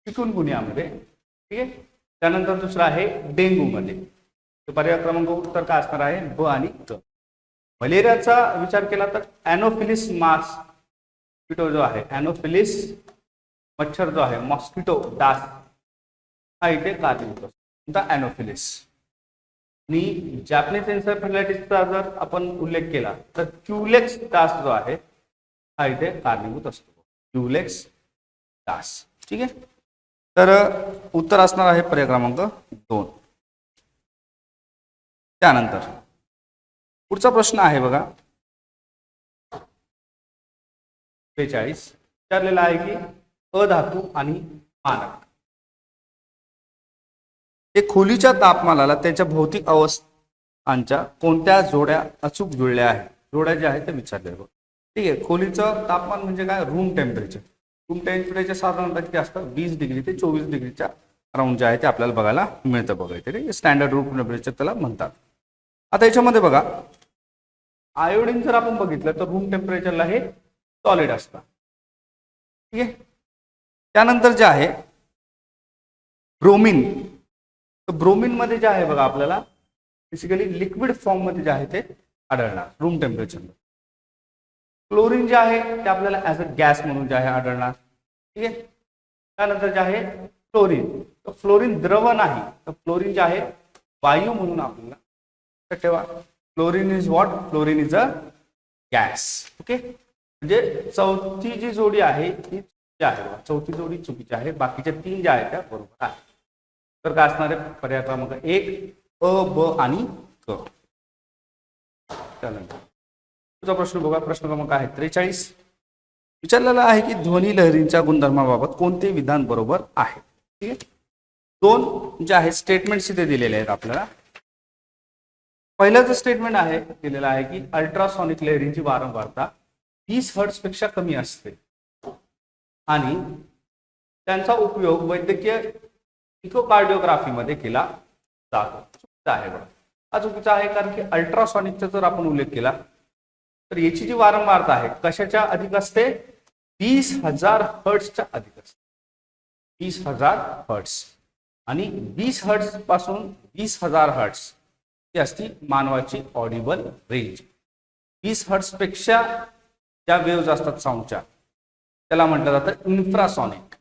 चिकुनगुनियामध्ये. ठीक आहे, त्यानंतर दुसरा आहे डेंग्यू मध्ये. पर्याय क्रमांक उत्तर काय असणार आहे? ब आणि क. मलेरियाचा विचार केला तर अॅनोफिलिस मॉस्किटो जो आहे, अॅनोफिलिस मच्छर जो आहे, मॉस्किटो डास हा इथे कारणीभूत असतो. अॅनोफिलिस. आणि जॅपनीज एन्सेफॅलायटिसचा जर आपण उल्लेख केला तर क्युलेक्स डास जो आहे हा इथे कारणीभूत असतो. क्युलेक्स डास. ठीक आहे, तर उत्तर असणार आहे पर्याय क्रमांक 2. त्यानंतर पुढचा प्रश्न आहे बघा 42. विचारलेला आहे की अधातू आणि मानक हे खोलीच्या तापमानाला त्यांच्या भौतिक अवस्थांच्या कोणत्या जोड्या अचूक जुळल्या आहेत? जोड्या ज्या आहेत त्या विचारल्या. ठीक आहे, खोलीचं तापमान म्हणजे काय? Room temperature. रूम टेम्परेचर साधारणतः किती असतं? 20 डिग्री ते 24 डिग्रीच्या राऊंड जे आहे ते आपल्याला बघायला मिळतं. बघायचं ठीक आहे, स्टँडर्ड रूम टेम्परेचर त्याला म्हणतात. आता याच्यामध्ये बघा आयोडीन जर आपण बघितलं तर रूम टेम्परेचरला हे सॉलिड असतं. ठीक आहे, त्यानंतर जे आहे ब्रोमिन. तर ब्रोमिन मध्ये जे आहे बघा आपल्याला बेसिकली लिक्विड फॉर्म मध्ये जे आहे ते आढळणार रूम टेम्परेचरवर. क्लोरीन जे आहे ते आपल्याला ऍज अ गॅस म्हणून जे आहे आढळणार. ठीक आहे. त्यानंतर जे आहे फ्लोरीन, तर फ्लोरीन द्रव नाही, तर फ्लोरीन जे आहे वायू म्हणून आपल्याला लक्षात ठेवा. Fluorine is what? Fluorine is a gas. Okay. म्हणजे चौथी जी जोडी आहे ती जी आहे बघा, चौथी जोडी चुकीची आहे, बाकीच्या 3 ज्या आहेत त्या बरोबर आहेत. तर काय असणार आहे? पर्याय क्रमांक 1 अ, ब आणि क. त्यानंतर तुझा प्रश्न बघा. प्रश्न क्रमांक आहे 43. विचारलेला आहे की ध्वनी लहरींच्या गुणधर्माबाबत कोणते विधान बरोबर आहे. ठीक आहे. 2 जे आहेत स्टेटमेंट्स इथे दिलेले आहेत आपल्याला. पहिलं जे स्टेटमेंट आहे दिलेलं आहे की अल्ट्रासॉनिक लहरींची वारंवारता 20 हर्ट्झ पेक्षा कमी असते आणि त्यांचा उपयोग वैद्यकीय इकोकार्डिओग्राफीमध्ये केला जातो. चुकीचा आहे बघा. हा चुकीचा आहे कारण की अल्ट्रासॉनिकचा जर आपण उल्लेख केला तर याची जी वारंवारता आहे कशाच्या अधिक असते? 20,000 हर्ट्झच्या अधिक असते. 20,000 हर्ट्झ आणि 20 हर्ट्झ पासून 20,000 हर्ट्झ ही असती मानवाची ऑडिबल रेंज. 20 हर्ट्झ पेक्षा ज्या वेव्ज असतात साऊंडच्या त्याला म्हटलं जातं इन्फ्रासॉनिक.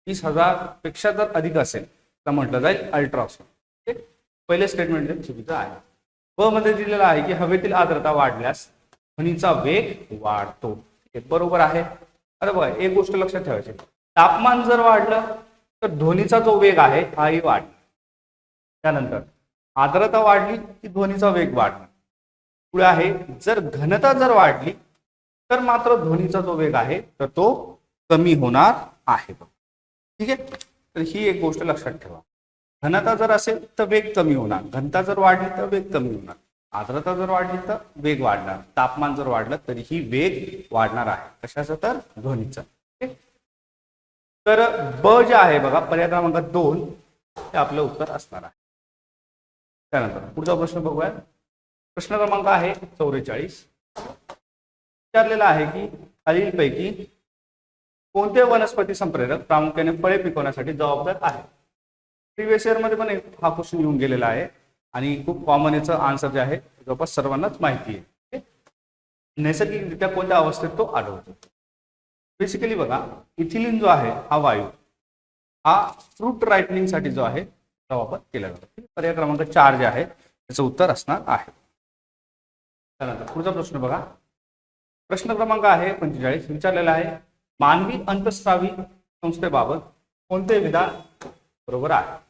20,000 पेक्षा जर अधिक असेल तर म्हटलं जाईल अल्ट्रासॉनिक. पहिले स्टेटमेंट चुकीचं आहे. ब मध्ये दिलेलं आहे की हवेतील आर्द्रता वाढल्यास ध्वनीचा वेग वाढतो. हे बरोबर आहे. अरे बघा एक गोष्ट लक्षात ठेवायची, तापमान जर वाढलं तर ध्वनीचा जो वेग आहे हाही वाढला. त्यानंतर आर्द्रता वाढली की ध्वनीचा वेग वाढणार. पुढे आहे जर घनता जर वाढली तर मात्र ध्वनीचा जो वेग आहे तर तो कमी होणार आहे. ठीक आहे. तर ही एक गोष्ट लक्षात ठेवा. घनता जर असेल तर वेग कमी होणार, घनता जर वाढली तर वेग कमी होणार, आर्द्रता जर वाढली तर वेग वाढणार, तापमान जर वाढलं तरीही वेग वाढणार आहे. कशाचा? तर ध्वनीचा. तर ब जे आहे बघा पर्याय क्रमांक 2 हे आपलं उत्तर असणार आहे. त्यानंतर पुढचा प्रश्न बघूया. प्रश्न क्रमांक आहे 44. विचारलेला आहे की खालीलपैकी कोणते वनस्पती संप्रेरक प्रामुख्याने फळे पिकवण्यासाठी जबाबदार आहे. प्रिव्हियस इयर मध्ये पण हा क्वेश्चन येऊन गेलेला आहे आणि खूप कॉमन याचं आन्सर जे आहे जवळपास सर्वांनाच माहिती आहे. नैसर्गिकरित्या कोणत्या अवस्थेत तो आढळतो. बेसिकली बघा इथिलीन जो आहे हा वायू हा फ्रूट रायटनिंग साठी जो आहे त्याचा वापर केला जातो. पर्याय क्रमांक 4 जे आहे त्याचं उत्तर असणार आहे. त्यानंतर पुढचा प्रश्न बघा. प्रश्न क्रमांक आहे 45. विचारलेला आहे मानवी अंतस्रावी संस्थेबाबत कोणते विधान बरोबर आहे.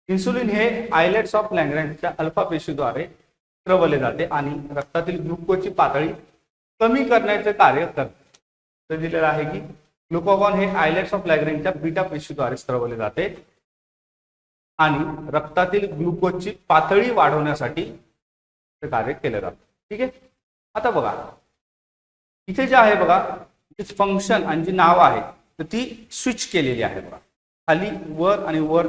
इन्सुलिन हे आयलेट्स ऑफ लॅग्रँजच्या अल्फा पेशीद्वारे स्त्रवले जाते आणि रक्तातील ग्लुकोजची पातळी कमी करण्याचे कार्य करते. तर दिलेलं आहे की ग्लुकागॉन हे आयलेट्स ऑफ लॅग्रँजच्या बीटा पेशीद्वारे स्त्रवले जाते आणि रक्तातील ग्लुकोजची पातळी वाढवण्यासाठी ते कार्य केले जाते. ठीक आहे. आता बघा इथे जे आहे बघा फंक्शन आणि जी नाव आहे तर ती स्विच केलेली आहे बघा. खाली वर आणि वर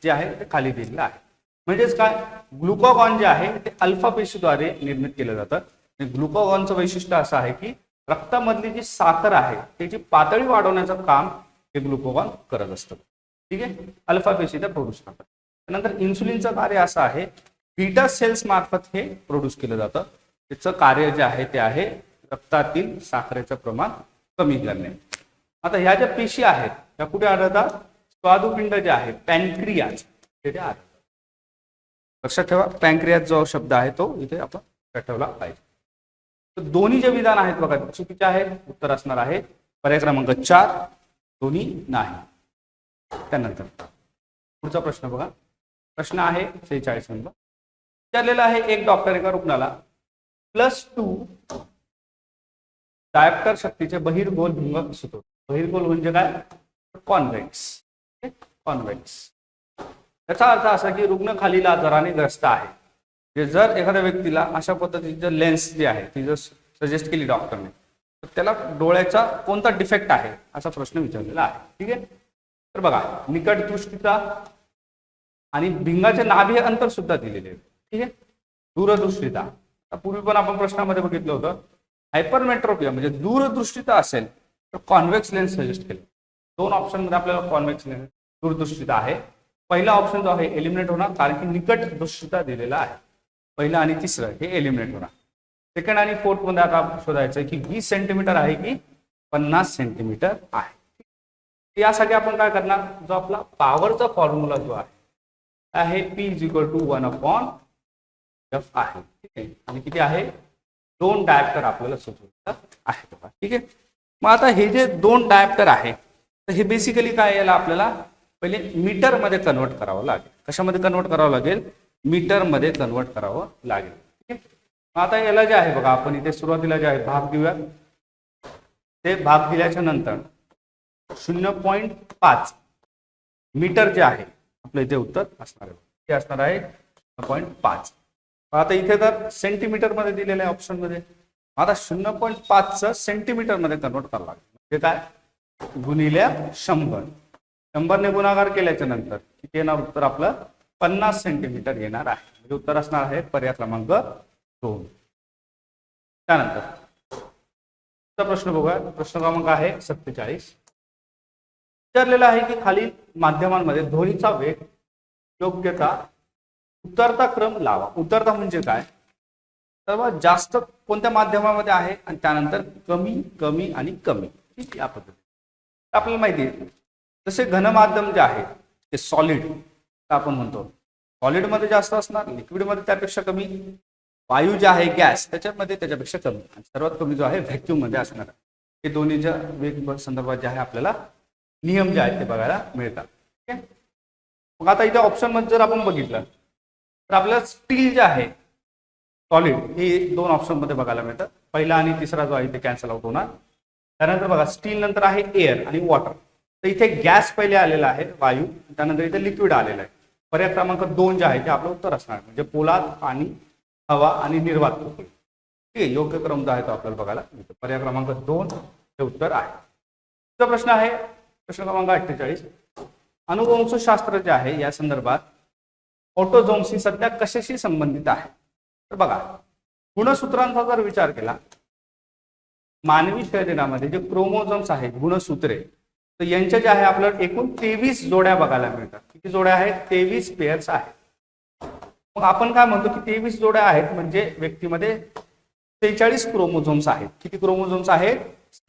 जे आहे ते खाली दिलेलं आहे. म्हणजेच काय ग्लुकागॉन जे आहे ते अल्फा पेशीद्वारे निर्मित केलं जातं. ग्लुकागॉनचं वैशिष्ट्य असं आहे की रक्तामधली जी साखर आहे त्याची पातळी वाढवण्याचं काम हे ग्लुकागॉन करत असतं. ठीक आहे. अल्फा पेशी ते प्रोड्यूस करतात. त्यानंतर इन्सुलिनचं कार्य असं आहे बीटा सेल्स मार्फत हे प्रोड्यूस केलं जातं. त्याचं कार्य जे आहे ते आहे रक्तातील साखरेचं प्रमाण कमी करणे. आता ह्या ज्या पेशी आहेत त्या कुठे आढळतात. स्वादुपिंड जे आहे पॅनक्रियाज तिथे आढळतात. लक्षात ठेवा पॅनक्रियाज जो शब्द आहे तो इथे आपण लक्षात ठेवला पाहिजे. तर दोन्ही जे विधान आहेत बघा चुकीचे आहेत. उत्तर असणार आहे पर्याय क्रमांक 4 दोन्ही नाही. त्यानंतर पुढचा प्रश्न बघा. प्रश्न आहे 46 नंबर. विचारलेला आहे एक डॉक्टर एका रुग्णाला +2 डायप्टर शक्तीचे बहिर्गोल भिंग सुचवतो. बहिर्गोल म्हणजे काय. कॉन्व्हेक्स. कॉन्व्हेक्स याचा अर्थ असा की रुग्ण खालील आजाराने ग्रस्त आहे. जर एखाद्या व्यक्तीला अशा पद्धतीची लेन्स जी आहे ती जर सजेस्ट केली डॉक्टरने तर त्याला डोळ्याचा कोणता डिफेक्ट आहे असा प्रश्न विचारलेला आहे. ठीक आहे. तर बघा निकट दृष्टीचा आणि भिंगाचे नाभीय अंतर सुद्धा दिलेले आहे. ठीक आहे. दूरदृष्टीता पूर्वी पण आपण प्रश्नामध्ये बघितलं होतं हायपरमेट्रोपिया म्हणजे दूरदृष्टीता असेल तर कॉन्व्हेक्स लेन्स सजेस्ट केले. 2 ऑप्शन मध्ये आपल्याला कॉन्व्हेक्स लेन्स दूरदृष्टीता आहे. पहिला ऑप्शन जो आहे एलिमिनेट होणार कारण की निकट दृष्टीता दिलेला आहे. पहिला आणि तिसरं हे एलिमिनेट होणार. सेकंड आणि फोर्थ मध्ये आता शोधायचं की 20 सेंटीमीटर आहे की 50 सेंटीमीटर आहे. यासाठी आपण काय करणार, जो आपला पॉवरचा फॉर्म्युला जो आहे P is equal to 1/F आहे. ठीक आहे, आणि किती आहे, 2 डायप्टर आपल्याला सुचवायचं आहे बघा. ठीक आहे, मग आता हे जे 2 डायप्टर आहे तर हे बेसिकली काय, याला आपल्याला पहिले मीटर मध्ये कन्वर्ट करावं लागेल. कशामध्ये कन्वर्ट करावं लागेल, मीटर मध्ये कन्वर्ट करावं लागेल. ठीक आहे, मग आता याला जे आहे बघा, आपण इथे सुरुवातीला जे आहे भाग देऊया. ते भाग दिल्याच्या नंतर 0.5 मीटर जे आहे आपलं इथे उत्तर असणार आहे. ते असणार आहे 0.5. आता इथे तर सेंटीमीटर मध्ये दिलेलं आहे ऑप्शन मध्ये. आता 0.5 सेंटीमीटर मध्ये कन्वर्ट करावं लागेल. म्हणजे काय, गुणिले 100. 100 ने गुणाकार केल्याच्या नंतर किती येणार उत्तर आपलं, 50 सेंटीमीटर येणार आहे. म्हणजे उत्तर असणार आहे पर्याय क्रमांक 2. त्यानंतर प्रश्न बघूया. प्रश्न क्रमांक आहे 47. विचारलेला आहे की खालील माध्यमांमध्ये ध्वनीचा वेग योग्यता उतरता क्रम लावा. उतरता म्हणजे काय, तर जास्त कोणत्या माध्यमामध्ये आहे आणि त्यानंतर कमी कमी आणि कमी. ठीक, या पद्धतीने आपल्याला माहिती आहे. जसे घन माध्यम जे आहे ते सॉलिड आपण म्हणतो, सॉलिडमध्ये जास्त असणार, लिक्विडमध्ये त्यापेक्षा कमी, वायू जे आहे गॅस त्याच्यामध्ये त्याच्यापेक्षा कमी, आणि सर्वात कमी जो आहे व्हॅक्यूम मध्ये असणार. हे दोन्हीच्या वेग संदर्भात जे आहे आपल्याला नियम जे आहेत ते बघायला मिळतात. ठीक आहे, मग आता इथे ऑप्शन मध्ये जर आपण बघितलं तर आपल्याला स्टील जे आहे सॉलिड हे 2 ऑप्शन मध्ये बघायला मिळतात. पहिला आणि तिसरा जो आहे ते कॅन्सल आउट होणार. त्यानंतर बघा स्टील नंतर आहे एअर आणि वॉटर. तर इथे गॅस पहिले आलेला आहे वायू, त्यानंतर इथे लिक्विड आलेला आहे. पर्याय क्रमांक 2 जे आहे ते आपलं उत्तर असणार, म्हणजे पोलाद आणि हवा आणि निर्वात पोकळी. ठीक आहे, योग्य क्रम जो आहे तो आपल्याला बघायला मिळतो. पर्याय क्रमांक 2 हे उत्तर आहे. पुढचा प्रश्न आहे प्रश्न क्रमांक 48. अनुवंशशास्त्र जे आहे या संदर्भात ऑटोझोम्स ही सध्या कशाशी संबंधित आहे. तर बघा, गुणसूत्रांचा जर विचार केला, मानवी शरीरामध्ये जे क्रोमोझोम्स आहेत गुणसूत्रे, तर यांच्या जे आहे आपल्याला एकूण 23 जोड्या बघायला मिळतात. किती जोड्या आहेत, 23 पेअर्स आहेत. मग आपण काय म्हणतो की 23 जोड्या आहेत म्हणजे व्यक्तीमध्ये 46 क्रोमोझोम्स आहेत. किती क्रोमोझोम्स आहेत,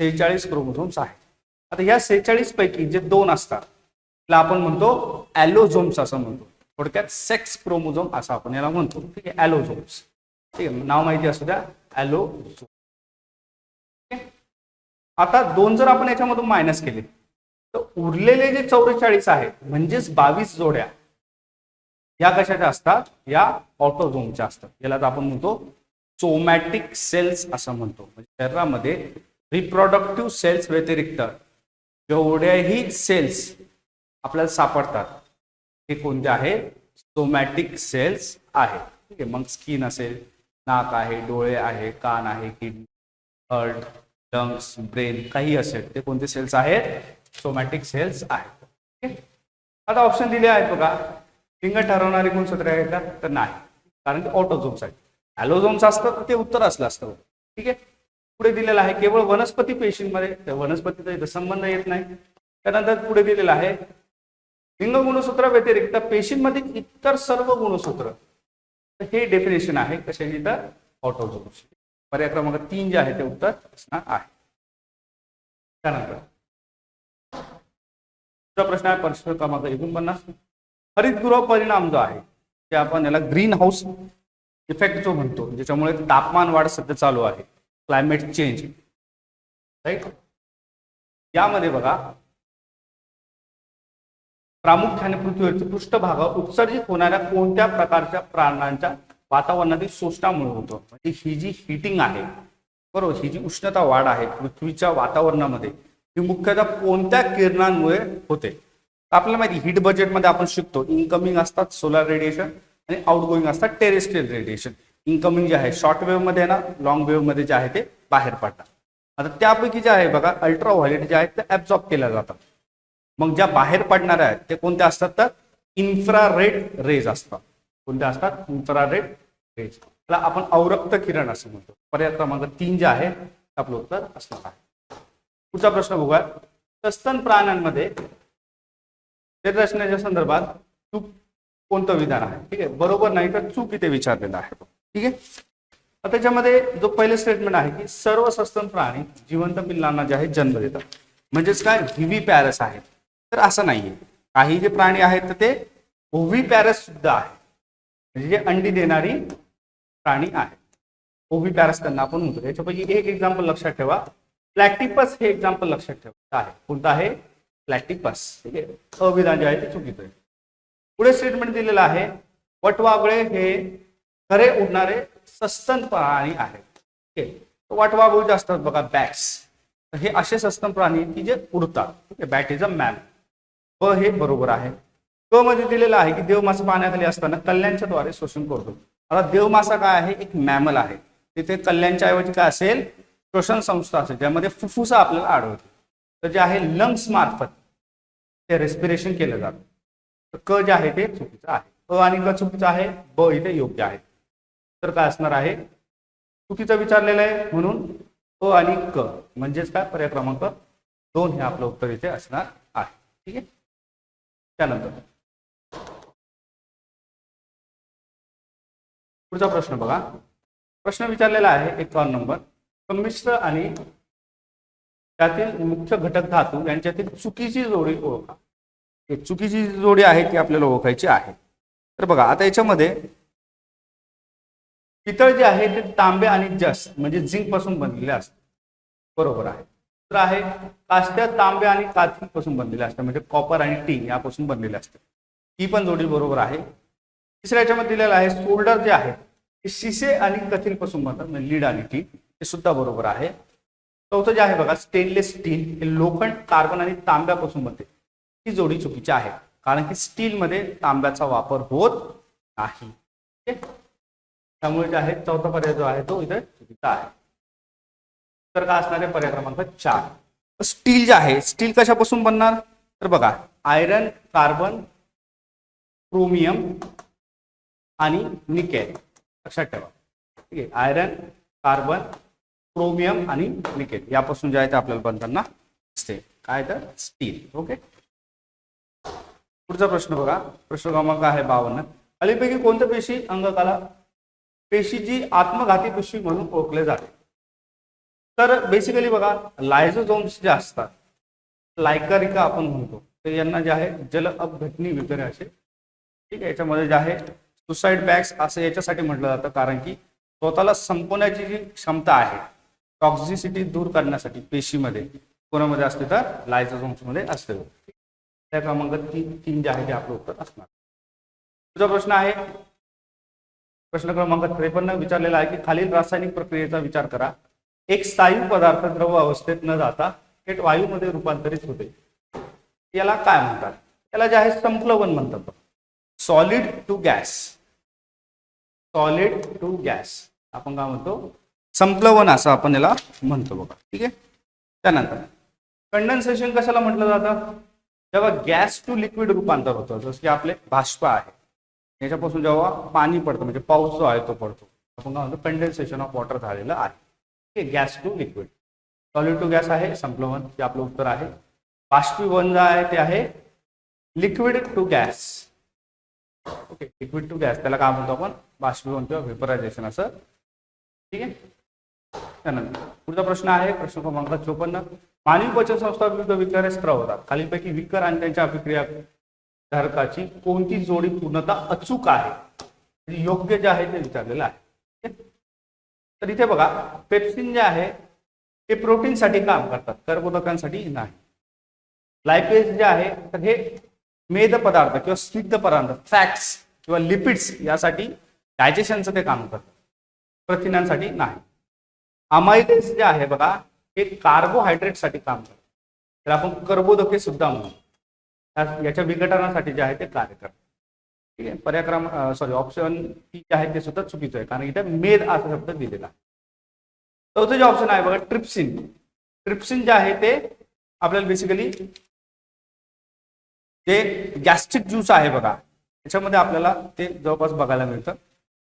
46 क्रोमोझोम्स आहेत. आता या 46 पैकी जे 2 असतात त्याला आपण म्हणतो ॲलोझोम्स असं म्हणतो. थोडक्यात सेक्स क्रोमोझोम असं आपण याला म्हणतो. ठीक आहे, ॲलोझोम्स. ठीक आहे, नाव माहिती असू द्या, ॲलोझोम. आता 2 जर आपण याच्यामधून मायनस केले तर उरलेले जे 44 आहेत म्हणजेच 22 जोड्या या कशाच्या असतात, या ऑटोझोमच्या असतात. यालाच आपण म्हणतो सोमॅटिक सेल्स असं म्हणतो. म्हणजे शरीरामध्ये रिप्रोडक्टिव्ह सेल्स व्यतिरिक्त जेवढ्याही सेल्स आपल्याला सापडतात हे कोणते आहेत, सोमॅटिक सेल्स आहेत. ठीक आहे, मग स्किन असेल, नाक आहे, डोळे आहे, कान आहे, किडनी, हार्ट, लंग्स, ब्रेन काही असेल ते कोणते सेल्स आहेत, सोमॅटिक सेल्स आहेत. ठीक आहे, आता ऑप्शन दिले आहेत बघा. लिंग ठरवणारी गुणसूत्रे आहेत का, तर नाही, कारण ते ऑटोझोम्स आहेत. ॲलोझोम्स असतं तर ते उत्तर असलं असतं. ठीक आहे, पुढे दिलेलं आहे केवळ वनस्पती पेशींमध्ये, तर वनस्पतीचा इथं संबंध येत नाही. त्यानंतर पुढे दिलेलं आहे लिंग गुणसूत्र व्यतिरिक्त पेशींमध्ये इतर सर्व गुणसूत्र, हे डेफिनेशन आहे कशाची, तर ऑटोझोम्स. पर्याय क्रमांक 3 जे आहे ते उत्तर असणार आहे. त्यानंतर प्रश्न आहे प्रश्न क्रमांक 49. हरितगृह परिणाम जो आहे ते आपण याला ग्रीन हाऊस इफेक्ट जो म्हणतो, ज्याच्यामुळे तापमान वाढ सध्या चालू आहे, क्लायमेट चेंज. राईट, यामध्ये बघा प्रामुख्याने पृथ्वीवरच्या पृष्ठभागावर उत्सर्जित होणाऱ्या कोणत्या प्रकारच्या प्राणांच्या वातावरणातील शोषणामुळे होतो. म्हणजे ही जी हिटिंग आहे, बरोबर, ही जी उष्णता वाढ आहे पृथ्वीच्या वातावरणामध्ये, ही मुख्यतः कोणत्या किरणांमुळे होते. आपल्याला माहिती हिट बजेटमध्ये आपण शिकतो इनकमिंग असतात सोलर रेडिएशन आणि आउटगोईंग असतात टेरेस्ट्रियल रेडिएशन. इनकमिंग जे आहे शॉर्ट वेव्ह मध्ये ना, लॉंग वेव्ह मध्ये जे आहे ते बाहेर पडतात. आता त्यापैकी जे आहे बघा अल्ट्रा व्हायलेट जे आहेत ते ऍब्झॉर्ब केल्या जातात. मग ज्या बाहेर पडणाऱ्या आहेत ते कोणत्या असतात, तर इन्फ्रारेड रेज असतात. कोणत्या असतात, इन्फ्रारेड रेज. त्याला आपण अवरक्त किरण असं म्हणतो. पर्याय क्रमांक 3 जे आहे आपलं उत्तर असणार आहे. पुढचा प्रश्न बघूया. सस्तन प्राण्यांमध्ये शरीर रचनेच्या संदर्भात चूक कोणतं विधान आहे. ठीक आहे, बरोबर नाही तर चूक इथे विचारलेलं आहे. ठीक आहे, तर त्याच्यामध्ये जो पहिले स्टेटमेंट आहे की सर्व सस्तन प्राणी जिवंत पिल्लांना जे आहे जन्म देतात. म्हणजेच काय व्हीव्ही पॅरस आहेत. तर असं नाहीये. काही जे प्राणी आहेत तर ते ओव्ही पॅरस सुद्धा आहे. म्हणजे जे अंडी देणारी प्राणी आहेत. ओव्ही पॅरस त्यांना आपण म्हणतो. याच्यापैकी एक एक्झाम्पल लक्षात ठेवा. प्लॅटिपस हे एक्झाम्पल लक्षात ठेवा आहे. कोणतं आहे? प्लॅटिपस. ठीक आहे. अविधान जे आहे ते चुकीचं आहे. पुढे स्टेटमेंट दिलेलं आहे वटवाघळे हे खरे उडणारे सस्तन प्राणी आहेत. ठीक आहे. वटवाघूळ जे असतात बघा बॅट्स, तर हे असे सस्तन प्राणी की जे उडतात. ठीक आहे. Bat is a ma'am. व हे बरोबर आहे. क मध्ये दिलेलं आहे की देवमासा पाण्याखाली असताना कल्ल्यांच्या द्वारे शोषण करतो. आता देवमासा काय आहे? एक मॅमल आहे. तिथे कल्ल्यांच्या ऐवजी काय असेल? श्वसन संस्था असेल ज्यामध्ये फुफ्फुसा आपल्याला आढळतो. तर जे आहे लंग्स मार्फत ते रेस्पिरेशन केलं जातं. तर क जे आहे ते चुकीचं आहे. अ आणि क चुकीचं आहे. ब इथे योग्य आहे. तर काय असणार आहे? चुकीचं विचारलेलं आहे म्हणून अ आणि क म्हणजेच काय? पर्याय क्रमांक 2 हे आपलं उत्तर इथे असणार आहे. ठीक आहे. त्यानंतर पुढचा प्रश्न बघा. प्रश्न विचारलेला आहे 51 नंबर. संमिश्र आणि त्यातील मुख्य घटक धातू यांच्यातील चुकीची जोडी ओळखा. एक चुकीची जोडी आहे ती आपल्याला ओळखायची आहे. तर बघा आता याच्यामध्ये पितळ जे आहे ते तांबे आणि जस म्हणजे झिंक पासून बनलेले असते. बरोबर आहे. तर आहे कास्त्या तांबे आणि काथी पासून बनलेले असतात म्हणजे कॉपर आणि टीन यापासून बनलेले असतात. ही पण जोडी बरोबर आहे. तिसऱ्या याच्यामध्ये दिलेलं आहे सोल्डर जे आहे ते शिसे आणि कथील पासून बनतात म्हणजे लीड आणि टीन हे सुद्धा बरोबर आहे. चौथं जे आहे बघा स्टेनलेस स्टील हे लोखंड कार्बन आणि तांब्यापासून बनते. ही जोडी चुकीची आहे कारण की स्टीलमध्ये तांब्याचा वापर होत नाही. त्यामुळे जे आहे चौथा पर्याय जो आहे तो इथे चुकीचा आहे. तर काय असणार आहे? पर्याय क्रमांक 4. स्टील जे आहे स्टील कशापासून बनणार? तर बघा आयरन, कार्बन, क्रोमियम आणि निकेल लक्षात ठेवा. ठीक आहे. आयरन, कार्बन, क्रोमियम आणि निकेल यापासून जे आहे ते आपल्याला बनताना दिसते. काय तर स्टील. ओके. पुढचा प्रश्न बघा. प्रश्न क्रमांक आहे 52. खालीलपैकी कोणत्या पेशी अंगकाला पेशीची आत्मघाती पेशी म्हणून ओळखले जाते? तर बेसिकली बघा लायझोझोम्स जे असतात लायकारिका आपण म्हणतो तर यांना जे आहे जल अपघटनी विकारे असे. ठीक आहे. याच्यामध्ये जे आहे सुसाईड बॅग्स असं याच्यासाठी म्हटलं जातं कारण की स्वतःला संपवण्याची जी क्षमता आहे टॉक्झिसिटी दूर करण्यासाठी पेशीमध्ये कोणामध्ये असते तर लायझोझोम्स मध्ये असते. त्या क्रमांक 3 जे आहे ते आपलं उत्तर असणार. तुझा प्रश्न आहे प्रश्न क्रमांक 53 विचारलेला आहे की खालील रासायनिक प्रक्रियेचा विचार करा. एक स्थायू पदार्थ द्रव अवस्थेत न जाता थेट वायूमध्ये रूपांतरित होते. याला काय म्हणतात? याला जे आहे संप्लवन म्हणतात. Solid to gas. Solid to gas आपण काय म्हणतो? संप्लवन असं आपण याला म्हणतो बघा. ठीक आहे. त्यानंतर कंडेन्सेशन कशाला म्हटलं जातं? जेव्हा गॅस टू लिक्विड रूपांतर होतं जसं की आपले बाष्प आहे याच्यापासून जेव्हा पाणी पडतं म्हणजे पाऊस जो आहे तो पडतो आपण काय म्हणतो? कंडेन्सेशन ऑफ वॉटर झालेलं आहे. Gas to liquid. Solid to gas आहे संप्लवन हे आपलं उत्तर आहे. बाष्पीभवन जे आहे ते आहे liquid to gas. Okay. Liquid to gas त्याला काय म्हणतो आपण? बाष्पीभवन किंवा व्हेपरायझेशन असं. ठीक आहे. त्यानंतर पुढचा प्रश्न आहे प्रश्न क्रमांक 54. मानवी पचन संस्था विविध विकारे स्त्रवतात. खालीलपैकी विकर आणि त्यांच्या अभिक्रिया धारकाची कोणती जोडी पूर्णतः अचूक आहे? योग्य जे आहे ते विचारलेलं आहे. तर इथे बघा पेप्सिन जे आहे ते प्रोटीनसाठी काम करतात कर्बोदकांसाठी नाही. लायपेज जे आहे तर हे मेद पदार्थ किंवा स्निग्ध पदार्थ फॅट्स किंवा लिपिड्स यासाठी डायजेशनचं ते काम करतात प्रथिनांसाठी नाही. अमायलेज जे आहे बघा हे कार्बोहायड्रेटसाठी काम करतात. तर आपण कर्बोदके सुद्धा म्हणतो. याच्या विघटनासाठी जे आहे ते कार्य करतात. ठीक आहे. पर्याय ऑप्शन टी जे आहे ते सुद्धा चुकीचं आहे कारण इथे मेद असा शब्द दिलेला आहे. चौथं जे ऑप्शन आहे बघा ट्रिप्सिन. ट्रिप्सिन जे आहे ते आपल्याला बेसिकली जे गॅस्ट्रिक ज्यूस आहे बघा त्याच्यामध्ये आपल्याला ते जवळपास बघायला मिळतं.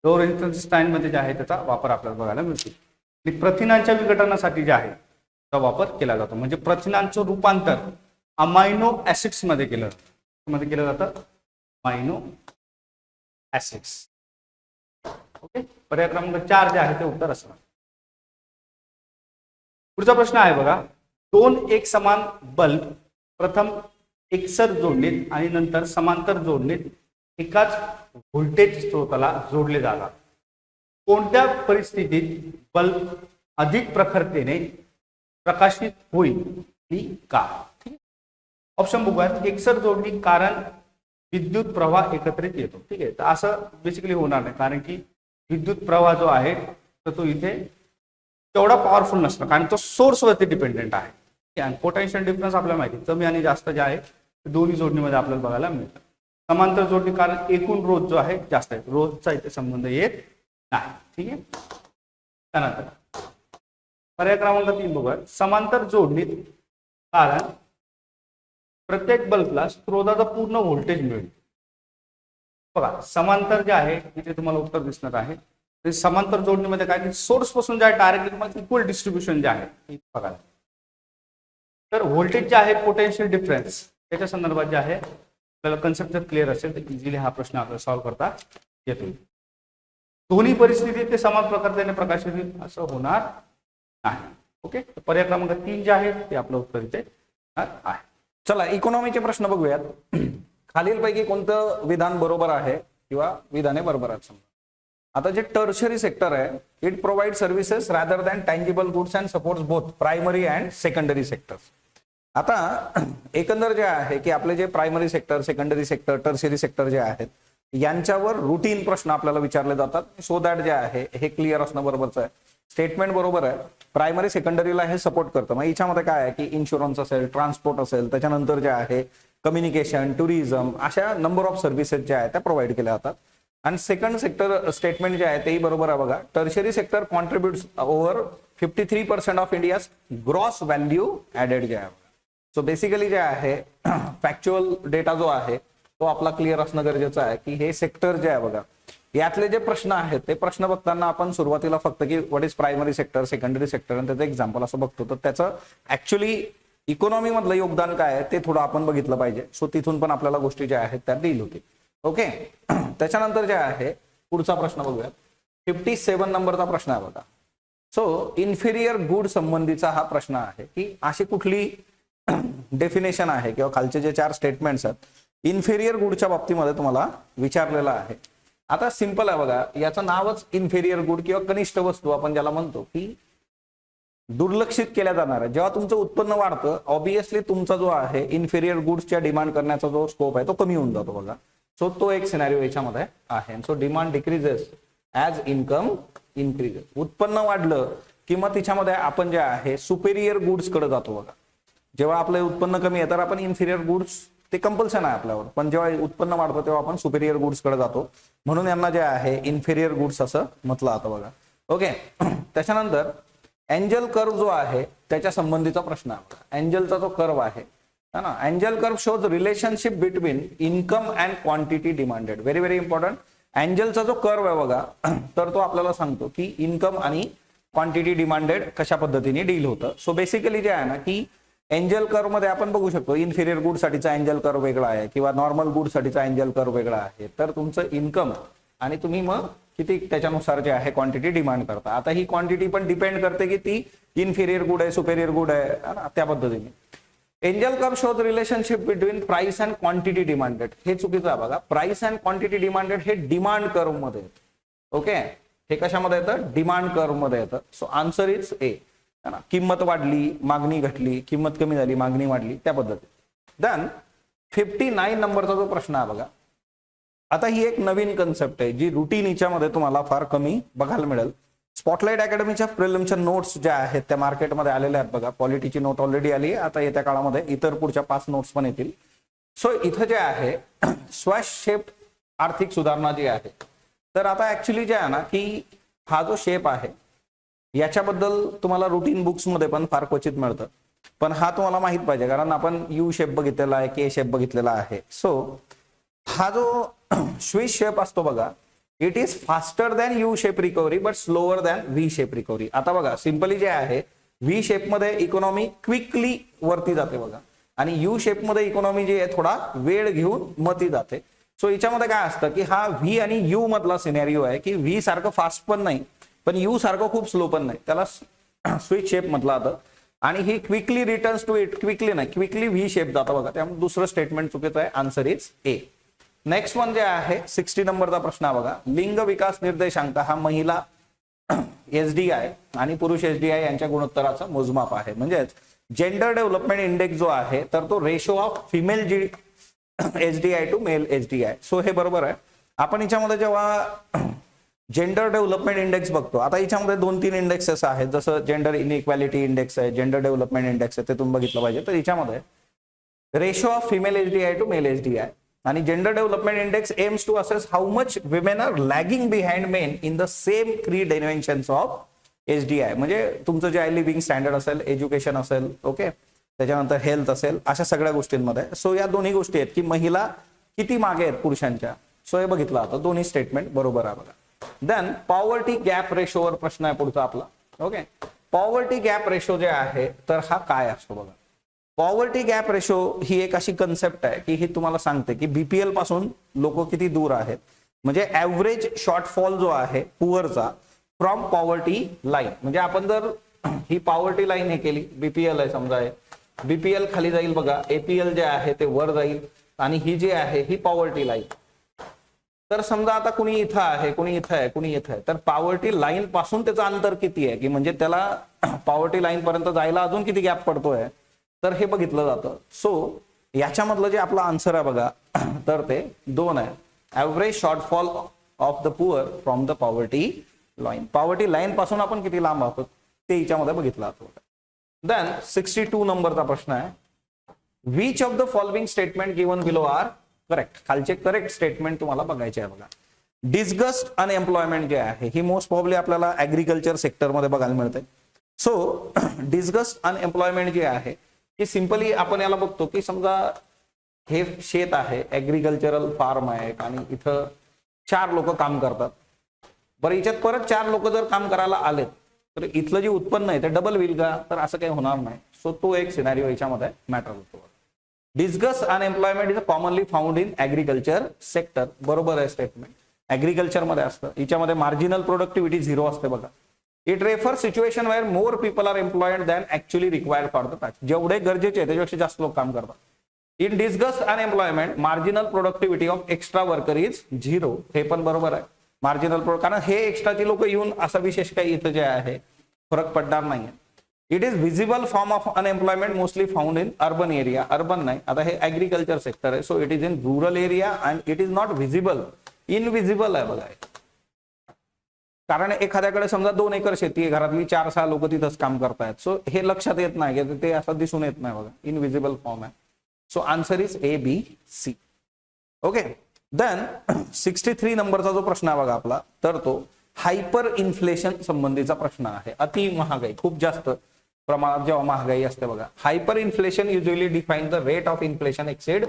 लो रेजिस्टन्स मध्ये जे आहे त्याचा वापर आपल्याला बघायला मिळतो. आणि प्रथिनांच्या विघटनासाठी जे आहे त्याचा वापर केला जातो म्हणजे प्रथिनांचं रूपांतर अमायनो ऍसिड्स मध्ये केलं जातं. Amino acids. ओके, पर्याय क्रमांक 4 जे आहे ते उत्तर असणार. पुढचा प्रश्न आहे बघा, दोन एक समान बल्ब प्रथम एकसर जोडणीत आणि नंतर समांतर जोडणीत एकाच व्होल्टेज स्त्रोताला जोडले जातात. कोणत्या परिस्थितीत बल्ब अधिक प्रखरतेने प्रकाशित होईल आणि का? ऑप्शन बघूयात. एकसर जोडणी कारण विद्युत प्रवाह एकत्रित येतो. ठीक आहे, तर असं बेसिकली होणार नाही, कारण की विद्युत प्रवाह जो आहे तर तो इथे तेवढा पॉवरफुल नसतो, कारण तो सोर्सवरती डिपेंडेंट आहे. आणि पोटेन्शियल डिफरन्स आपल्याला माहिती कमी आणि जास्त जे आहे ते दोन्ही जोडणीमध्ये आपल्याला बघायला मिळतं. समांतर जोडणी कारण एकूण रोध जो आहे जास्त आहे, रोधचा इथे संबंध येत नाही. ठीक आहे, त्यानंतर पर्याय क्रमांक 3 बघूया. समांतर जोडणीत कारण प्रत्येक बल्बला स्त्रोताचा पूर्ण व्होल्टेज मिळेल. बघा, समांतर जे आहे इथे तुम्हाला उत्तर दिसणार आहे. ते समांतर जोडणीमध्ये काय, सोर्स पासून जे आहे डायरेक्टली तुम्हाला इक्वल डिस्ट्रीब्युशन जे आहे ते बघा. तर व्होल्टेज जे आहे पोटेन्शियल डिफरन्स त्याच्या संदर्भात जे आहे आपल्याला कन्सेप्ट जर क्लिअर असेल तर इझिली हा प्रश्न आपल्याला सॉल्व्ह करता येतो. दोन्ही परिस्थितीत ते समान प्रकारचे प्रकाशित होईल असं होणार नाही. ओके, पर्याय क्रमांक 3 जे आहे ते आपलं उत्तर इथे आहे. चला इकॉनॉमीचे प्रश्न बघूयात. खालीलपैकी कोणतं विधान बरोबर आहे किंवा विधाने बरोबर आहेत? समजा आता जे टर्शरी सेक्टर आहे, it provide services rather than tangible goods and supports both primary and secondary sectors. आता एकंदर जे आहे की आपले जे primary sector, secondary sector, tertiary sector जे आहेत यांच्यावर रुटीन प्रश्न आपल्याला विचारले जातात. सो दॅट जे आहे हे क्लिअर असणं बरोबरच आहे. स्टेटमेंट बरोबर आहे. प्रायमरी सेकंडरीला हे सपोर्ट करतं. मग याच्यामध्ये काय आहे की इन्शुरन्स असेल, ट्रान्सपोर्ट असेल, त्याच्यानंतर जे आहे कम्युनिकेशन, टुरिझम, अशा नंबर ऑफ सर्व्हिसेस ज्या आहेत त्या प्रोव्हाइड केल्या जातात. आणि सेकंड सेक्टर स्टेटमेंट जे आहे तेही बरोबर आहे. बघा, tertiary sector contributes over 53% of India's gross value added जे आहे. सो बेसिकली जे आहे फॅक्च्युअल डेटा जो आहे तो आपला क्लिअर असणं गरजेचं आहे की हे सेक्टर जे आहे बघा, यातले जे प्रश्न आहेत ते प्रश्न बघताना आपण सुरुवातीला फक्त की what is primary sector, secondary sector आणि त्याचं एक्झाम्पल असं बघतो, तर त्याचं ऍक्च्युअली इकॉनॉमी मधलं योगदान काय आहे ते थोडं आपण बघितलं पाहिजे. सो तिथून पण आपल्याला गोष्टी ज्या आहेत त्या डील होतील. ओके, त्याच्यानंतर जे आहे पुढचा प्रश्न बघूयात. 57 नंबरचा प्रश्न आहे बघा. सो इन्फिरियर गुड संबंधीचा हा प्रश्न आहे की अशी कुठली डेफिनेशन आहे किंवा खालचे जे 4 स्टेटमेंट्स आहेत इन्फेरियर गुडच्या बाबतीमध्ये तुम्हाला विचारलेलं आहे. आता सिंपल आहे बघा, याचं नावच इन्फेरियर गुड किंवा कनिष्ठ वस्तू आपण ज्याला म्हणतो की दुर्लक्षित केल्या जाणार आहे. जेव्हा तुमचं उत्पन्न वाढतं ऑब्विसली तुमचा जो आहे इन्फेरियर गुड्सच्या डिमांड करण्याचा जो स्कोप आहे तो कमी होऊन जातो बघा. सो तो एक सिनारिओ याच्यामध्ये आहे. So demand decreases as income increases. उत्पन्न वाढलं की मग तिच्यामध्ये आपण जे आहे सुपेरियर गुड्स कडे जातो बघा. जेव्हा आपलं उत्पन्न कमी आहे तर आपण इन्फिरियर गुड्स ते कंपल्सन आहे आपल्यावर, पण जेव्हा उत्पन्न वाढतं तेव्हा आपण सुपेरियर गुड्स कडे जातो. म्हणून यांना जे आहे इन्फेरियर गुड्स असं म्हटलं जातं बघा. ओके, त्याच्यानंतर एंजल कर्व जो आहे त्याच्या संबंधीचा प्रश्न आहे. एंजलचा जो कर्व आहे ना, Engel curve shows relationship between income and quantity demanded. Very very important. एंजलचा जो कर्व आहे बघा, तर तो आपल्याला सांगतो की इन्कम आणि क्वांटिटी डिमांडेड कशा पद्धतीने डील होतं. सो बेसिकली जे आहे ना की एंजल कर्व मध्ये आपण बघू शकतो इन्फिरियर गुड साठीचा एंजल कर्व वेगळा आहे किंवा नॉर्मल गुड साठीचा एंजल कर्व वेगळा आहे. तर तुमचं इन्कम आणि तुम्ही मग किती त्याच्यानुसार जे आहे क्वांटिटी डिमांड करता. आता ही क्वांटिटी पण डिपेंड करते की ती इन्फिरियर गुड आहे, सुपेरियर गुड आहे, त्या पद्धतीने. Angel curve shows relationship between price and quantity demanded. हे चुकीचं आहे बघा. प्राइस अँड क्वांटिटी डिमांडेड हे डिमांड कर्व मध्ये येतं. ओके, हे कशामध्ये येतं? डिमांड कर्व मध्ये येतं. सो आन्सर इज ए. किंमत वाढली, मागणी घटली, किंमत कमी झाली, मागणी वाढली, त्या पद्धतीने. देन 59 नंबरचा जो प्रश्न आहे बघा. आता ही एक नवीन कन्सेप्ट आहे जी रुटीन याच्यामध्ये तुम्हाला फार कमी बघायला मिळेल. स्पॉटलाइट अकॅडमीच्या प्रिलिमच्या नोट्स ज्या आहेत त्या मार्केटमध्ये आलेल्या आहेत बघा. पॉलिटीची नोट ऑलरेडी आली आहे. आता येत्या काळामध्ये इतर पुढच्या 5 नोट्स पण येतील. सो इथं जे आहे स्वशेप आर्थिक सुधारणा जी आहे, तर आता ऍक्च्युली जे आहे ना की हा जो शेप आहे याच्याबद्दल तुम्हाला रुटीन बुक्स मध्ये पण फार क्वचित मिळतं, पण हा तुम्हाला माहित पाहिजे कारण आपण यू शेप बघितलेला आहे, के शेप बघितलेला आहे. सो हा जो स्विच शेप असतो बघा, it is faster than U shape recovery but slower than V shape recovery. आता बघा सिंपली जे आहे व्ही शेप मध्ये इकॉनॉमी क्विकली वरती जाते बघा, आणि यू शेप मध्ये इकॉनॉमी जी आहे थोडा वेळ घेऊन मती जाते. सो याच्यामध्ये काय असतं की हा व्ही आणि यू मधला सिनेरिओ आहे की व्ही सारखं फास्ट पण नाही पण यू सारखं खूप स्लो पण नाही, त्याला स्विच शेप म्हटलं जातं. आणि ही quickly returns to it, quickly नाही क्विकली व्ही शेप जातं बघा, त्यामुळे दुसरं स्टेटमेंट चुकीचं आहे. Answer is A. Next one जे आहे 60 नंबरचा प्रश्न आहे बघा. लिंग विकास निर्देशांक हा महिला एसडीआय आणि पुरुष एसडीआय यांच्या गुणोत्तराचं मोजमाप आहे. म्हणजेच जेंडर डेव्हलपमेंट इंडेक्स जो आहे तर तो ratio of female G SDI to male SDI. So हे बरोबर आहे. आपण याच्यामध्ये जेव्हा जेंडर डेव्हलपमेंट इंडेक्स बघतो, आता याच्यामध्ये 2-3 इंडेक्सेस आहेत, जसं जेंडर इनइक्वॅलिटी इंडेक्स आहे, जेंडर डेव्हलपमेंट इंडेक्स आहे, ते तुम्ही बघितलं पाहिजे. तर याच्यामध्ये ratio of female SDI to male SDI आणि gender development index aims to assess how much women are lagging behind men in the same 3 dimensions of SDI. म्हणजे तुमचं जे आहे लिव्हिंग स्टँडर्ड असेल, एज्युकेशन असेल, ओके, त्याच्यानंतर हेल्थ असेल, अशा सगळ्या गोष्टींमध्ये. सो या दोन्ही गोष्टी आहेत की महिला किती मागे आहेत पुरुषांच्या. सो हे बघितलं आता दोन्ही स्टेटमेंट बरोबर आहे बघा. देन पॉवर्टी गॅप रेशोवर प्रश्न आहे पुढचा आपला. ओके, पॉवर्टी गॅप रेशो जे आहे तर हा काय असतो बघा. पॉवर्टी गॅप रेशो ही एक अशी कन्सेप्ट आहे की ही तुम्हाला सांगते की बीपीएल पासून लोक किती दूर आहेत. म्हणजे ऍव्हरेज शॉर्टफॉल जो आहे पुअरचा फ्रॉम पॉवर्टी लाईन. म्हणजे आपण जर ही पॉवर्टी लाईन हे केली, बीपीएल आहे समजा, बीपीएल खाली जाईल बघा, एपीएल जे आहे ते वर जाईल आणि ही जी आहे ही पॉवर्टी लाईन. तर समजा आता कुणी इथं आहे, कुणी इथं आहे, कुणी इथं आहे, तर पॉवर्टी लाईन पासून त्याचं अंतर किती आहे की म्हणजे त्याला पॉवर्टी लाईन पर्यंत जायला अजून किती गॅप पडतोय तर हे बघितलं जातं. सो याच्यामधलं जे आपला आन्सर आहे बघा तर ते 2 आहे. Average shortfall of the poor from the poverty line. Poverty line पासून आपण किती लांब आहोत ते याच्यामध्ये बघितलं जातं. देन 62 नंबरचा प्रश्न आहे. Which of the following statement given below are correct. खालचे करेक्ट स्टेटमेंट तुम्हाला बघायचे आहे बघा. डिस्गस्ट अनएम्प्लॉयमेंट जे आहे ही मोस्ट प्रॉब्ली आपल्याला ऍग्रिकल्चर सेक्टरमध्ये बघायला मिळते. सो डिस्गस्ट अनएम्प्लॉयमेंट जे आहे की सिंपली आपण याला बघतो की समजा हे शेत आहे, ऍग्रिकल्चरल फार्म आहे आणि इथं 4 लोक काम करतात. बरं, याच्यात परत 4 लोक जर काम करायला आलेत तर इथलं जे उत्पन्न आहे ते डबल होईल का तर असं काही होणार नाही. सो तो एक सिनारिओ याच्यामध्ये मॅटर होतो. Disgust unemployment is commonly found in agriculture sector. बरोबर आहे स्टेटमेंट. ऍग्रिकल्चर मध्ये असतं. याच्यामध्ये मार्जिनल प्रोडक्टिव्हिटी 0 असते बघा. It refer situation where more people are employed than actually required for the task. जेवढे गरजेचे आहे त्याच्यापेक्षा जास्त लोक काम करतात. In disguised unemployment marginal productivity of extra worker is 0. हे पण बरोबर आहे. मार्जिनल प्रोडक्ट, कारण हे एक्स्ट्राची लोक येऊन असा विशेष काही इथं जे आहे फरक पडणार नाहीये. It is visible form of unemployment mostly found in urban area. Urban नाही, आता हे ऍग्रिकल्चर सेक्टर आहे. So it is in rural area and it is not visible. Invisible आहे बघा. कारण एखाद्याकडे समजा 2 एकर शेती आहे, घरातली 4-6 लोक तिथंच काम करतायत. सो हे लक्षात येत नाही की ते असं दिसून येत नाही बघा. इनविजिबल फॉर्म आहे. So answer is A B C. Okay, then 63 नंबरचा जो प्रश्न आहे बघा आपला तर तो हायपर इन्फ्लेशन संबंधीचा प्रश्न आहे. अति महागाई, खूप जास्त प्रमाणात जेव्हा महागाई असते बघा. Hyper inflation usually define the rate of inflation accessed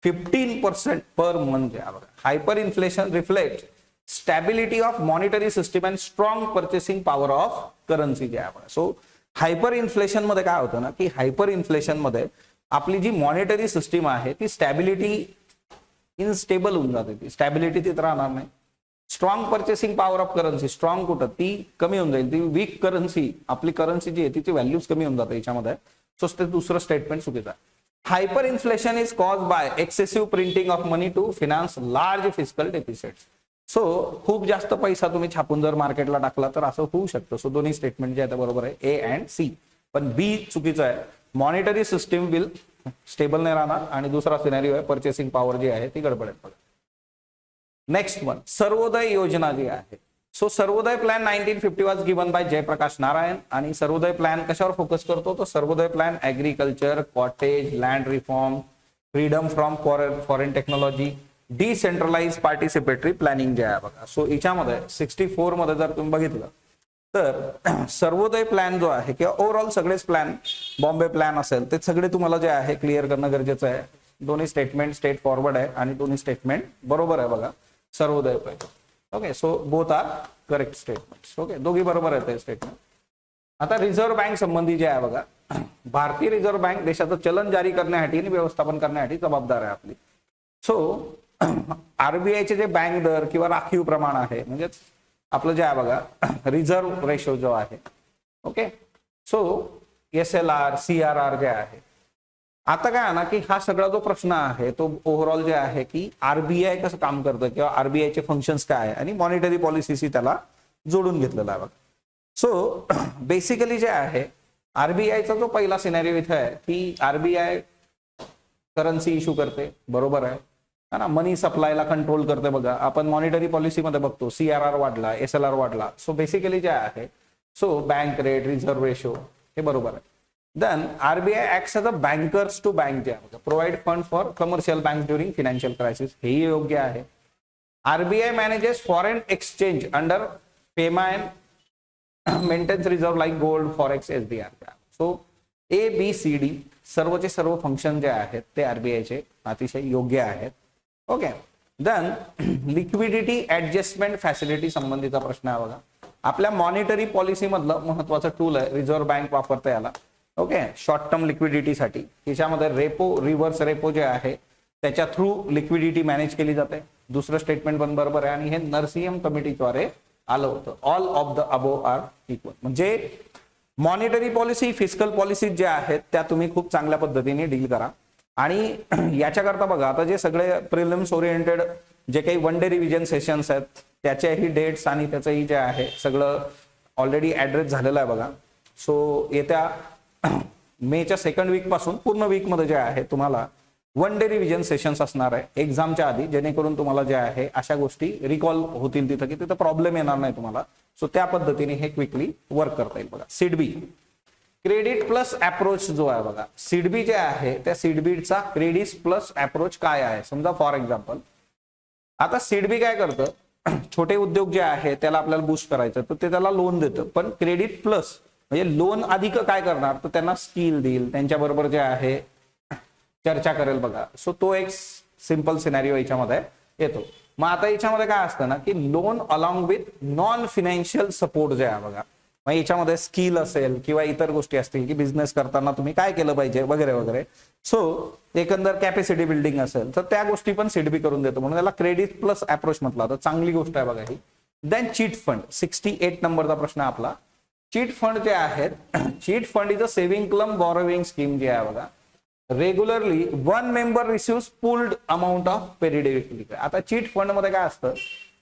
15% per month. Hyper inflation reflect stability of monetary system and strong purchasing power of currency जे आहे. सो हायपर इन्फ्लेशन मध्ये काय होतं ना की हायपर इन्फ्लेशन मध्ये आपली जी मॉनिटरी सिस्टीम आहे ती स्टॅबिलिटी इनस्टेबल होऊन जाते. ती स्टॅबिलिटी तिथे राहणार नाही. Strong purchasing power of currency, strong कुठं ती कमी होऊन जाईल. ती वीक करन्सी, आपली करन्सी जी आहे तिची व्हॅल्यूज कमी होऊन जाते याच्यामध्ये. सो ते दुसरं स्टेटमेंट चुकीचं आहे. Hyper inflation is cause by excessive printing of money to finance large fiscal deficits. So खूप जास्त पैसा तुम्ही छापून जर मार्केटला टाकला तर असं होऊ शकतं. सो दोन्ही स्टेटमेंट जे आहे ते बरोबर आहे, ए अँड सी. पण बी चुकीचं आहे. मॉनिटरी सिस्टीम विल स्टेबल नाही राहणार आणि दुसरा सिनेरिओ आहे पर्चेसिंग पॉवर जी आहे ती गडबडेल. नेक्स्ट वन, सर्वोदय योजना जी आहे. So Sarvodaya plan 1950 was given by Jayaprakash Narayan. आणि सर्वोदय प्लॅन कशावर फोकस करतो तर Sarvodaya plan agriculture, cottage, land reform, freedom from foreign technology, decentralize participatory planning जे आहे बघा. सो याच्यामध्ये 64 मध्ये जर तुम्ही बघितलं तर सर्वोदय प्लॅन जो आहे किंवा ओव्हरऑल सगळेच प्लॅन, बॉम्बे प्लॅन असेल ते सगळे तुम्हाला जे आहे क्लिअर करणं गरजेचं आहे. दोन्ही स्टेटमेंट स्ट्रेट फॉरवर्ड आहे आणि दोन्ही स्टेटमेंट बरोबर आहे बघा. Sarvodaya plan. Okay, so both are correct statement. Okay, दोघी बरोबर आहेत हे स्टेटमेंट. आता रिझर्व्ह बँक संबंधी जे आहे बघा, भारतीय रिझर्व्ह बँक देशाचं चलन जारी करण्यासाठी आणि व्यवस्थापन करण्यासाठी जबाबदार आहे आपली. सो आरबीआयचे जे बँक दर किंवा राखीव प्रमाण आहे, म्हणजेच आपलं जे आहे बघा रिझर्व्ह रेशो जो आहे, ओके, सो SLR CRR जे आहे. आता काय आहे ना की हा सगळा जो प्रश्न आहे तो ओव्हरऑल जे आहे की आरबीआय कसं काम करतं किंवा आरबीआयचे फंक्शन्स काय आहे आणि मॉनिटरी पॉलिसीशी त्याला जोडून घेतलेला आहे बघा. सो बेसिकली जे आहे आरबीआयचा जो पहिला सिनेरिओ इथे आहे की आरबीआय करन्सी इश्यू करते, बरोबर आहे ना, मनी सप्लायला कंट्रोल करते बघा. आपण मॉनिटरी पॉलिसीमध्ये बघतो CRR वाढला, SLR वाढला. सो बेसिकली जे आहे so bank rate, reserve ratio हे बरोबर आहे. Then RBI acts as a bankers to bank जे आहे, provide fund for commercial bank during financial crisis, हेही योग्य आहे. RBI manages foreign exchange under FEMA and maintains reserve like gold, forex, SDR. So ABCD सर्वचे सर्व function जे आहेत ते आरबीआयचे अतिशय योग्य आहेत. Okay. Then liquidity adjustment facility संबंधीचा प्रश्न आहे बघा. आपल्या मॉनिटरी पॉलिसी मधलं महत्वाचं टूल आहे, रिझर्व्ह बँक वापरते याला. ओके, शॉर्ट टर्म लिक्विडिटीसाठी. त्याच्यामध्ये रेपो, रिव्हर्स रेपो जे आहे त्याच्या थ्रू लिक्विडिटी मॅनेज केली जाते. दुसरं स्टेटमेंट पण बरोबर आहे आणि हे नरसीएम कमिटीद्वारे आलं होतं. All of the above are equal. म्हणजे मॉनिटरी पॉलिसी, फिस्कल पॉलिसी ज्या आहेत त्या तुम्ही खूप चांगल्या पद्धतीने डील करा. आणि याच्याकरता बघा आता जे सगळे प्रिलिम्स ओरिएंटेड जे काही वन डे रिव्हिजन सेशन्स आहेत त्याच्याही डेट्स आणि त्याचंही जे आहे सगळं ऑलरेडी ऍड्रेस झालेलं आहे बघा. सो येत्या मेच्या सेकंड वीक पासून पूर्ण वीक मध्ये जे आहे तुम्हाला वन डे रिव्हिजन सेशन्स असणार आहे एक्झामच्या आधी, जेणेकरून तुम्हाला जे आहे अशा गोष्टी रिकॉल होतील तिथं की तिथं प्रॉब्लेम येणार नाही तुम्हाला. सो त्या पद्धतीने हे क्विकली वर्क करता येईल बघा. सिडबी क्रेडिट प्लस अप्रोच जो आहे बघा, सिडबी जे आहे त्या सिडबीचा क्रेडिट प्लस अप्रोच काय आहे. समजा फॉर एक्झाम्पल आता सिडबी काय करतं, छोटे उद्योग जे आहे त्याला आपल्याला बूस्ट करायचं तर ते त्याला लोन देतं. पण क्रेडिट प्लस म्हणजे लोन अधिक काय करणार तर त्यांना स्किल देईल, त्यांच्याबरोबर जे आहे चर्चा करेल बघा. सो तो एक सिंपल सिनेरिओ याच्यामध्ये येतो. मग आता याच्यामध्ये काय असतं ना की loan along with non financial support जे आहे बघा, मग याच्यामध्ये स्किल असेल किंवा इतर गोष्टी असतील की बिझनेस करताना तुम्ही काय केलं पाहिजे वगैरे वगैरे. सो एकंदर कॅपॅसिटी बिल्डिंग असेल तर त्या गोष्टी पण सिडबी करून देतो, म्हणून त्याला क्रेडिट प्लस अप्रोच म्हटलं तर चांगली गोष्ट आहे बघा ही. देन चीट फंड 68 नंबरचा प्रश्न आहे आपला. चीट फंड जे आहेत, chit fund is a saving club borrowing scheme जे आहे बघा. Regularly one member receive pooled amount of periodically. आता चीट फंड मध्ये काय असतं,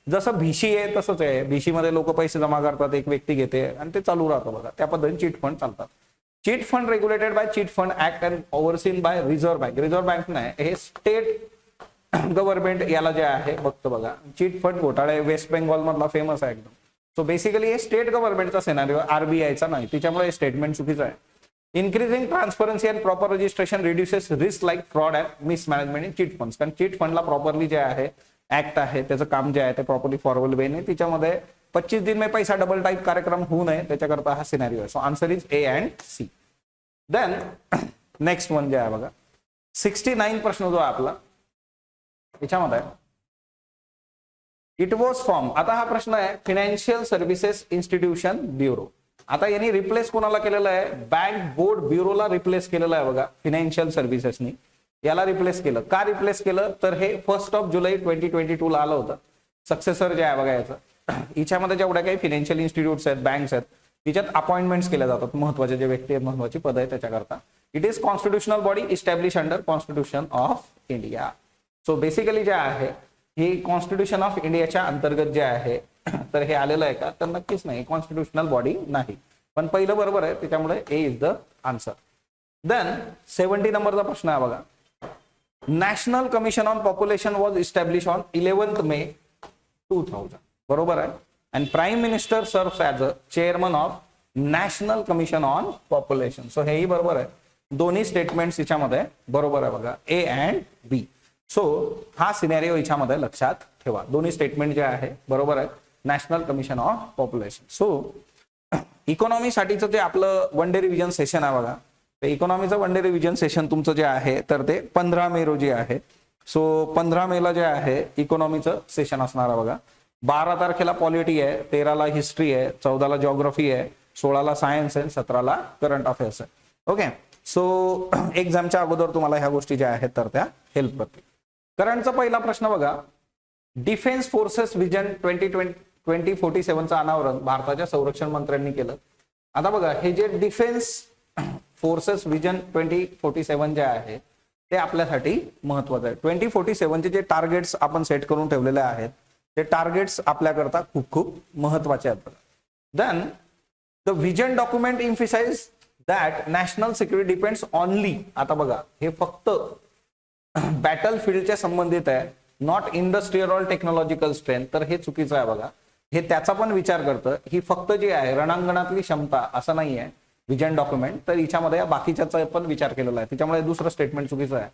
जसं भीशी आहे तसंच आहे. भीशी मध्ये लोक पैसे जमा करतात, एक व्यक्ती घेते आणि ते चालू राहतं बघा. त्या पद्धतीने चीट फंड चालतात. Chit fund regulated by chit fund act and overseen by Reserve Bank. Reserve Bank नाही, हे स्टेट गव्हर्नमेंट याला जे आहे बघतो बघा. चीट फंड घोटाळे वेस्ट बेंगॉल मधला फेमस आहे एकदम. सो बेसिकली हे स्टेट गव्हर्नमेंटचा सिनारिओ, आरबीआयचा नाही, त्याच्यामुळे हे स्टेटमेंट चुकीचं आहे. Increasing transparency and proper registration reduces risk like fraud and mismanagement in chit funds. कारण चिट फंडला प्रॉपरली जे आहे ऍक्ट आहे त्याचं काम जे आहे ते प्रॉपरली फॉरवर्ड वेने त्याच्यामध्ये 25 दिन में पैसा डबल टाईप कार्यक्रम होऊ नये त्याच्याकरता हा सिनारिओ आहे. So answer is A and C. Then next one जे आहे बघा 69 प्रश्न जो आहे आपला याच्यामध्ये इट वॉज फॉर्म. आता हा प्रश्न आहे फिनान्शियल सर्व्हिसेस इन्स्टिट्यूशन ब्युरो. आता यांनी रिप्लेस कोणाला केलेलं आहे, बँक बोर्ड ब्युरोला रिप्लेस केलेलं आहे बघा फिनान्शियल सर्व्हिसेसनी. याला रिप्लेस केलं. का रिप्लेस केलं तर हे 1 जुलै 2022 ला आलं होतं. सक्सेसर जे आहे बघा याचं, हिच्यामध्ये जेवढ्या काही फिनान्शियल इन्स्टिट्यूट्स आहेत, बँक्स आहेत, तिच्यात अपॉइंटमेंट्स केल्या जातात महत्वाचे जे व्यक्ती आहेत, महत्वाची पद आहे त्याच्याकरता. It is constitutional body establish under constitution of India. So basically जे आहे हे कॉन्स्टिट्यूशन ऑफ इंडियाच्या अंतर्गत जे आहे तर हे आलेलं आहे का तर नक्कीच नाही, कॉन्स्टिट्युशनल बॉडी नाही. पण पहिलं बरोबर आहे त्याच्यामुळे A is the answer. Then 70 नंबरचा प्रश्न आहे बघा. National commission on population was establish on 11 May 2000. बरोबर आहे. And prime minister serves as a chairman of national commission on population. So हेही बरोबर आहे. दोन्ही स्टेटमेंट्स याच्यामध्ये बरोबर आहे बघा, A अँड B. सो हा सिनेरिओ याच्यामध्ये लक्षात ठेवा. दोन्ही स्टेटमेंट जे आहे बरोबर आहे. National commission of population. So इकॉनॉमीसाठीचं जे आपलं वन डे रिव्हिजन सेशन आहे बघा, ते इकॉनॉमीचं वन डे रिव्हिजन सेशन तुमचं जे आहे तर ते 15 मे रोजी आहे. सो 15 मेला जे आहे इकॉनॉमीचं सेशन असणार आहे बघा. 12 तारखेला पॉलिटी आहे, 13ला हिस्ट्री आहे, 14ला जिओग्राफी आहे, 16ला सायन्स आहे, 17ला करंट अफेअर्स आहे. ओके. सो एक्झामच्या अगोदर तुम्हाला ह्या गोष्टी ज्या आहेत तर त्या हेल्प करतील. करंटचा पहिला प्रश्न बघा, डिफेन्स फोर्सेस विजन 2047चं अनावरण भारताच्या संरक्षण मंत्र्यांनी केलं. आता बघा, हे जे डिफेन्स फोर्सेस विजन 2047 जे आहे ते आपल्यासाठी महत्वाचं आहे. 2047चे जे टार्गेट्स आपण सेट करून ठेवलेले आहेत ते टार्गेट्स आपल्याकरता खूप खूप महत्वाचे आहेत. Then the vision document emphasise that national security depends only, आता बघा हे फक्त बॅटल फील्डच्या संबंधित आहे, नॉट इंडस्ट्रियल और टेक्नॉलॉजिकल स्ट्रेंथ. तर हे चुकीचं आहे बघा. हे त्याचा पण विचार करतं, ही फक्त जी आहे रणांगणातली क्षमता असं नाही आहे विजन डॉक्युमेंट, तर हिच्यामध्ये या बाकीच्याचा पण विचार केलेला आहे. त्याच्यामुळे दुसरं स्टेटमेंट चुकीचं आहे.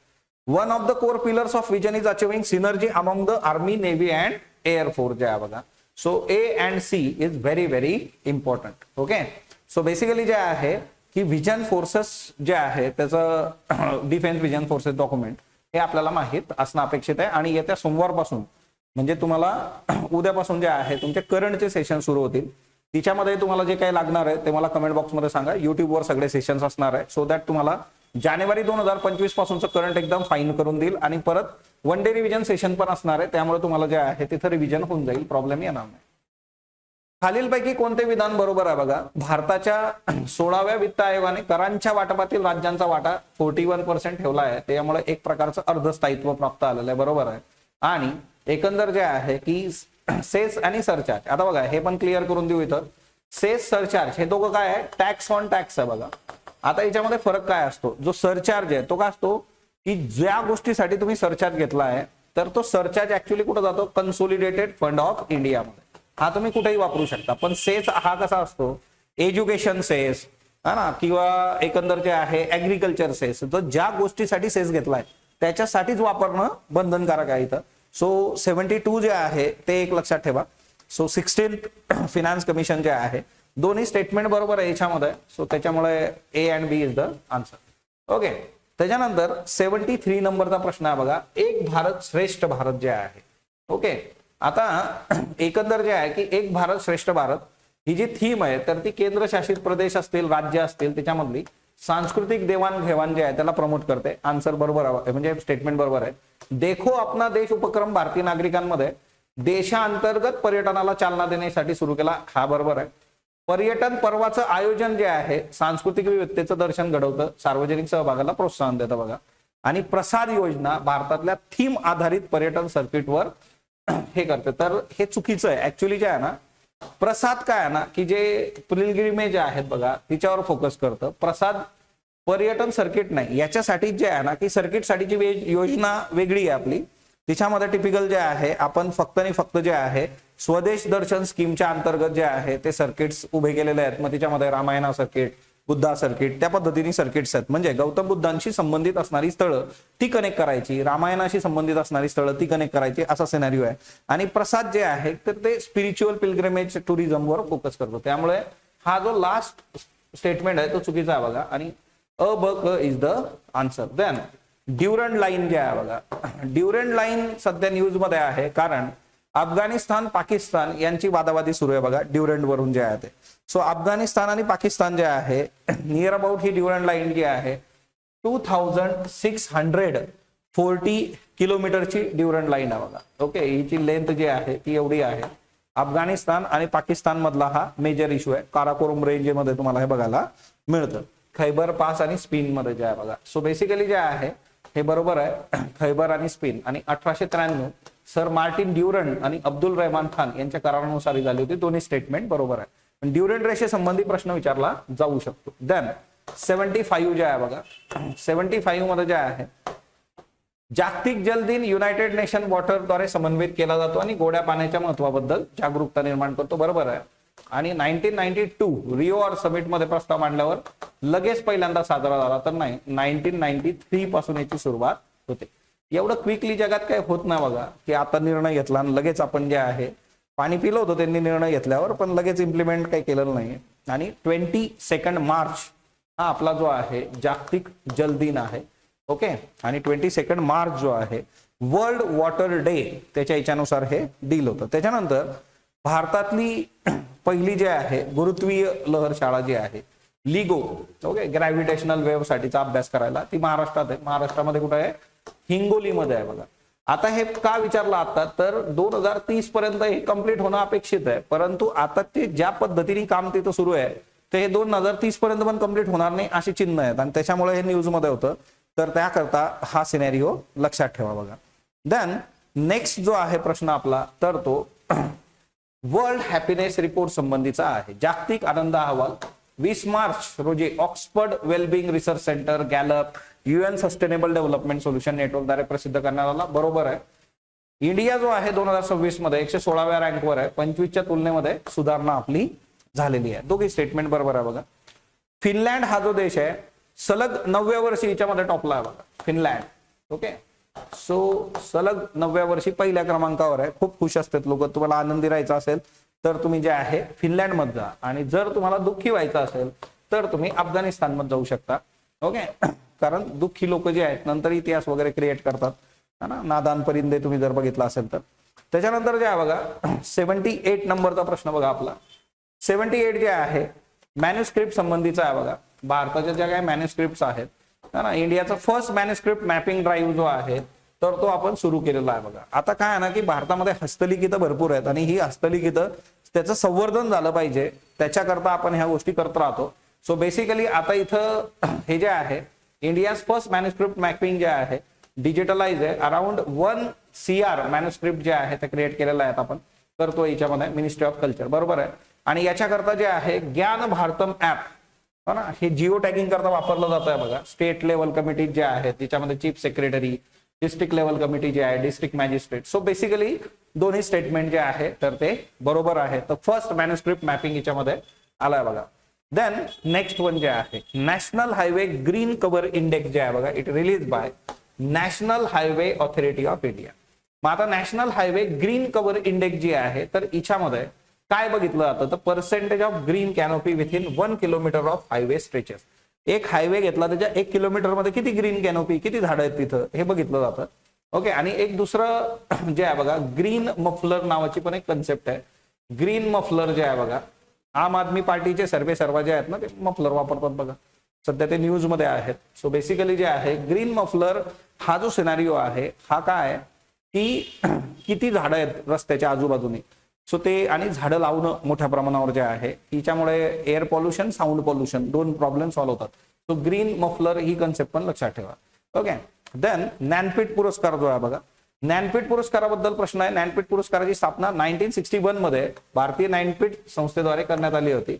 One of the core pillars of vision is achieving synergy among the army, navy and air force जे आहे बघा. So A and C is very very important. Okay, so basically जे आहे की विजन फोर्सेस जे आहे त्याचं डिफेन्स विजन फोर्सेस डॉक्युमेंट हे आपल्याला माहित असणं अपेक्षित आहे. आणि येत्या सोमवारपासून म्हणजे तुम्हाला उद्यापासून जे आहे तुमचे करंटचे सेशन सुरू होतील. तिच्यामध्ये तुम्हाला जे काही लागणार आहे ते मला कमेंट बॉक्समध्ये सांगा. युट्यूबवर सगळे सेशन्स असणार आहे, सो दॅट तुम्हाला जानेवारी 2025 पासूनचं करंट एकदम फाईन करून देईल. आणि परत वन डे रिव्हिजन सेशन पण असणार आहे, त्यामुळे तुम्हाला जे आहे तिथं रिव्हिजन होऊन जाईल, प्रॉब्लेम येणार नाही. खालीलपैकी कोणते विधान बरोबर आहे बघा. भारताच्या 16व्या वित्त आयोगाने करांच्या वाटपातील राज्यांचा वाटा 41% ठेवला आहे, त्यामुळे एक प्रकारचं अर्धस्थायित्व प्राप्त आलेलं आहे, बरोबर आहे. आणि एकंदर जे आहे की सेस आणि सरचार्ज, आता बघा हे पण क्लिअर करून देऊ इथं. सेस सरचार्ज हे दोघं काय आहे, टॅक्स ऑन टॅक्स आहे बघा. आता याच्यामध्ये फरक काय असतो, जो सरचार्ज आहे तो काय असतो की ज्या गोष्टीसाठी तुम्ही सरचार्ज घेतला आहे तर तो सरचार्ज ऍक्च्युअली कुठं जातो, कन्सोलिडेटेड फंड ऑफ इंडियामध्ये. हा तुम्ही कुठेही वापरू शकता. पण सेस हा कसा असतो, एज्युकेशन सेस है ना, किंवा एकंदर जे आहे ऍग्रिकल्चर सेस, तर ज्या गोष्टीसाठी सेस घेतलाय त्याच्यासाठीच वापरणं बंधनकारक आहे इथं. सो 72 जे आहे ते एक लक्षात ठेवा. सो 16th फिनान्स कमिशन जे आहे दोन्ही स्टेटमेंट बरोबर आहे याच्यामध्ये. सो त्याच्यामुळे A and B is the answer. Okay, त्याच्यानंतर 73 नंबरचा प्रश्न आहे बघा, एक भारत श्रेष्ठ भारत जे आहे. ओके, आता एकंदर जे आहे की एक भारत श्रेष्ठ भारत ही जी थीम आहे तर ती केंद्रशासित प्रदेश असतील, राज्य असतील, त्याच्यामधली सांस्कृतिक देवाणघेवाण जे आहे त्याला प्रमोट करते. आन्सर बरोबर आहे, म्हणजे स्टेटमेंट बरोबर आहे. देखो अपना देश उपक्रम भारतीय नागरिकांमध्ये देशांतर्गत पर्यटनाला चालना देण्यासाठी सुरू केला, हा बरोबर आहे. पर्यटन पर्वाचं आयोजन जे आहे सांस्कृतिक विविधतेचं दर्शन घडवतं, सार्वजनिक सहभागाला प्रोत्साहन देतं बघा. आणि प्रसाद योजना भारतातल्या थीम आधारित पर्यटन सर्किटवर हे करते, तर हे चुकीचं आहे. ऍक्च्युअली जे आहे ना, प्रसाद काय आहे ना की जे पिलग्रिमेज आहेत बघा तिच्यावर फोकस करतं. प्रसाद पर्यटन सर्किट नाही, याच्यासाठी जे आहे ना की सर्किट साठीची योजना वेगळी आहे आपली. तिच्यामध्ये टिपिकल जे आहे आपण फक्त आणि फक्त जे आहे स्वदेश दर्शन स्कीमच्या अंतर्गत जे आहे ते सर्किट्स उभे केलेले आहेत. मग तिच्यामध्ये रामायणा सर्किट, बुद्धा सर्किट, त्या पद्धतीने सर्किट्स आहेत. म्हणजे गौतम बुद्धांशी संबंधित असणारी स्थळं ती कनेक्ट करायची, रामायणाशी संबंधित असणारी स्थळं ती कनेक्ट करायची, असा सिनारिओ आहे. आणि प्रसाद जे आहे तर ते स्पिरिच्युअल पिलग्रिमेज टुरिझमवर फोकस करतो. त्यामुळे हा जो लास्ट स्टेटमेंट आहे तो चुकीचा आहे बघा. आणि अ ब क is the answer. Then Durand Line जे आहे बघा, ड्युरंड लाईन सध्या न्यूज मध्ये आहे कारण अफगाणिस्तान पाकिस्तान यांची वादावादी सुरू आहे बघा ड्युरंड वरून जे आहे ते. सो अफगाणिस्तान आणि पाकिस्तान जे आहे नियर अबाउट ही ड्युरंड लाईन जी आहे 2640 किलोमीटरची ड्युरंड लाईन आहे बघा. ओके, हिची लेंथ जी आहे ती एवढी आहे. अफगाणिस्तान आणि पाकिस्तान मधला हा मेजर इश्यू आहे. काराकोरम रेंज मध्ये तुम्हाला हे बघायला मिळतं. खैबर पास आणि स्पिन मध्ये जे आहे बघा. सो बेसिकली जे आहे हे बरोबर आहे, खैबर आणि स्पिन. आणि 1893 सर मार्टिन ड्युरंड आणि अब्दुल रहमान खान यांच्या करारानुसार झाली होती. दोन्ही स्टेटमेंट बरोबर आहे. ड्युरंड रेषे संबंधी प्रश्न विचारला जाऊ शकतो. देन 75 जे आहे बघा, 75 मध्ये जे आहे जागतिक जल दिन युनायटेड नेशन वॉटरद्वारे समन्वयित केला जातो आणि गोड्या पाण्याच्या महत्वाबद्दल जागरूकता निर्माण करतो, बरोबर आहे. आणि 1992 रिओ ऑर समिट मध्ये प्रस्ताव मांडल्यावर लगेच पहिल्यांदा साजरा झाला, तर नाही 1993 पासून याची सुरुवात होते. एवढं क्विकली जगात काही होत नाही बघा की आता निर्णय घेतला आणि लगेच आपण जे आहे पाणी पिलं होतं त्यांनी निर्णय घेतल्यावर, पण लगेच इम्प्लिमेंट काही केलेलं नाही. आणि 22 मार्च हा आपला जो आहे जागतिक जल दिन आहे. ओके, आणि 22 मार्च जो आहे वर्ल्ड वॉटर डे, त्याच्या याच्यानुसार हे डील होतं. त्याच्यानंतर भारतातली पहिली जी आहे गुरुत्वीय लहर शाळा जी आहे लिगो, ओके, ग्रॅव्हिटेशनल वेव्ह साठीचा अभ्यास करायला, ती महाराष्ट्रात आहे. महाराष्ट्रामध्ये कुठे आहे, हिंगोलीमध्ये आहे बघा. आता हे का विचारलं आता, तर 2030 पर्यंत हे कम्प्लीट होणं अपेक्षित आहे, परंतु आता ते ज्या पद्धतीने काम तिथं सुरू आहे ते हे 2030 पर्यंत पण कम्प्लीट होणार नाही अशी चिन्ह आहेत आणि त्याच्यामुळे हे न्यूज मध्ये होतं. तर त्याकरता हा सिनेरिओ लक्षात ठेवा बघा. देन नेक्स्ट जो आहे प्रश्न आपला, तर तो वर्ल्ड हॅपीनेस रिपोर्ट संबंधीचा आहे. जागतिक आनंद अहवाल 20 मार्च रोजी Oxford wellbeing research centre, Gallup, UN sustainable development solution network द्वारे प्रसिद्ध करण्यात आला. बरोबर आहे. इंडिया जो आहे 2026 मध्ये 116व्या रँकवर आहे. 25च्या तुलनेमध्ये सुधारणा आपली झालेली आहे. दोघी स्टेटमेंट बरोबर आहे बघा. फिनलँड हा जो देश आहे सलग 9व्या वर्षी याच्यामध्ये टॉपला आहे बघा. फिनलँड. ओके, सो सलग 9व्या वर्षी पहिल्या क्रमांकावर आहे. खूप खुश असतात लोक. तुम्हाला आनंदी राहायचं असेल तर तुम्ही जे आहे फिनलँड मध्ये जा, आणि जर तुम्हाला दुःखी व्हायचं असेल तर तुम्ही अफगाणिस्तान मध्ये जाऊ शकता. ओके, कारण दुःखी लोक जे आहेत नंतर इतिहास वगैरे क्रिएट करतात है ना, नादान परिंदे तुम्ही जर बघितला असेल तर. त्याच्यानंतर जे आहे बघा 78 नंबरचा प्रश्न बघा आपला. 78 जे आहे मॅन्युस्क्रिप्ट संबंधीचा आहे बघा. भारताच्या ज्या काही मॅन्युस्क्रिप्ट आहेत है ना, इंडियाचा फर्स्ट मॅन्युस्क्रिप्ट मॅपिंग ड्राईव्ह जो आहे तर तो आपण सुरू केलेला आहे बघा. आता काय आहे ना की भारतामध्ये हस्तलिखितं भरपूर आहेत आणि ही हस्तलिखितं त्याचं संवर्धन झालं पाहिजे त्याच्याकरता आपण ह्या गोष्टी करत राहतो. सो बेसिकली आता इथं हे जे आहे इंडिया फर्स्ट मॅन्युस्क्रिप्ट मॅपिंग जे आहे डिजिटलाइज आहे. अराउंड 1 CR मॅन्युस्क्रिप्ट जे आहे ते क्रिएट केलेले आहेत आपण करतो याच्यामध्ये मिनिस्ट्री ऑफ कल्चर. बरोबर आहे. आणि याच्याकरता जे आहे ज्ञान भारतम ऍप हो ना, हे जिओ टॅगिंग करता वापरलं जात आहे बघा. स्टेट लेवल कमिटी जे आहेत त्याच्यामध्ये chief secretary, district level committee जे आहे डिस्ट्रिक्ट मॅजिस्ट्रेट. सो बेसिकली दोन्ही स्टेटमेंट जे आहे तर ते बरोबर आहे. तर फर्स्ट मॅन्युस्क्रिप्ट मॅपिंग याच्यामध्ये आलाय बघा. देन नेक्स्ट वन जे आहे national highway green cover index जे आहे बघा, it release by national highway authority of India. मग आता national highway green cover index जी आहे तर हिच्यामध्ये काय बघितलं जातं तर percentage of green canopy within 1 kilometre of highway stretches. एक हायवे घेतला त्याच्या 1 किलोमीटर मध्ये किती ग्रीन कॅनोपी, किती झाडं आहेत तिथं हे बघितलं जातं. ओके, आणि एक दुसरं जे आहे बघा ग्रीन मफलर नावाची पण एक कन्सेप्ट आहे. ग्रीन मफलर जे आहे बघा, आम आदमी पार्टीचे सर्वे जे आहेत ना ते मफलर वापरतात बघा. सध्या ते न्यूज मध्ये आहेत. सो बेसिकली जे आहे ग्रीन मफलर हा जो सिनारिओ आहे हा काय की किती झाडं आहेत रस्त्याच्या आजूबाजूने. सो ते आणि झाडं लावणं मोठ्या प्रमाणावर जे आहे हिच्यामुळे एअर पॉल्युशन, साऊंड पॉल्युशन दोन प्रॉब्लेम सॉल्व्ह होतात. सो ग्रीन मफलर ही कन्सेप्ट पण लक्षात ठेवा. ओके, देन ज्ञानपीठ पुरस्कार जो आहे बघा, ज्ञानपीठ पुरस्काराबद्दल प्रश्न आहे. ज्ञानपीठ पुरस्काराची स्थापना 1961 मध्ये भारतीय ज्ञानपीठ संस्थेद्वारे करण्यात आली होती.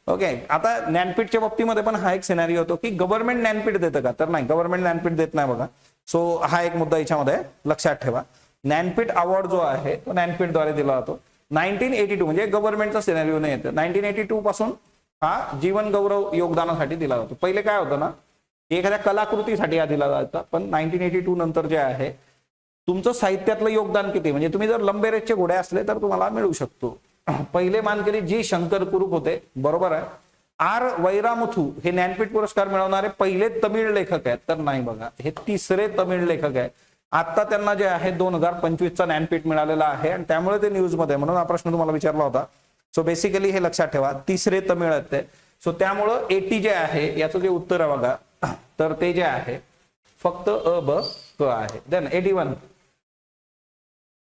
ओके, आता ज्ञानपीठच्या बाबतीमध्ये पण हा एक सिनारी होतो की गव्हर्नमेंट ज्ञानपीठ देतं का, तर नाही, गव्हर्नमेंट ज्ञानपीठ देत नाही बघा. सो हा एक मुद्दा याच्यामध्ये लक्षात ठेवा. ज्ञानपीठ अवॉर्ड जो आहे तो ज्ञानपीठद्वारे दिला जातो. 1982 म्हणजे गव्हर्नमेंटचा सिनारिओ नाही येतं. 1982 पासून हा जीवन गौरव योगदानासाठी दिला जातो. पहिले काय होतं ना, एखाद्या कलाकृतीसाठी हा दिला जायचा, पण 1982 नंतर जे आहे तुमचं साहित्यातलं योगदान किती, म्हणजे तुम्ही जर लंबेरेजचे घोडे असले तर तुम्हाला मिळू शकतो. पहिले मानकरी जी शंकर कुरुप होते, बरोबर आहे. आर वैरामुथू हे ज्ञानपीठ पुरस्कार मिळवणारे पहिले तमिळ लेखक आहेत, तर नाही बघा, हे तिसरे तमिळ लेखक आहेत. आता त्यांना जे आहे 2025चा ज्ञानपीठ मिळालेला आहे आणि त्यामुळे ते न्यूज मध्ये, म्हणून हा प्रश्न तुम्हाला विचारला होता. सो बेसिकली हे लक्षात ठेवा, तिसरे तमिळ आहेत ते. सो त्यामुळं 80 जे आहे याचं जे उत्तर आहे बघा, तर ते जे आहे फक्त अ ब क आहे. देन 81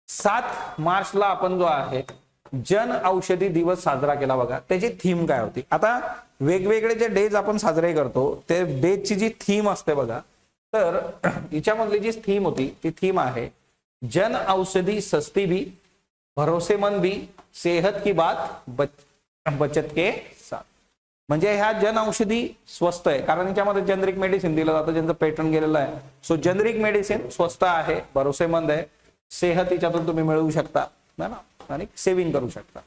7 मार्चला आपण जो आहे जन औषधी दिवस साजरा केला बघा. त्याची थीम काय होती. आता वेगवेगळे जे डेज आपण साजरे करतो ते डेजची जी थीम असते बघा, तर हिच्यामधली जी थीम होती ती थीम आहे जन औषधी सस्ती भी, भरोसेमंद भी, सेहत की बात, बचत के साथ. म्हणजे ह्या जन औषधी स्वस्त आहे कारण याच्यामध्ये जेनरिक मेडिसिन दिलं जातं ज्यांचं पेटंट गेलेलं आहे. सो जेनरिक मेडिसिन स्वस्त आहे, भरोसेमंद आहे, सेहत याच्यातून तुम्ही मिळवू शकता ना, आणि सेव्हिंग करू शकता.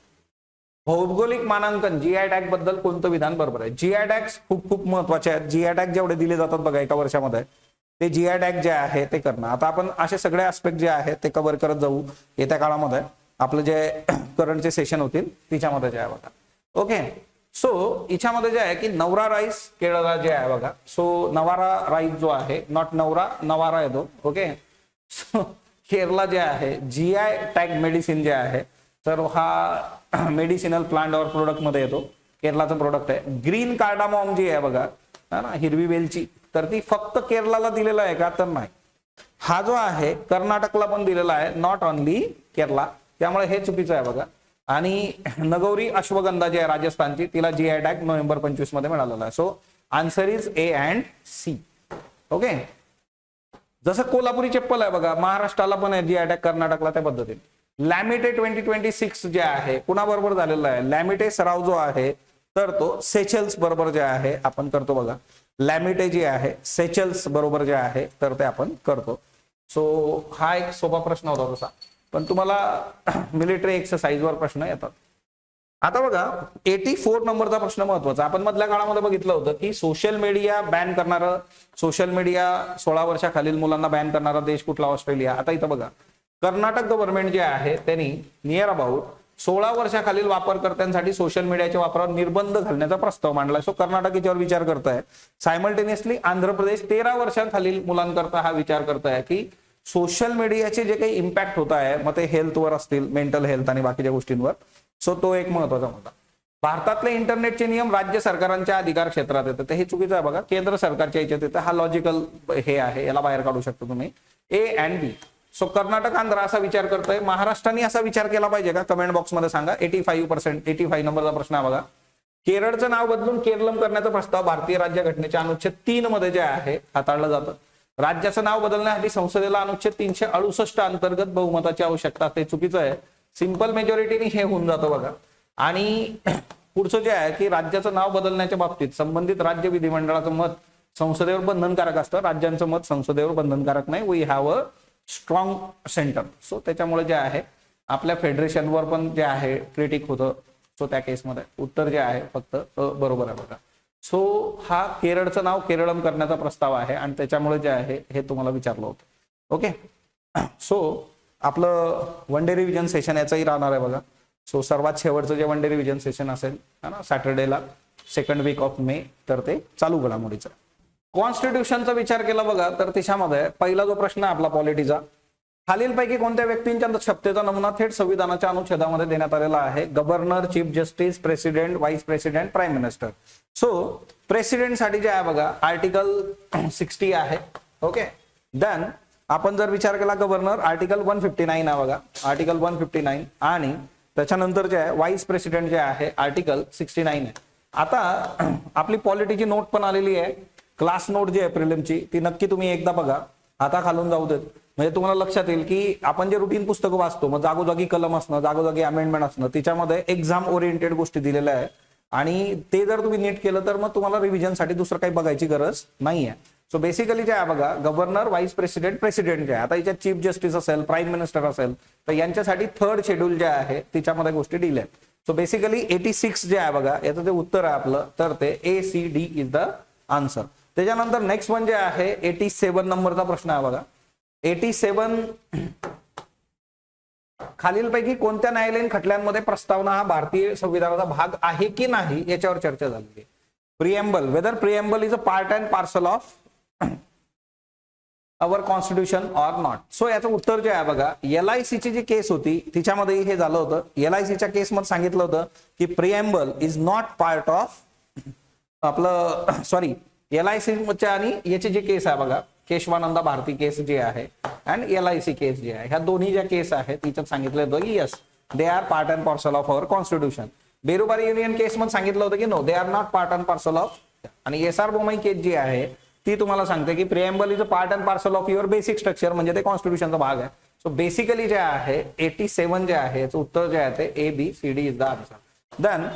भौगोलिक मानांकन जीआय टॅग बद्दल कोणतं विधान बरोबर आहे. जीआय टॅग्स खूप खूप महत्वाचे आहेत. जीआय टॅग जेवढे दिले जातात बघा एका वर्षामध्ये, ते जीआय टॅग जे आहे ते करणं. आता आपण असे सगळे ऍस्पेक्ट जे आहेत ते कव्हर करत जाऊ येत्या काळामध्ये. आपलं जे करंटचे सेशन होतील तिच्यामध्ये जे आहे बघा. ओके, सो हिच्यामध्ये जे आहे की नवरा राईस केरळला जे आहे बघा. सो नवारा राईस जो आहे, नॉट नवरा, नवारा येतो. ओके, सो केरला जे आहे जीआय टॅग मेडिसिन जे आहे तर हा मेडिसिनल प्लांट और प्रोडक्ट मध्ये येतो. केरलाचं प्रोडक्ट आहे. ग्रीन कार्डामॉम जी आहे बघा ना, हिरवी वेलची, तर ती फक्त केरलाला दिलेला आहे का, तर नाही. हा जो आहे कर्नाटकला पण दिलेला आहे, नॉट ओनली केरला, त्यामुळे हे चुकीचं आहे बघा. आणि नगौरी अश्वगंधा जी आहे राजस्थानची, तिला GI टॅग नोव्हेंबर 25 मध्ये मिळालेला आहे. So answer is A and C. Okay. जसं कोल्हापुरी चप्पल आहे बघा, महाराष्ट्राला पण आहे GI टॅग, कर्नाटकला त्या पद्धतीने. लॅमिटे 2026 जे आहे कुणाबरोबर झालेलं आहे, लॅमिटे सराव जो आहे तर तो सेचेल्स बरोबर जे आहे आपण करतो बघा. लॅमिटे जे आहे सेचेल्स बरोबर जे आहे तर ते आपण करतो. सो हा एक सोपा प्रश्न होता तसा, पण तुम्हाला मिलिटरी एक्सरसाइज वर प्रश्न येतात. आता बघा 84 नंबरचा प्रश्न महत्वाचा. आपण मधल्या काळामध्ये बघितलं होतं की सोशल मीडिया बॅन करणारं, सोशल मीडिया 16 वर्षाखालील मुलांना बॅन करणारा देश कुठला, ऑस्ट्रेलिया. आता इथं बघा कर्नाटक गव्हर्नमेंट जे आहे त्यांनी नियर अबाउट 16 वर्षाखालील वापरकर्त्यांसाठी सोशल मीडियाच्या वापरावर निर्बंध घालण्याचा प्रस्ताव मांडलाय. सो कर्नाटक याच्यावर विचार करत आहे. सायमल्टेनियसली आंध्र प्रदेश 13 वर्षांखालील मुलांकरता हा विचार करत आहे की सोशल मीडियाचे जे काही इम्पॅक्ट होत आहे, मग ते हेल्थवर असतील, मेंटल हेल्थ आणि बाकीच्या गोष्टींवर. सो तो एक महत्वाचा मुद्दा. भारतातले इंटरनेटचे नियम राज्य सरकारांच्या अधिकार क्षेत्रात येतात, तर हे चुकीचं आहे बघा. केंद्र सरकारच्या याच्यात येतं. हा लॉजिकल हे आहे, याला बाहेर काढू शकतो तुम्ही. A and B. So Karnataka Andhra असा विचार करतोय. महाराष्ट्राने असा विचार केला पाहिजे का, कमेंट बॉक्समध्ये सांगा. 85 नंबरचा प्रश्न आहे बघा. केरळचं नाव बदलून केरळम करण्याचा प्रस्ताव भारतीय राज्यघटनेच्या अनुच्छेद 3 मध्ये जे आहे हाताळलं जातं. राज्याचं नाव बदलण्यासाठी संसदेला अनुच्छेद 368 अंतर्गत बहुमताची आवश्यकता असते. चुकीचं आहे. सिंपल मेजॉरिटीने हे होऊन जातं बघा. आणि पुढचं जे आहे की राज्याचं नाव बदलण्याच्या बाबतीत संबंधित राज्य विधिमंडळाचं मत संसदेवर बंधनकारक असतं, राज्यांचं मत संसदेवर बंधनकारक नाही. We have a strong centre. So त्याच्यामुळे जे आहे आपल्या फेडरेशनवर पण जे आहे क्रिटिक होतं. सो त्या केसमध्ये उत्तर जे आहे फक्त बरोबर आहे बघा. सो हा केरळचं नाव केरळम करण्याचा प्रस्ताव आहे आणि त्याच्यामुळे जे आहे हे तुम्हाला विचारलं होतं. ओके. सो आपलं वन डे रिव्हिजन सेशन याचंही राहणार आहे बघा. सो सर्वात शेवटचं जे वन डे रिव्हिजन सेशन असेल ना सॅटर्डेला 2nd वीक ऑफ मे, तर ते चालू घडामोडीचं. कॉन्स्टिट्यूशनचा विचार केला बघा तर त्याच्यामध्ये पहिला जो प्रश्न आहे आपला पॉलिटीचा, खालीलपैकी कोणत्या व्यक्तींच्या शपथेचा नमुना थेट संविधानाच्या अनुच्छेदामध्ये देण्यात आलेला आहे. Governor, chief justice, president, vice president, prime minister. So president साठी जे आहे बघा आर्टिकल 60 आहे. ओके. देन आपण जर विचार केला गव्हर्नर, आर्टिकल 159 आहे बघा, आर्टिकल 159. आणि त्याच्यानंतर जे आहे व्हाईस प्रेसिडेंट जे आहे आर्टिकल 69 आहे. आता आपली पॉलिटीची नोट पण आलेली आहे, क्लास नोट जी आहे प्रिलिमची, ती नक्की तुम्ही एकदा बघा, हाता खालून जाऊ देत. म्हणजे तुम्हाला लक्षात येईल की आपण जे रुटीन पुस्तकं वाचतो, मग जागोजागी कलम असणं, जागोजागी अमेंडमेंट असणं, त्याच्यामध्ये एक्झाम ओरिएंटेड गोष्टी दिलेल्या आहे. आणि ते जर तुम्ही नीट केलं तर मग तुम्हाला रिव्हिजनसाठी दुसरं काही बघायची गरज नाही आहे. सो बेसिकली जे आहे बघा गव्हर्नर, व्हाईस प्रेसिडेंट, प्रेसिडेंट जे आहे, आता याच्यात चीफ जस्टिस असेल, प्राईम मिनिस्टर असेल, तर यांच्यासाठी 3rd शेड्यूल जे आहे त्याच्यामध्ये गोष्टी दिल्या आहेत. सो बेसिकली 86 जे आहे बघा याचं जे उत्तर आहे आपलं, तर ते ACD इज द आन्सर. त्याच्यानंतर नेक्स्ट वन जे आहे 87 नंबरचा प्रश्न आहे बघा. 87 खालीलपैकी कोणत्या न्यायालयीन खटल्यांमध्ये प्रस्तावना हा भारतीय संविधानाचा भाग आहे की नाही याच्यावर चर्चा झाली. Preamble, whether preamble is a part and parcel of our constitution or not. So याचं उत्तर जे आहे बघा, LIC ची जी केस होती तिच्यामध्ये हे झालं होतं. LICच्या केसमध्ये सांगितलं होतं की preamble is not part of आपलं सॉरी LIC आणि याची जी केस आहे बघा, केशवानंदा भारती केस जी आहे अँड LIC केस जी आहे, ह्या दोन्ही ज्या केस आहेत तिच्यात सांगितलं होतं की yes they are part and parcel of our constitution. Berubari union case मध्ये सांगितलं होतं की no they are not part and parcel of. आणि SR बोमई केस जी आहे ती तुम्हाला सांगते की preamble is a part and parcel of your basic structure, म्हणजे ते कॉन्स्टिट्यूशनचा भाग आहे. सो बेसिकली जे आहे 87 जे आहे याचं उत्तर जे आहे ते ABCD is the answer. Then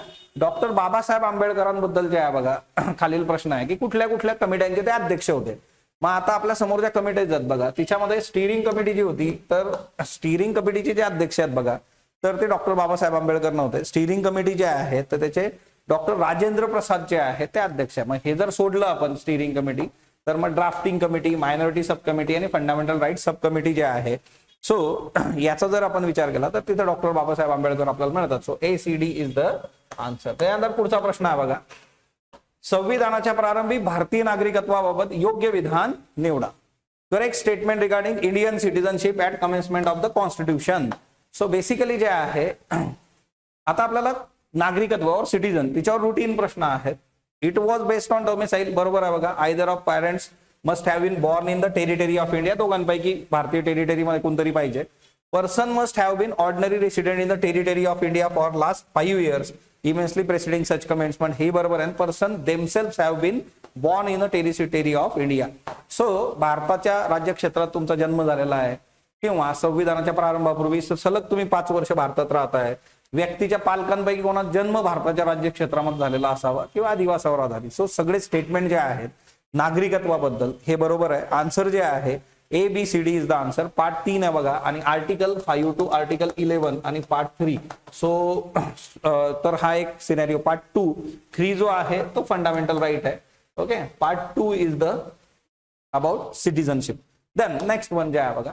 doctor Babasaheb आंबेडकरांबद्दल जे आहे बघा खालील प्रश्न आहे की कुठल्या कुठल्या कमिट्यांचे ते अध्यक्ष होते. मग आता आपल्या समोर ज्या कमिटी आहेत बघा तिच्यामध्ये स्टिअरिंग कमिटी जी होती, तर स्टिअरिंग कमिटीचे जे अध्यक्ष आहेत बघा तर ते डॉक्टर बाबासाहेब आंबेडकर नव्हते. स्टिअरिंग कमिटी जे आहे तर त्याचे डॉक्टर राजेंद्र प्रसाद जे आहे ते अध्यक्ष आहे. मग हे जर सोडलं आपण स्टिअरिंग कमिटी, तर मग ड्राफ्टिंग कमिटी, मायनॉरिटी सब कमिटी आणि फंडामेंटल राईट सब कमिटी जे आहे, सो याचा जर आपण विचार केला तर तिथे डॉक्टर बाबासाहेब आंबेडकर आपल्याला मिळतात. So ACD is the answer. त्यानंतर पुढचा प्रश्न आहे बघा, संविधानाच्या प्रारंभी भारतीय नागरिकत्वाबाबत योग्य विधान निवडा. Correct statement regarding Indian citizenship at commencement of the constitution. So basically जे आहे आता आपल्याला नागरिकत्वावर सिटीजन तिच्यावर रुटीन प्रश्न आहेत. It was based on domicile, बरोबर आहे बघा. Either of parents must have been born in the territory of India, दोघांपैकी भारतीय टेरिटरीमध्ये कोणतरी पाहिजे. Person must have been ordinary resident in the territory of India for last 5 years immensely preceding such commencement, हे बरोबर आहे. Person themselves have been born in a territory of India. So भारताच्या राज्यक्षेत्रात तुमचा जन्म झालेला आहे किंवा संविधानाच्या प्रारंभापूर्वी सलग तुम्ही 5 वर्ष भारतात राहताय, व्यक्तीच्या पालकांपैकी कोणाचा जन्म भारताच्या राज्यक्षेत्रामध्ये झालेला असावा किंवा अधिवासावर आधारित. सो सगळे स्टेटमेंट जे आहेत नागरिकत्वाबद्दल हे बरोबर आहे. आन्सर जे आहे ABCD is the answer. Part 3 आहे बघा आणि आर्टिकल 5 टू आर्टिकल 11 आणि पार्ट 3. सो तर हा एक सिनेरिओ. पार्ट 2, 3 जो आहे तो फंडामेंटल राईट आहे. Okay, part 2 is the about citizenship. Then next one जे आहे बघा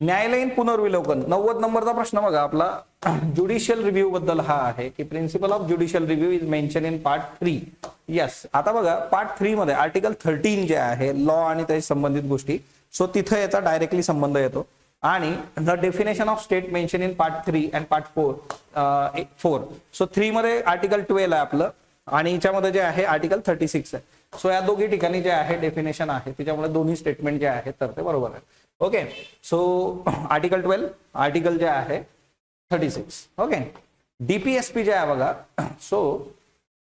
न्यायालयीन पुनर्विलोकन. 90 नंबरचा प्रश्न बघा आपला ज्युडिशियल रिव्ह्यू बद्दल हा आहे की principle of judicial review is mention in part 3. Yes, आता बघा पार्ट 3 मध्ये आर्टिकल 13 जे आहे लॉ आणि त्याशी संबंधित गोष्टी, सो तिथं याचा डायरेक्टली संबंध येतो. आणि the definition of state mention in part 3 and part 4. So 3 मध्ये आर्टिकल 12 आहे आपलं आणि याच्यामध्ये जे आहे आर्टिकल 36 आहे. सो या दोघी ठिकाणी जे आहे डेफिनेशन आहे त्याच्यामुळे दोन्ही स्टेटमेंट जे आहेत तर ते बरोबर आहे. ओके, सो आर्टिकल 12 आर्टिकल जे आहे 36. ओके, DPSP जे आहे बघा, सो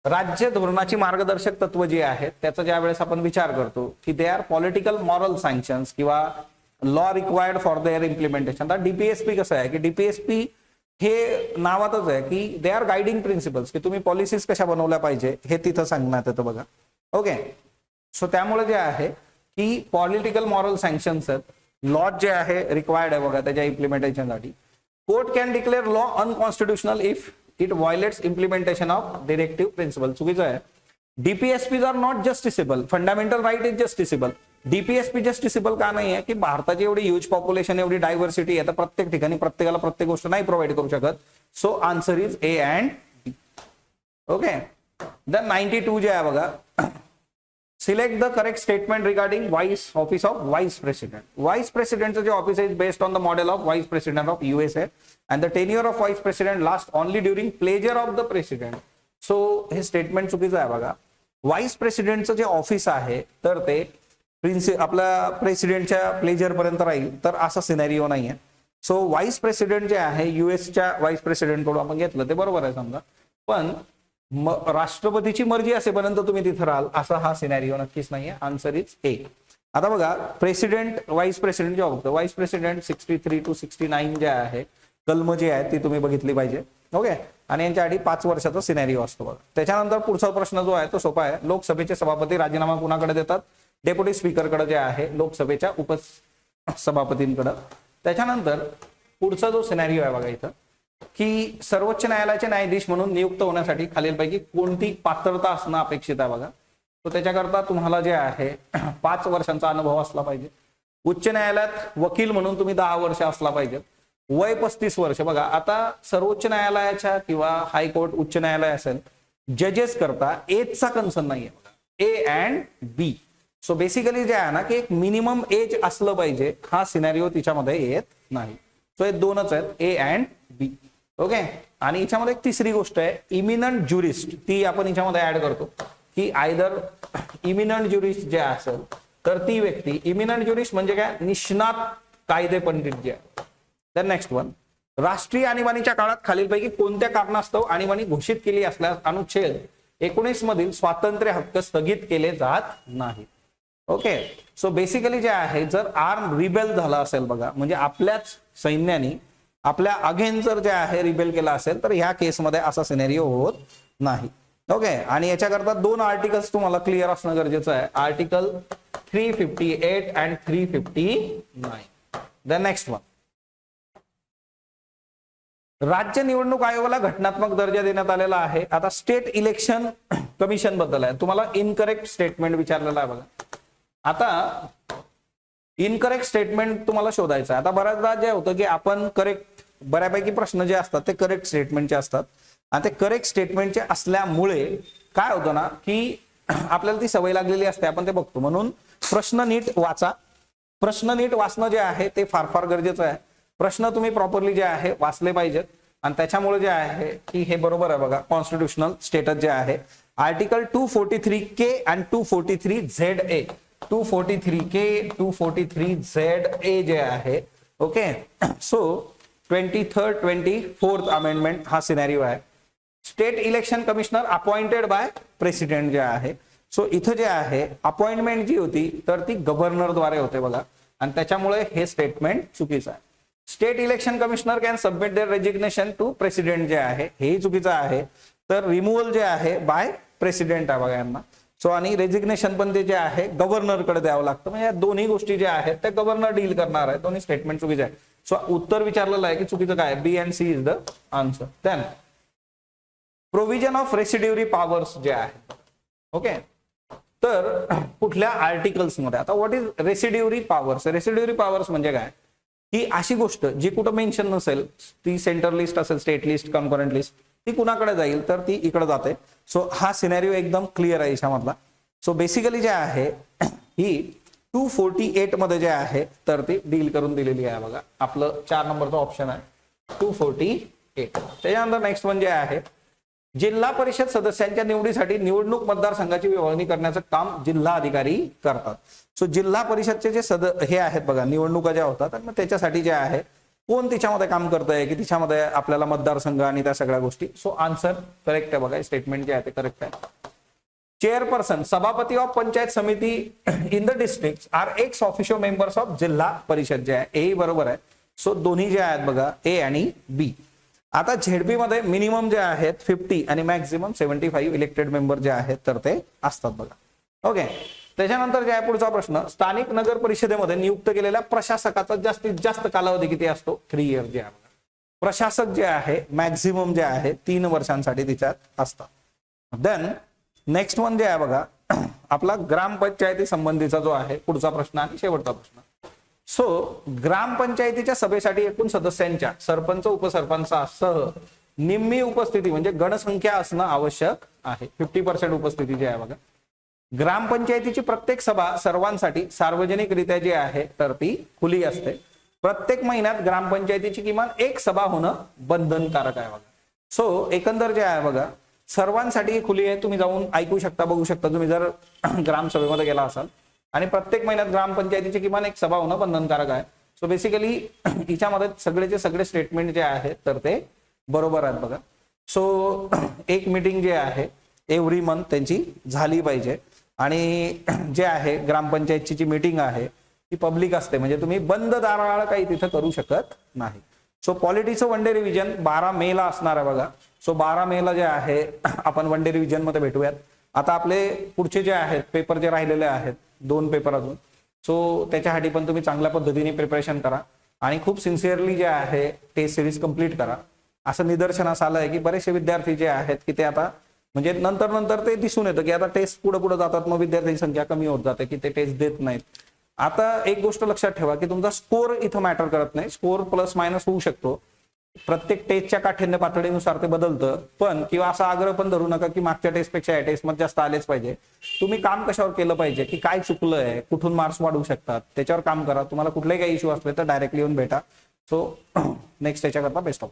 राज्य धोरणाची मार्गदर्शक तत्व जी आहेत त्याचा ज्या वेळेस आपण विचार करतो की they are political moral sanctions किंवा law required for their implementation. तर DPSP कसं आहे की DPSP हे नावातच आहे की दे आर गायडिंग प्रिन्सिपल्स की तुम्ही पॉलिसीज कशा बनवल्या पाहिजे हे तिथं सांगण्यात येतं बघा. ओके, सो त्यामुळे जे आहे की पॉलिटिकल मॉरल सँक्शन्स आहेत, लॉ जे आहे रिक्वायर्ड आहे बघा त्याच्या इम्प्लिमेंटेशनसाठी. Court can declare law unconstitutional if it violates implementation of directive principle. चुकीचं आहे. DPSPs are not justiciable. Fundamental right is justiciable. DPSP justiciable का नाही आहे की भारताची एवढी ह्यूज पॉप्युलेशन, एवढी डायव्हर्सिटी आहे तर प्रत्येक ठिकाणी प्रत्येकाला प्रत्येक गोष्ट नाही प्रोव्हाइड करू शकत. So answer is A and B. Okay, then 92 जे आहे बघा select the correct statement regarding vice office of vice president. Vice प्रेसिडेंटचं जे ऑफिस आहे based on the model of vice president of USA and the tenure of vice president last only during pleasure of the president. So हे statement चुकीचं आहे बघा. Vice प्रेसिडेंटचं जे office आहे तर ते आपल्या प्रेसिडेंटच्या प्लेजर पर्यंत राहील तर असा सिनेरिओ नाही आहे. सो वाइस प्रेसिडेंट जे आहे USच्या वाइस प्रेसिडेंट कडून आपण घेतलं ते बरोबर आहे समजा, पण राष्ट्रपतीची मर्जी असेपर्यंत तुम्ही तिथे राहाल असा हा सिनेरिओ नक्कीच नाहीये. Answer is A. आता बघा प्रेसिडेंट वाइस प्रेसिडेंट जेव्हा बघतो वाइस प्रेसिडेंट 63 to 69 जे आहे कलम जी आहे ती तुम्ही बघितली पाहिजे. ओके, आणि यांच्या आधी 5 वर्षाचा सिनेरिओ असतो बघा. त्याच्यानंतर पुढचा प्रश्न जो आहे तो सोपा आहे. लोकसभेचे सभापती राजीनामा कुणाकडे देतात? डेप्युटी स्पीकरकडे जे आहे लोकसभेच्या उपसभापतींकडे. त्याच्यानंतर पुढचा जो सिनेरिओ आहे बघा इथं की सर्वोच्च न्यायालयाचे न्यायाधीश म्हणून नियुक्त होण्यासाठी खालीलपैकी कोणती पात्रता असणं अपेक्षित आहे बघा. तर त्याच्याकरता तुम्हाला जे आहे 5 वर्षांचा अनुभव असला पाहिजे. उच्च न्यायालयात वकील म्हणून तुम्ही 10 वर्ष असला पाहिजे. वय 35 वर्ष. बघा आता सर्वोच्च न्यायालयाच्या किंवा हायकोर्ट उच्च न्यायालय असेल जजेस करता एजचा कन्सर्न नाहीये बघा. A and B. So basically जे आहे ना की एक मिनिमम एज असलं पाहिजे हा सिनेरिओ तिच्यामध्ये येत नाही. सो हे दोनच आहेत A अँड B. ओके, आणि याच्यामध्ये एक तिसरी गोष्ट आहे इमिनंट ज्युरिस्ट. ती आपण याच्यामध्ये ऍड करतो की आयदर इमिनंट ज्युरिस्ट जे असेल तर ती व्यक्ती इमिनंट ज्युरिस्ट म्हणजे काय निष्णात कायदे पंडित जे आहे. तर नेक्स्ट वन राष्ट्रीय आणीबाणीच्या काळात खालीलपैकी कोणत्या कारणास्तव आणीबाणी घोषित केली असल्यास अनुच्छेद 19 मधील स्वातंत्र्य हक्क स्थगित केले जात नाही. ओके, सो बेसिकली जे आहे जर आर्म रिबेल झाला असेल बघा म्हणजे आपल्याच सैन्याने आपल्या अगेन्स्ट जर जे आहे रिबेल केला असेल तर ह्या केसमध्ये असा सिनेरिओ होत नाही. ओके, आणि याच्याकरता 2 आर्टिकल्स तुम्हाला क्लिअर असणं गरजेचं आहे. Article 358 and 359. The next one राज्य निवडणूक आयोगाला घटनात्मक दर्जा देण्यात आलेला आहे. आता स्टेट इलेक्शन कमिशन बद्दल आहे. तुम्हाला इनकरेक्ट स्टेटमेंट विचारलेला आहे बघा. आता इनकरेक्ट स्टेटमेंट तुम्हाला शोधायचं आहे. आता बऱ्याचदा जे होतं की आपण करेक्ट बऱ्यापैकी प्रश्न जे असतात ते करेक्ट स्टेटमेंटचे असतात आणि ते करेक्ट स्टेटमेंटचे असल्यामुळे काय होतं ना की आपल्याला ती सवय लागलेली असते आपण ते बघतो. म्हणून प्रश्न नीट वाचा. प्रश्न नीट वाचणं जे आहे ते फार फार गरजेचं आहे. प्रश्न तुम्ही प्रॉपरली जे आहे वाचले पाहिजेत आणि त्याच्यामुळे जे आहे की हे बरोबर आहे बघा. कॉन्स्टिट्युशनल स्टेटस जे आहे article 243K and 243ZA. 243K 243ZA जे आहे. Okay, so 23rd 24th amendment हा सिनेरिओ आहे. State election commissioner appointed by president जे आहे. सो इथं जे आहे अपॉइंटमेंट जी होती तर ती गव्हर्नरद्वारे होते बघा, आणि त्याच्यामुळे हे स्टेटमेंट चुकीचं आहे. State election commissioner can submit their resignation to president जे आहे हेही चुकीचं आहे. तर रिमूव्हल जे आहे बाय प्रेसिडेंट आहे बघा यांना. सो आणि रेजिग्नेशन पण ते जे आहे गव्हर्नरकडे द्यावं लागतं. म्हणजे या दोन्ही गोष्टी ज्या आहेत त्या गव्हर्नर डील करणार आहे. दोन्ही स्टेटमेंट चुकीचे आहे. सो उत्तर विचारलेलं आहे की चुकीचं काय, B and C is the answer. Then provision of residuary powers जे आहे. ओके, तर कुठल्या आर्टिकल्स मध्ये, आता what is residuary powers. Residuary powers म्हणजे काय, ही अशी गोष्ट जी कुठं मेन्शन नसेल, ती सेंटर लिस्ट असेल, स्टेट लिस्ट, कॉन्करंट लिस्ट, ती कुणाकडे जाईल तर ती इकडे जाते. सो हा सिनेरिओ एकदम क्लिअर आहे याच्यामधला. सो बेसिकली जे आहे ही 248 मध्ये जे आहे तर ती डील करून दिलेली आहे बघा. आपलं 4 नंबरचा ऑप्शन आहे 248. त्याच्यानंतर नेक्स्ट वन जे आहे, जिल्हा परिषद सदस्यांच्या निवडीसाठी निवडणूक मतदारसंघाची विभागणी करण्याचं काम जिल्हा अधिकारी करतात. सो जिल्हा परिषदचे जे हे आहेत बघा, निवडणुका ज्या होतात, आणि मग त्याच्यासाठी जे आहे कोण तिच्यामध्ये काम करतंय की तिच्यामध्ये आपल्याला मतदारसंघ आणि त्या सगळ्या गोष्टी. सो आन्सर करेक्ट आहे बघा, स्टेटमेंट जे आहे ते करेक्ट आहे. चेअरपर्सन, सभापती of panchayat samiti in the district are ex officio members of Zilla Parishad जे आहे, ए बरोबर आहे. सो दोन्ही जे आहेत बघा, ए आणि बी. आता झेडपी मध्ये मिनिमम जे आहेत 50 आणि मॅक्झिमम 75 इलेक्टेड मेंबर जे आहेत तर ते असतात बघा. ओके, त्याच्यानंतर जे आहे पुढचा प्रश्न, स्थानिक नगर परिषदेमध्ये नियुक्त केलेल्या प्रशासकाचा जास्तीत जास्त कालावधी किती असतो, 3 इयर जे आहे. प्रशासक जे आहे मॅक्झिमम जे आहे 3 वर्षांसाठी तिच्यात असतात. देन नेक्स्ट वन जे आहे बघा, आपला ग्रामपंचायती संबंधीचा जो आहे पुढचा प्रश्न आणि शेवटचा प्रश्न. सो ग्रामपंचायतीच्या सभेसाठी एकूण सदस्यांच्या सरपंच उपसरपंचासह निम्मी उपस्थिती म्हणजे गणसंख्या असणं आवश्यक आहे. 50% उपस्थिती जी आहे बघा. ग्रामपंचायतीची प्रत्येक सभा सर्वांसाठी सार्वजनिकरित्या जी आहे तर ती खुली असते. प्रत्येक महिन्यात ग्रामपंचायतीची किमान एक सभा होणं बंधनकारक आहे बघा. सो एकंदर जे आहे बघा सर्वांसाठी खुली आहे. तुम्ही जाऊन ऐकू शकता, बघू शकता तुम्ही जर ग्रामसभेमध्ये गेला असाल. आणि प्रत्येक महिन्यात ग्रामपंचायतीची किमान एक सभा होणं बंधनकारक आहे. सो बेसिकली हिच्यामध्ये सगळेचे सगळे स्टेटमेंट जे आहेत तर ते बरोबर आहेत बघा. सो एक मीटिंग जे आहे एव्हरी मंथ त्यांची झाली पाहिजे. आणि जे आहे ग्रामपंचायतची जी मीटिंग आहे ती पब्लिक असते, म्हणजे तुम्ही बंद दाराआड काही तिथं करू शकत नाही. सो पॉलिटीचं वन डे रिव्हिजन 12 मे ला असणार आहे बघा. सो 12 मे ला जे आहे आपण वन डे रिव्हिजन मध्ये भेटूयात. आता आपले पुढचे जे आहेत पेपर जे राहिलेले आहेत 2 पेपर अजून, सो त्याच्यासाठी पण तुम्ही चांगल्या पद्धतीने प्रिपरेशन करा आणि खूप सिन्सिअरली जे आहे टेस्ट सिरीज कंप्लीट करा. असं निदर्शनास आलं आहे की बरेचसे विद्यार्थी जे आहेत की ते आता म्हणजे नंतर ते दिसून येतं की आता टेस्ट पुढे जातात, मग विद्यार्थ्यांची संख्या कमी होत जाते की ते टेस्ट देत नाहीत. आता एक गोष्ट लक्षात ठेवा की तुमचा स्कोर इथं मॅटर करत नाही. स्कोर प्लस मायनस होऊ शकतो, प्रत्येक टेस्टच्या काठिण्य पातळीनुसार ते बदलतं. पण किंवा असा आग्रह पण धरू नका की मागच्या टेस्टपेक्षा या टेस्टमध्ये जास्त आलेच पाहिजे. तुम्ही काम कशावर केलं पाहिजे की काय चुकलंय, कुठून मार्क्स वाढवू शकतात त्याच्यावर काम करा. तुम्हाला कुठलेही काही इश्यू असले तर डायरेक्टली येऊन भेटा. सो नेक्स्ट याच्याकरता बेस्ट ऑफ.